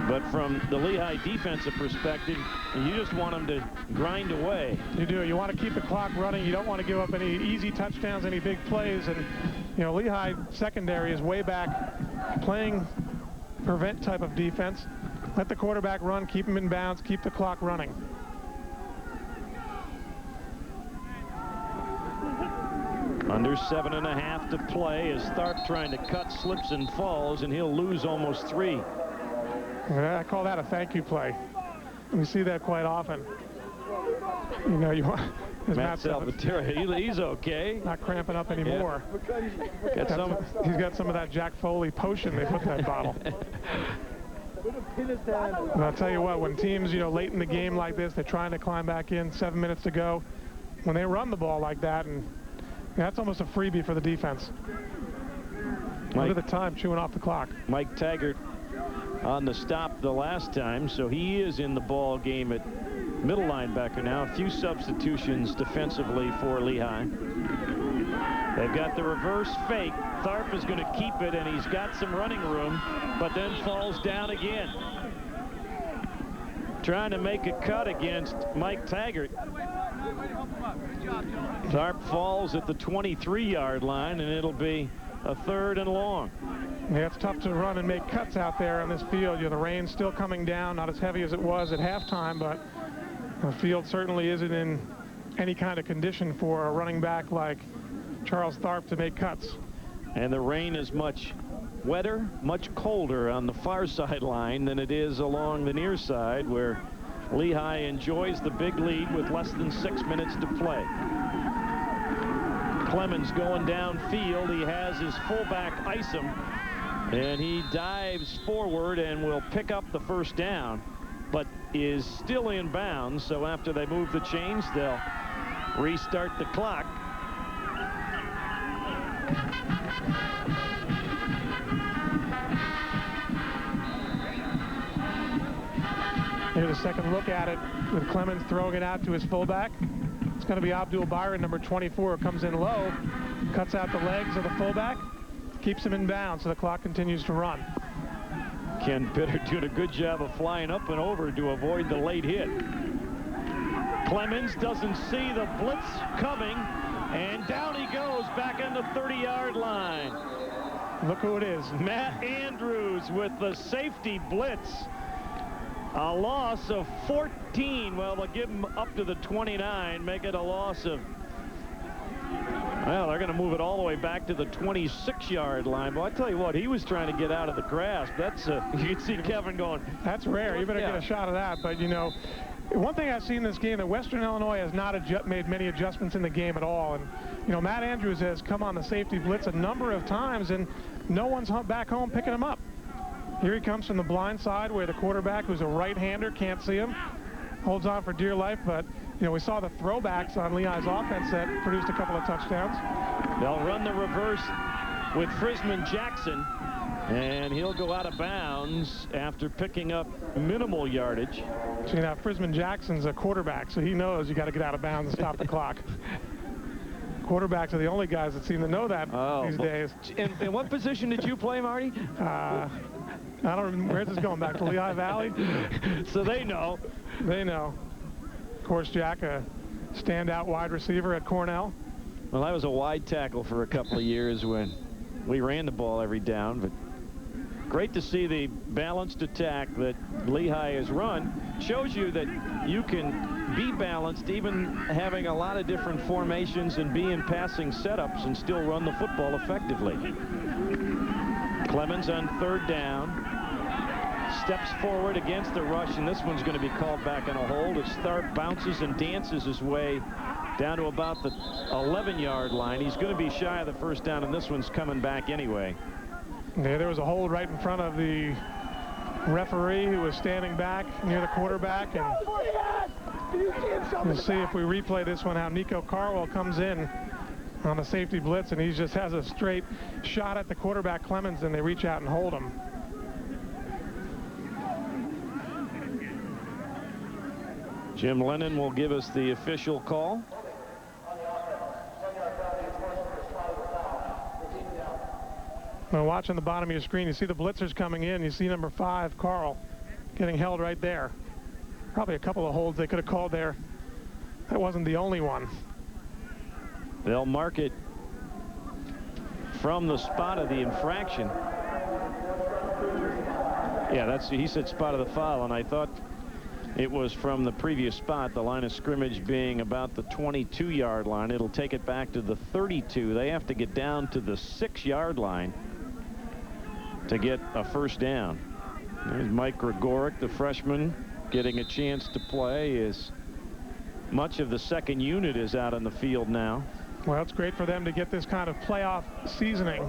But from the Lehigh defensive perspective, you just want them to grind away. You do. You want to keep the clock running. You don't want to give up any easy touchdowns, any big plays. And, you know, Lehigh secondary is way back playing prevent type of defense. Let the quarterback run, keep him in bounds, keep the clock running. Under 7.5 to play as Tharp trying to cut, slips and falls, and he'll lose almost 3. I call that a thank you play. We see that quite often. You know, you want Matt Salvatore, he's okay. Not cramping up anymore. Yeah. He's got some of that Jack Foley potion they put in that bottle. And I'll tell you what, when teams, you know, late in the game like this, they're trying to climb back in, 7 minutes to go. When they run the ball like that, and that's almost a freebie for the defense. Look at the time chewing off the clock. Mike Taggart on the stop the last time, so he is in the ball game at middle linebacker now. A few substitutions defensively for Lehigh. They've got the reverse fake. Tharp is going to keep it, and he's got some running room, but then falls down again. Trying to make a cut against Mike Taggart. Tharp falls at the 23-yard line, and it'll be a 3rd and long. Yeah, it's tough to run and make cuts out there on this field. You know, the rain's still coming down, not as heavy as it was at halftime, but the field certainly isn't in any kind of condition for a running back like Charles Tharp to make cuts. And the rain is much wetter, much colder on the far sideline than it is along the near side, where Lehigh enjoys the big lead with less than 6 minutes to play. Clemens going downfield. He has his fullback Isom, and he dives forward and will pick up the first down, but is still in bounds. So after they move the chains, they'll restart the clock. Here's a second look at it with Clemens throwing it out to his fullback. It's going to be Abdul Byron, number 24, comes in low, cuts out the legs of the fullback, keeps him in bounds, so the clock continues to run. Ken Bitter doing a good job of flying up and over to avoid the late hit. Clemens doesn't see the blitz coming, and down he goes back on the 30-yard line. Look who it is. Matt Andrews with the safety blitz. A loss of 14. Well, they'll give him up to the 29, make it a loss of, well, they're going to move it all the way back to the 26-yard line. But I tell you what, he was trying to get out of the grasp. That's you can see Kevin going, that's rare. You better get a shot of that. But, you know, one thing I've seen in this game, that Western Illinois has not made many adjustments in the game at all. And, you know, Matt Andrews has come on the safety blitz a number of times, and no one's back home picking him up. Here he comes from the blind side where the quarterback, who's a right-hander, can't see him. Holds on for dear life, but, you know, we saw the throwbacks on Lehigh's offense that produced a couple of touchdowns. They'll run the reverse with Frisman Jackson, and he'll go out of bounds after picking up minimal yardage. So, you know, Frisman Jackson's a quarterback, so he knows you got to get out of bounds and stop the clock. Quarterbacks are the only guys that seem to know that these days. In what position did you play, Marty? I don't remember. Where's this going, back to Lehigh Valley? So they know. They know. Of course, Jack, a standout wide receiver at Cornell. Well, I was a wide tackle for a couple of years when we ran the ball every down, but great to see the balanced attack that Lehigh has run. Shows you that you can be balanced, even having a lot of different formations and be in passing setups and still run the football effectively. Clemens on 3rd down. Steps forward against the rush, and this one's going to be called back on a hold as Tharp bounces and dances his way down to about the 11-yard line. He's going to be shy of the first down, and this one's coming back anyway. Yeah, there was a hold right in front of the referee who was standing back near the quarterback. And we'll see if we replay this one, how Nico Carwell comes in on the safety blitz, and he just has a straight shot at the quarterback, Clemens, and they reach out and hold him. Jim Lennon will give us the official call. Now watching the bottom of your screen, you see the blitzers coming in. You see number 5, Carl, getting held right there. Probably a couple of holds they could have called there. That wasn't the only one. They'll mark it from the spot of the infraction. Yeah, he said spot of the foul, and I thought it was from the previous spot, the line of scrimmage being about the 22-yard line. It'll take it back to the 32. They have to get down to the 6-yard line to get a first down. There's Mike Gregoric, the freshman, getting a chance to play as much of the second unit is out on the field now. Well, it's great for them to get this kind of playoff seasoning.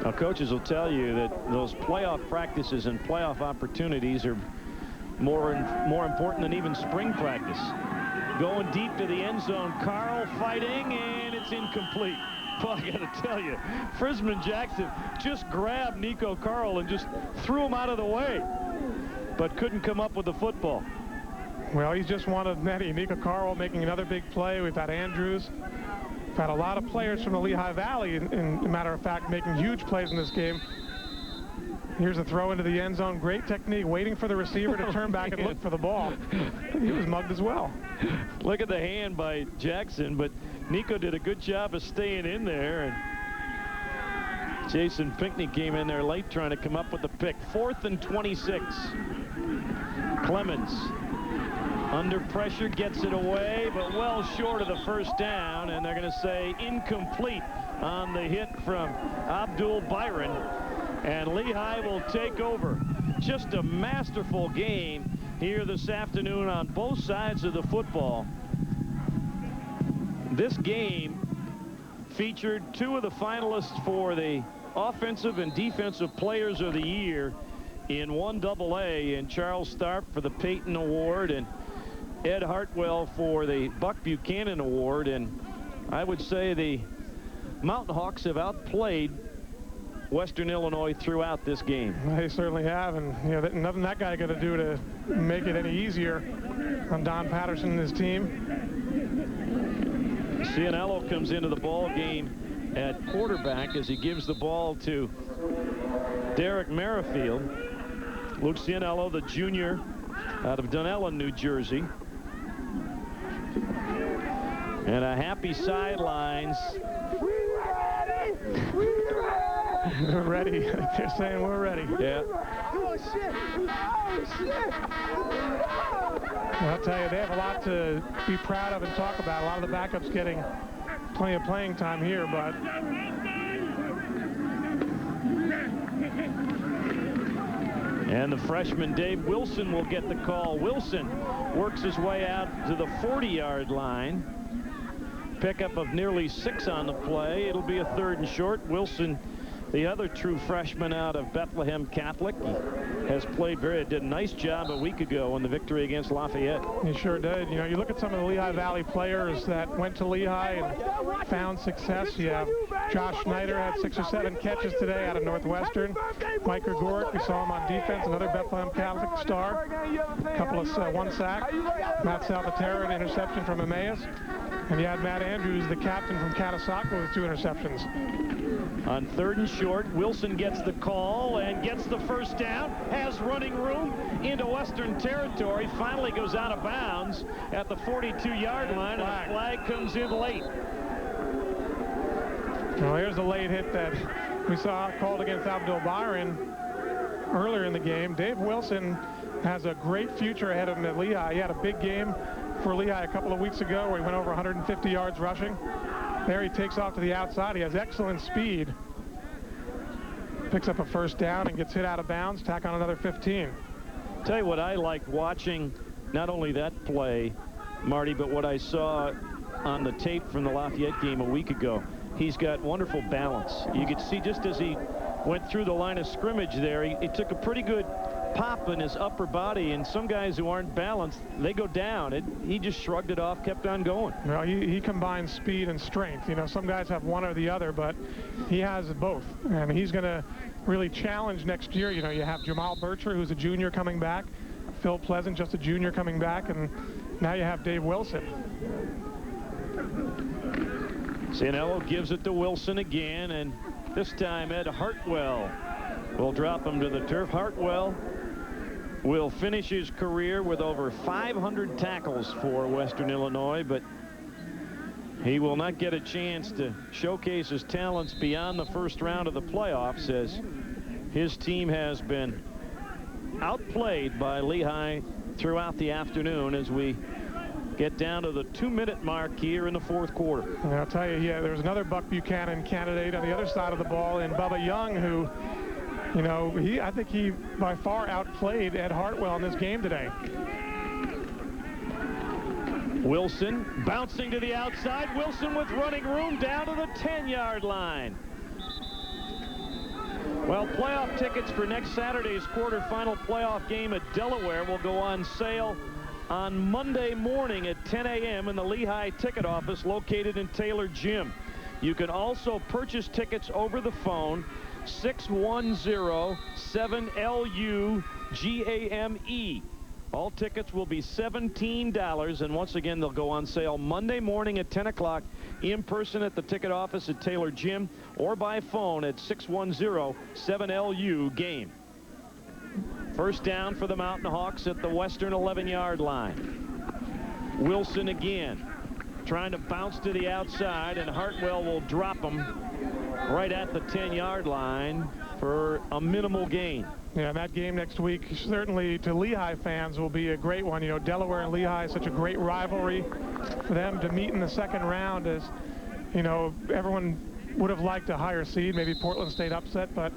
Now, coaches will tell you that those playoff practices and playoff opportunities are more important than even spring practice. Going deep to the end zone, Carl fighting, and it's incomplete. Well, I got to tell you, Frisman Jackson just grabbed Nico Carl and just threw him out of the way, but couldn't come up with the football. Well, he's just one of many. Nico Carl making another big play. We've had Andrews. We've had a lot of players from the Lehigh Valley, in matter of fact, making huge plays in this game. Here's a throw into the end zone. Great technique, waiting for the receiver to turn back and look for the ball. He was mugged as well. Look at the hand by Jackson, but Nico did a good job of staying in there. And Jason Pinckney came in there late trying to come up with the pick. 4th and 26. Clemens under pressure, gets it away, but well short of the first down, and they're going to say incomplete on the hit from Abdul Byron. And Lehigh will take over. Just a masterful game here this afternoon on both sides of the football. This game featured 2 of the finalists for the Offensive and Defensive Players of the Year in 1AA, and Charles Starp for the Peyton Award and Ed Hartwell for the Buck Buchanan Award. And I would say the Mountain Hawks have outplayed Western Illinois throughout this game. They certainly have, and nothing that guy got to do to make it any easier on Don Patterson and his team. Cianello comes into the ball game at quarterback as he gives the ball to Derek Merrifield. Luke Cianello, the junior out of Dunellen, New Jersey. And a happy sidelines. We're ready. They're saying we're ready. Yeah. Oh, shit. Oh, shit. Well, I'll tell you, they have a lot to be proud of and talk about. A lot of the backups getting plenty of playing time here, but and the freshman Dave Wilson will get the call. Wilson works his way out to the 40-yard line. Pickup of nearly 6 on the play. It'll be a 3rd and short. Wilson, the other true freshman out of Bethlehem Catholic, has played did a nice job a week ago in the victory against Lafayette. He sure did. You look at some of the Lehigh Valley players that went to Lehigh and found success. You have Josh Schneider had 6 or 7 catches today out of Northwestern. Mike Gregoric, we saw him on defense, another Bethlehem Catholic star. A couple of 1 sack. Matt Salvatore, an interception from Emmaus. And you had Matt Andrews, the captain from Catasauqua, with 2 interceptions. On 3rd and short, Wilson gets the call and gets the first down, has running room into Western territory, finally goes out of bounds at the 42-yard line, and the flag comes in late. Well, here's a late hit that we saw called against Abdul Byron earlier in the game. Dave Wilson has a great future ahead of him at Lehigh. He had a big game for Lehigh a couple of weeks ago where he went over 150 yards rushing. There he takes off to the outside. He has excellent speed. Picks up a first down and gets hit out of bounds. Tack on another 15. Tell you what I like watching, not only that play, Marty, but what I saw on the tape from the Lafayette game a week ago, he's got wonderful balance. You could see just as he went through the line of scrimmage there, he took a pretty good pop in his upper body, and some guys who aren't balanced, they go down. He just shrugged it off, kept on going. Well, he combines speed and strength. You know, some guys have one or the other, but he has both, and he's going to really challenge next year. You know, you have Jamal Bircher, who's a junior, coming back, Phil Pleasant, just a junior, coming back, and now you have Dave Wilson. Cianello gives it to Wilson again, and this time Ed Hartwell will drop him to the turf. Hartwell will finish his career with over 500 tackles for Western Illinois, but he will not get a chance to showcase his talents beyond the first round of the playoffs, as his team has been outplayed by Lehigh throughout the afternoon as we get down to the 2-minute mark here in the fourth quarter. And I'll tell you, yeah, there's another Buck Buchanan candidate on the other side of the ball in Bubba Young, who, you know, I think he by far outplayed Ed Hartwell in this game today. Wilson bouncing to the outside. Wilson with running room down to the 10-yard line. Well, playoff tickets for next Saturday's quarterfinal playoff game at Delaware will go on sale on Monday morning at 10 a.m. in the Lehigh ticket office located in Taylor Gym. You can also purchase tickets over the phone, 610-7LU-GAME. All tickets will be $17, and once again, they'll go on sale Monday morning at 10 o'clock in person at the ticket office at Taylor Gym or by phone at 610-7LU-GAME. First down for the Mountain Hawks at the Western 11-yard line. Wilson again trying to bounce to the outside, and Hartwell will drop him right at the 10-yard line for a minimal gain. Yeah, that game next week, certainly to Lehigh fans, will be a great one. You know, Delaware and Lehigh, such a great rivalry for them to meet in the second round. As you know, everyone would have liked a higher seed, maybe Portland State upset, but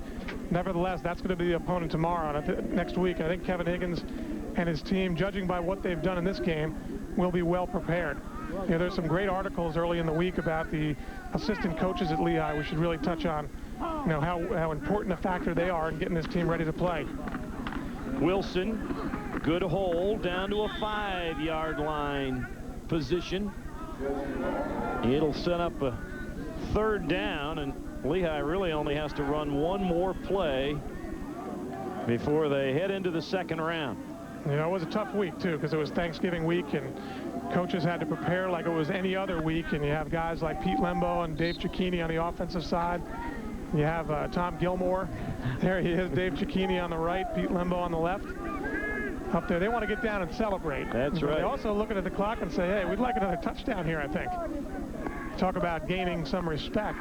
nevertheless, that's going to be the opponent tomorrow. And next week, I think Kevin Higgins and his team, judging by what they've done in this game, will be well prepared. You know, there's some great articles early in the week about the assistant coaches at Lehigh. We should really touch on, you know, how important a factor they are in getting this team ready to play. Wilson, good hold down to a 5-yard line position. It'll set up a third down, and Lehigh really only has to run one more play before they head into the second round. You know, it was a tough week, too, because it was Thanksgiving week, and coaches had to prepare like it was any other week, and you have guys like Pete Lembo and Dave Cicchini on the offensive side. You have Tom Gilmore. There he is, Dave Cicchini on the right, Pete Lembo on the left. Up there, they want to get down and celebrate. That's right. They also looking at the clock and say, hey, we'd like another touchdown here, I think. Talk about gaining some respect.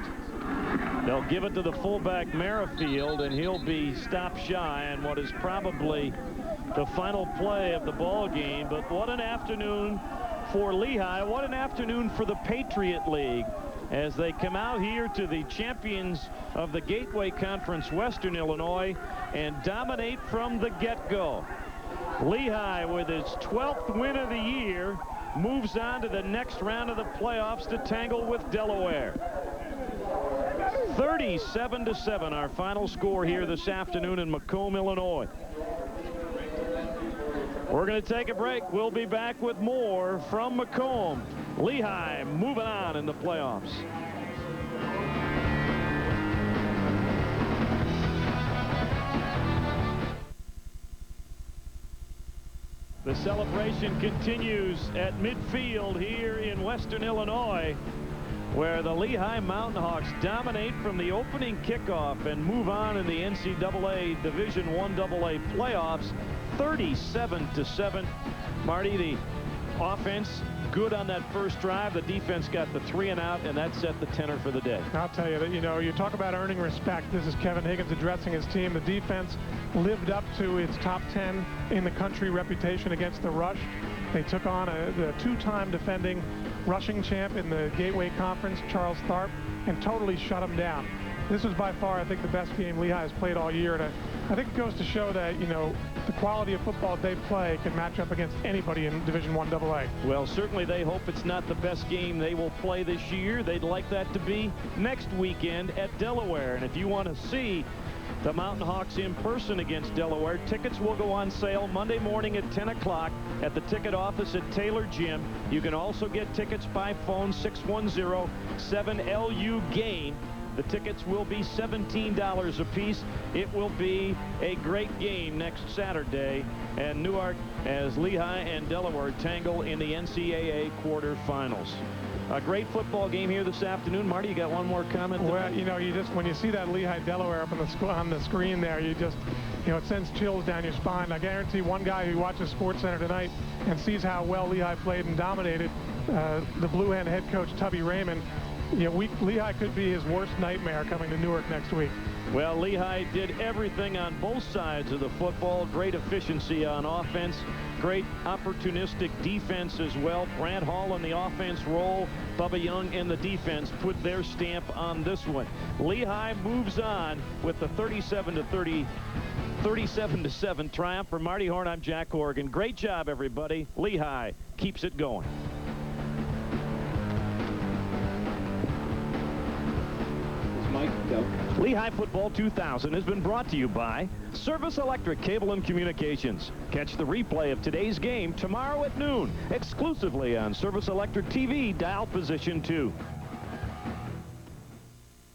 They'll give it to the fullback Merrifield, and he'll be stopped shy on what is probably the final play of the ball game. But what an afternoon for Lehigh. What an afternoon for the Patriot League as they come out here to the champions of the Gateway Conference, Western Illinois, and dominate from the get-go. Lehigh, with its 12th win of the year, moves on to the next round of the playoffs to tangle with Delaware. 37-7, our final score here this afternoon in Macomb, Illinois. We're going to take a break. We'll be back with more from Macomb. Lehigh moving on in the playoffs. The celebration continues at midfield here in Western Illinois, where the Lehigh Mountain Hawks dominate from the opening kickoff and move on in the NCAA Division I AA playoffs, 37-7. Marty, the offense good on that first drive. The defense got the 3 and out, and that set the tenor for the day. I'll tell you that, you know, you talk about earning respect. This is Kevin Higgins addressing his team. The defense lived up to its top 10 in the country reputation against the rush. They took on the 2-time defending rushing champ in the Gateway Conference, Charles Tharp, and totally shut him down. this was by far, I think, the best game Lehigh has played all year. And I think it goes to show that, you know, the quality of football they play can match up against anybody in Division I AA. Well, certainly they hope it's not the best game they will play this year. They'd like that to be next weekend at Delaware. And if you want to see the Mountain Hawks in person against Delaware, tickets will go on sale Monday morning at 10 o'clock at the ticket office at Taylor Gym. You can also get tickets by phone, 610-7LU-GAME. The tickets will be $17 a piece. It will be a great game next Saturday, and Newark as Lehigh and Delaware tangle in the NCAA quarterfinals. A great football game here this afternoon. Marty, you got one more comment? Well, you know, when you see that Lehigh Delaware up on the screen there, you just, you know, it sends chills down your spine. I guarantee one guy who watches SportsCenter tonight and sees how well Lehigh played and dominated the Blue Hen head coach Tubby Raymond, you know, Lehigh could be his worst nightmare coming to Newark next week. Well, Lehigh did everything on both sides of the football. Great efficiency on offense, great opportunistic defense as well. Brant Hall in the offense role, Bubba Young in the defense put their stamp on this one. Lehigh moves on with the 37-7 triumph. For Marty Horn, I'm Jack Horgan. Great job, everybody. Lehigh keeps it going. Lehigh Football 2000 has been brought to you by Service Electric Cable and Communications. Catch the replay of today's game tomorrow at noon, exclusively on Service Electric TV, dial position 2.